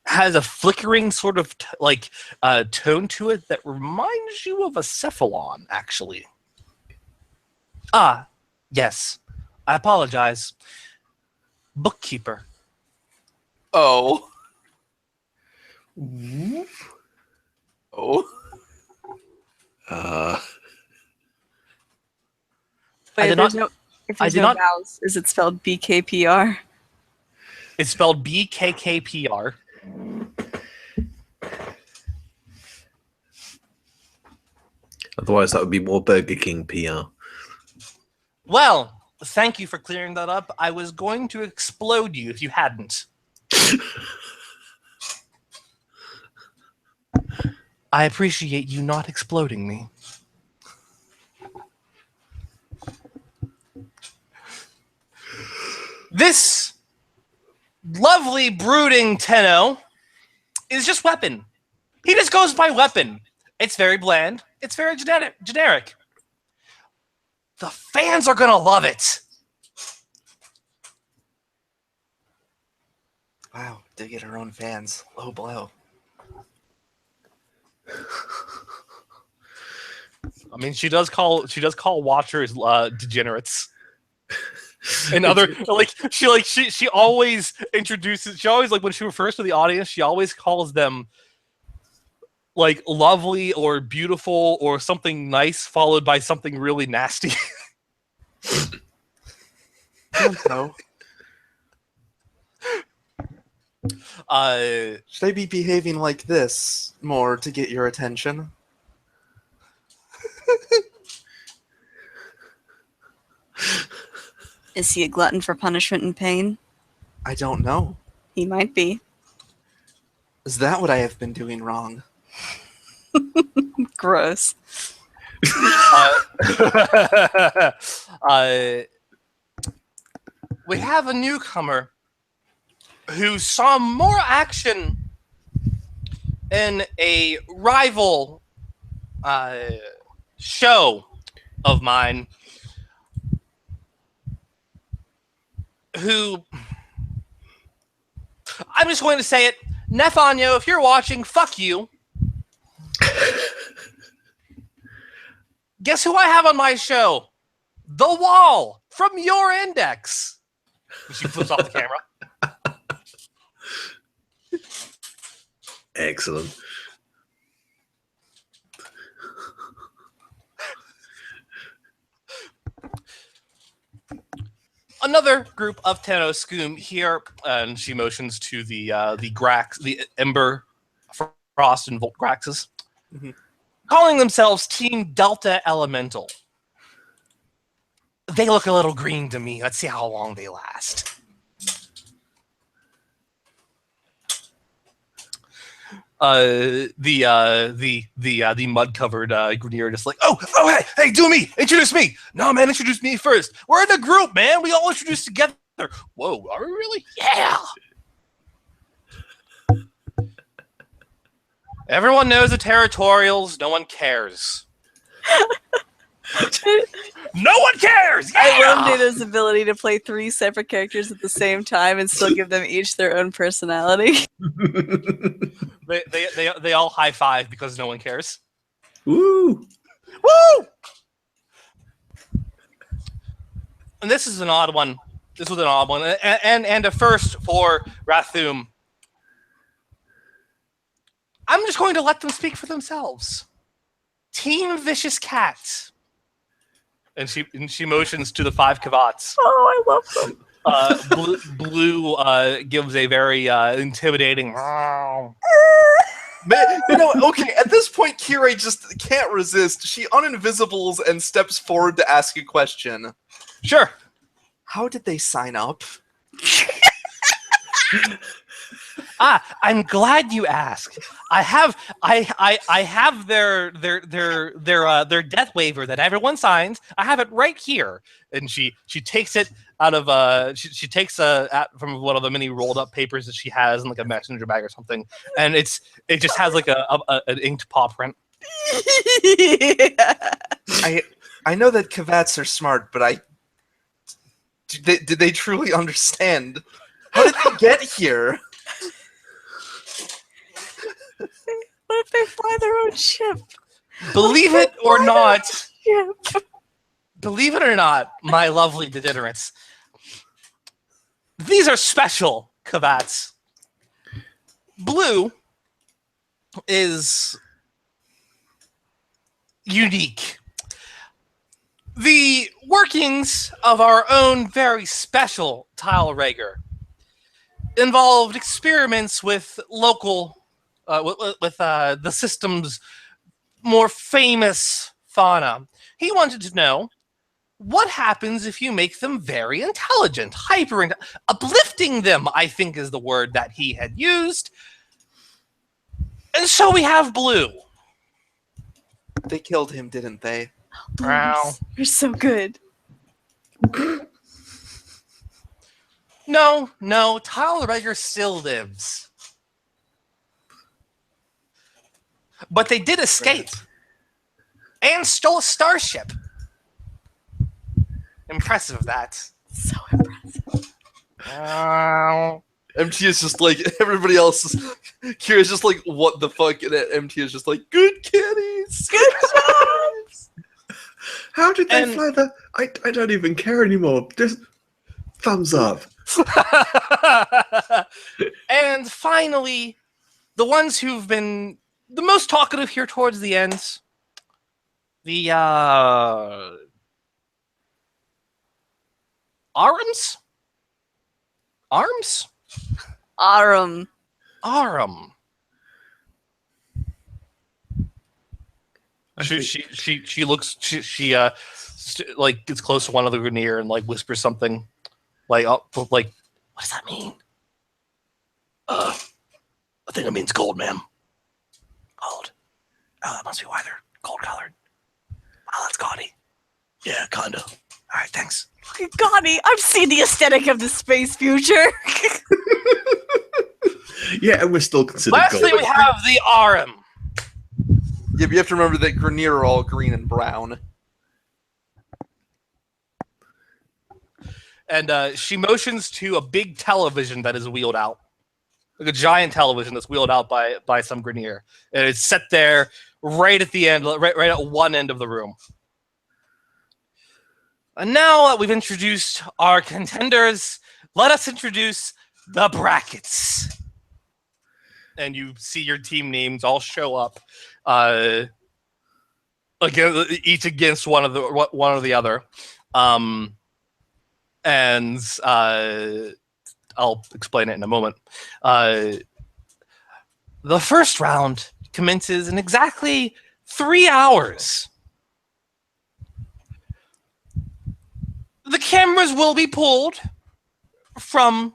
has a flickering sort of tone to it that reminds you of a cephalon, actually. Ah, yes. I apologize. Bookkeeper. Oh. Uh, Wait, did there's not- if I there's did no not- vowels, is it spelled BKPR? It's spelled BKKPR. Otherwise, that would be more Burger King PR. Well, thank you for clearing that up. I was going to explode you if you hadn't. I appreciate you not exploding me. This lovely brooding Tenno is just weapon. He just goes by weapon. It's very bland. It's very generic. The fans are gonna love it. Wow, they get her own fans. Low blow. I mean, she does call watchers degenerates. And other she always introduces. She always when she refers to the audience, she always calls them like lovely or beautiful or something nice, followed by something really nasty. No. Should I be behaving like this more to get your attention? Is he a glutton for punishment and pain? I don't know. He might be. Is that what I have been doing wrong? Gross. We have a newcomer who saw more action in a rival show of mine, who, I'm just going to say it, Nefanyo, if you're watching, fuck you. Guess who I have on my show? The Wall from Your Index. She flips off the camera. Excellent. Another group of Tenoscoom here, and she motions to the Grax, the Ember, Frost, and Volt Graxes, calling themselves Team Delta Elemental. They look a little green to me. Let's see how long they last. The mud-covered Grenier just like, oh, hey, do me, introduce me. No, man, introduce me first. We're in a group, man. We all introduce together. Whoa, are we really? Yeah. Everyone knows the territorials. No one cares. No one cares. Yeah! I love Data's ability to play 3 separate characters at the same time and still give them each their own personality. They all high five because no one cares. Woo! Woo! And this is an odd one. This was an odd one, and a first for Rathum. I'm just going to let them speak for themselves. Team Vicious Cat. And she motions to the 5 Kavats. Oh, I love them. Blue gives a very intimidating. Man, okay, at this point, Kirei just can't resist. She uninvisibles and steps forward to ask a question. Sure. How did they sign up? I'm glad you asked. I have their death waiver that everyone signs. I have it right here, and she takes it out of she takes from one of the many rolled up papers that she has in like a messenger bag or something, and it just has like an inked paw print. I know that Kavats are smart, but did they truly understand? How did they get here? What if they fly their own ship? Believe it or not, Ship. believe it or not, my lovely degenerates, these are special Kavats. Blue is unique. The workings of our own very special Tile Rager involved experiments with local, with the system's more famous fauna. He wanted to know what happens if you make them very intelligent, uplifting them, I think is the word that he had used. And so we have Blue. They killed him, didn't they? Wow. You're so good. No, Tile Rager still lives. But they did escape. And stole a starship. Impressive, that. So impressive. MT is just like, everybody else is, Kira's just like, what the fuck? And MT is just like, good kitties! Good jobs! How did they fly the... I don't even care anymore. Just thumbs up. And finally, the ones who've been the most talkative here towards the end, the Arms? Arum. She looks. She like gets close to one of the Grenier and like whispers something, like what does that mean? I think it means gold, ma'am. Gold. Oh, that must be why they're gold-colored. Oh, that's gaudy. Yeah, kinda. All right, thanks. Gaudy, I've seen the aesthetic of the space future. Yeah, and we're still considered Lastly, gold. we have the RM. Yeah, but you have to remember that Grenier are all green and brown. And she motions to a big television that is wheeled out. Like a giant television that's wheeled out by some Grenier. And it's set there right at the end, right at one end of the room. And now that we've introduced our contenders, let us introduce the brackets. And you see your team names all show up, again, each against one or the other. And I'll explain it in a moment. The first round commences in exactly 3 hours. The cameras will be pulled from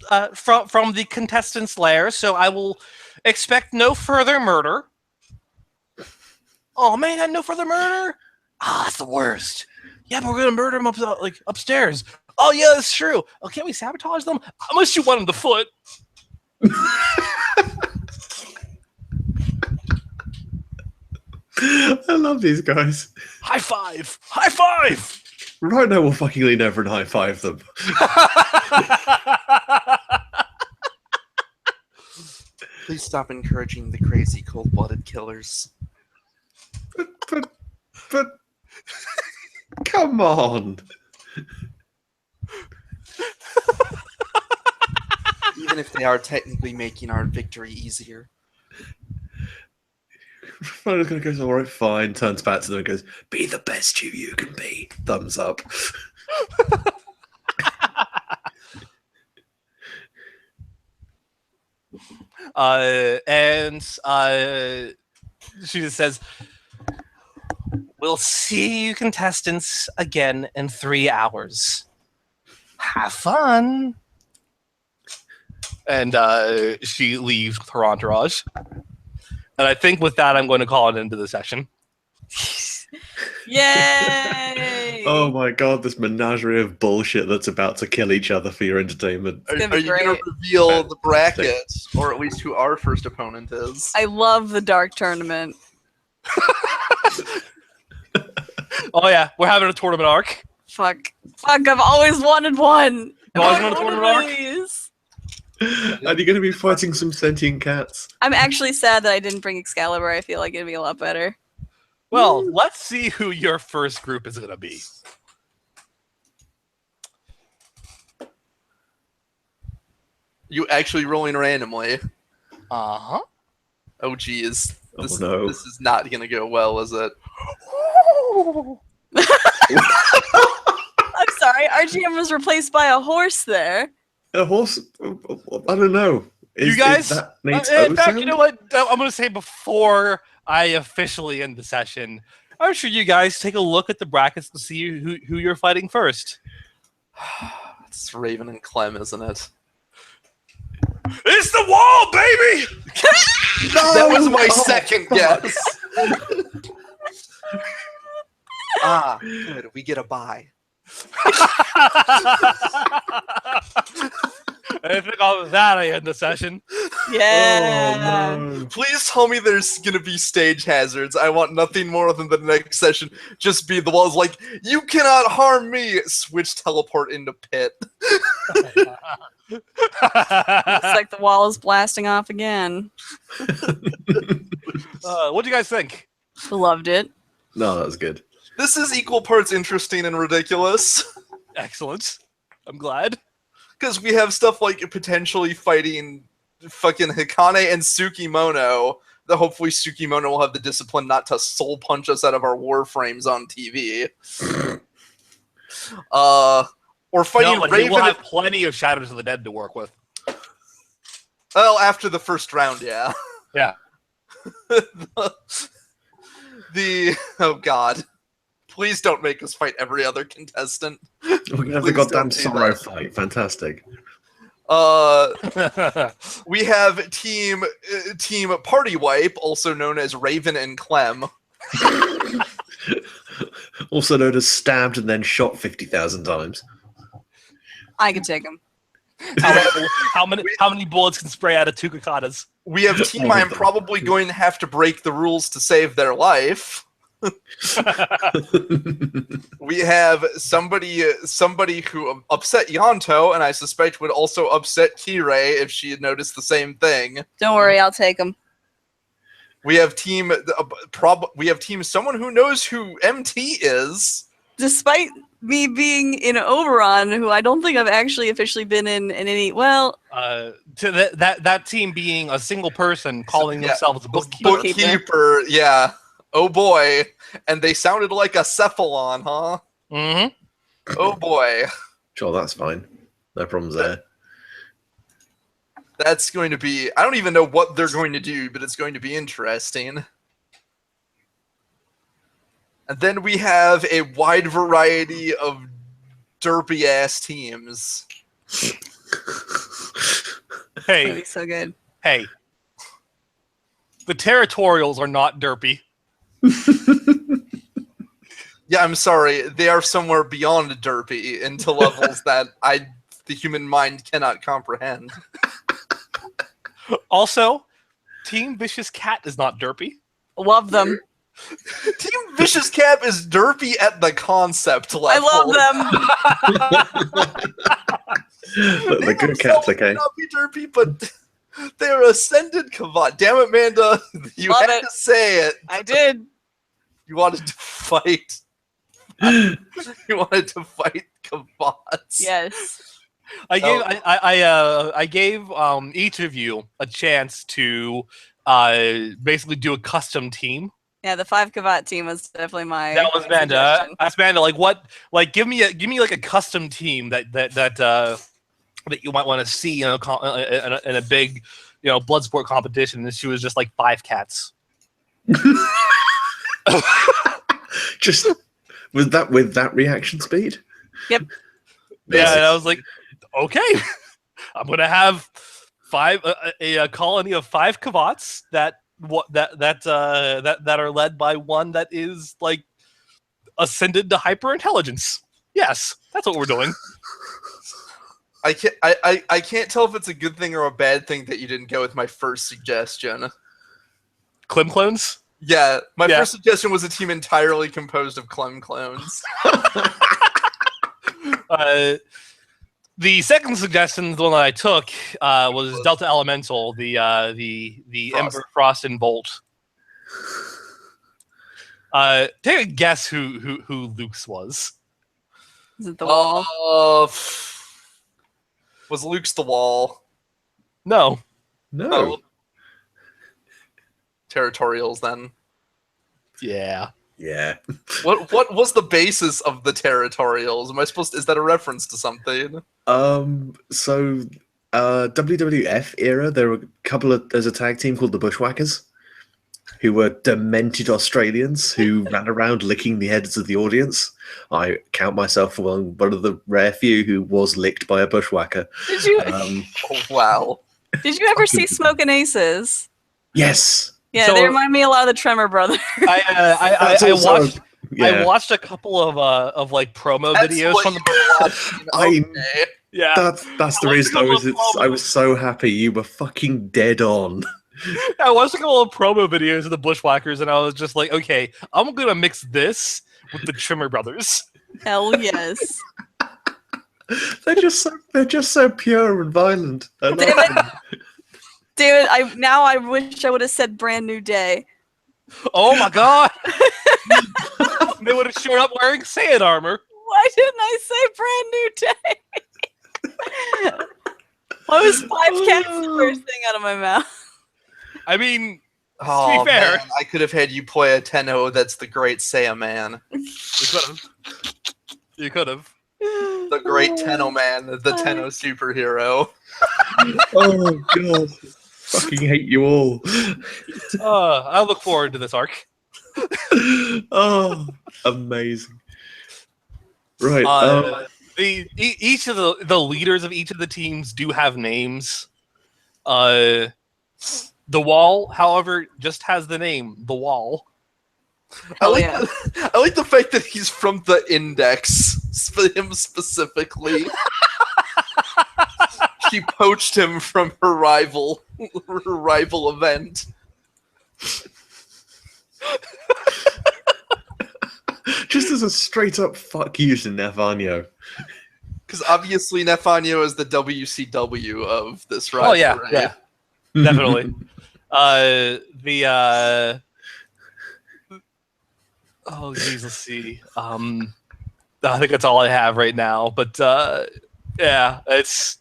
the contestants' lair, so I will expect no further murder. Oh man, no further murder? Ah, that's the worst. Yeah, but we're gonna murder them upstairs. Oh yeah, that's true. Oh, can't we sabotage them? I'm gonna shoot one in the foot. I love these guys. High five! High five! Right now, we'll fucking lean over and high five them. Please stop encouraging the crazy cold-blooded killers. But come on. Even if they are technically making our victory easier. Ronald's gonna go, all right, fine. Turns back to them and goes, "Be the best you can be." Thumbs up. She just says, "We'll see you contestants again in 3 hours. Have fun." And she leaves with her entourage. And I think with that, I'm going to call it into the session. Yay! Oh my god, this menagerie of bullshit that's about to kill each other for your entertainment. Are gonna be you going to great. reveal the bracket, or at least who our first opponent is? I love the Dark Tournament. Oh yeah, we're having a tournament arc. Fuck, I've always wanted one. You always I wanted a want tournament one arc? of these. And you're going to be fighting some sentient cats. I'm actually sad that I didn't bring Excalibur. I feel like it'd be a lot better. Well, let's see who your first group is going to be. You actually rolling randomly? Uh-huh. Oh geez, this no. this is not going to go well, is it? I'm sorry, RGM was replaced by a horse there. A horse? I don't know. You guys, that needs in fact, O-sound? you know what? I'm going to say before I officially end the session, I'm sure you guys take a look at the brackets to see who you're fighting first. It's Raven and Clem, isn't it? It's the wall, baby! That was my Oh, second guess. Ah, good. We get a bye. I think with that I end the session. Yeah. Oh, no. Please tell me there's gonna be stage hazards. I want nothing more than the next session just be the walls like, you cannot harm me. Switch teleport into pit. Looks like the wall is blasting off again. What do you guys think? Loved it. No, that was good. This is equal parts interesting and ridiculous. Excellent. I'm glad. Because we have stuff like potentially fighting fucking Hikane and Tsukimono. That hopefully Tsukimono will have the discipline not to soul punch us out of our Warframes on TV. Or fighting No, but Raven. we'll have plenty of Shadows of the Dead to work with. Well, after the first round, yeah. Yeah. Oh god. Please don't make us fight every other contestant. We're going to have the Please goddamn don't do sorrow that. fight. Fantastic. We have team Party Wipe, also known as Raven and Clem. Also known as stabbed and then shot 50,000 times. I can take him. How many bullets can spray out of 2 katanas? We have team I'm probably going to have to break the rules to save their life. We have somebody who upset Yanto, and I suspect would also upset Kirei if she had noticed the same thing. Don't worry, I'll take him. We have team someone who knows who MT is. Despite me being in Oberon, who I don't think I've actually officially been in any. Well, To that team being a single person calling themselves a bookkeeper. Bookkeeper, yeah. Oh boy, and they sounded like a cephalon, huh? Mm-hmm. Oh boy. Sure, that's fine. No problems there. That's going to be... I don't even know what they're going to do, but it's going to be interesting. And then we have a wide variety of derpy-ass teams. that'd Hey, be so good. hey. The Territorials are not derpy. Yeah, I'm sorry. They are somewhere beyond derpy into levels that the human mind cannot comprehend. Also, Team Vicious Cat is not derpy. Love them. Team Vicious Cap is derpy at the concept level. I love them. The good cat's okay. Not be derpy, but they're ascended Kavat. Damn it, Manda. You Love had it. to say it. I did. You wanted to fight. You wanted to fight Kavats. Yes. I gave each of you a chance to basically do a custom team. Yeah, the 5 Kavat team was definitely my. That was Manda. suggestion. Ask Manda, like what? Like give me like a custom team that you might want to see in a big Bloodsport competition. And she was just like 5 cats. Just with that reaction speed. Yep. Yeah, and I was like, okay, I'm gonna have a colony of 5 Kavats that are led by one that is like ascended to hyper intelligence. Yes, that's what we're doing. I can't tell if it's a good thing or a bad thing that you didn't go with my first suggestion. Clem clones. Yeah, my first suggestion was a team entirely composed of Clem clones. The second suggestion, the one that I took, was Delta Elemental, the Ember, Frost, and Bolt. Take a guess who Luke's was. Is it the wall? Was Luke's the wall? No. No. Territorials, then. Yeah. Yeah. What was the basis of the Territorials? Am I supposed to, is that a reference to something? So WWF era, there's a tag team called the Bushwhackers, who were demented Australians who ran around licking the heads of the audience. I count myself among one of the rare few who was licked by a bushwhacker. Did you? Oh, wow. Did you ever see Smokin' Aces? Yes. Yeah, So- they remind me a lot of the Tremor Brothers. I watched a couple of like promo videos from the. Yeah, That's the reason I was so happy you were fucking dead on. I watched a couple of promo videos of the Bushwhackers, and I was just like, okay, I'm gonna mix this with the Trimmer Brothers. Hell yes. They're just so pure and violent. I love Damn it. them. David, I wish I would have said Brand New Day. Oh my god! They would have showed up wearing Saiyan armor. Why didn't I say Brand New Day? Why was 5 cats the first thing out of my mouth? I mean, Oh, to be fair, man, I could have had you play a Tenno that's the Great Saiyan Man. you could have. The Great Tenno Man, the Tenno superhero. Oh god. Fucking hate you all. I look forward to this arc. Oh, amazing. Right. Each of the leaders of each of the teams do have names. The Wall, however, just has the name The Wall. I Hell like yeah. I like the fact that he's from the Index. For him specifically, she poached him from her rival event. Just as a straight up fuck you to Nefanyo. Because obviously Nefanyo is the WCW of this Oh rivalry. yeah, definitely. Oh geez, let's see. I think that's all I have right now. But yeah, it's.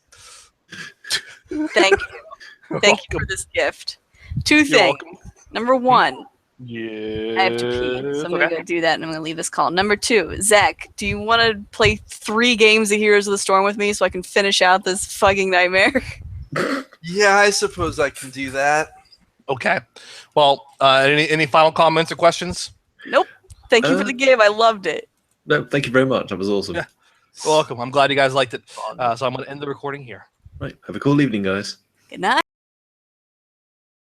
Thank you. Thank you for this gift. Two You're things. welcome. Number one, Yeah. I have to pee, so I'm gonna go do that, and I'm gonna leave this call. Number two, Zach, do you want to play 3 games of Heroes of the Storm with me so I can finish out this fucking nightmare? Yeah, I suppose I can do that. Okay. Well, any final comments or questions? Nope. Thank you for the give. I loved it. No, thank you very much. That was awesome. Yeah. You're welcome. I'm glad you guys liked it. So I'm going to end the recording here. Right. Have a cool evening, guys. Good night.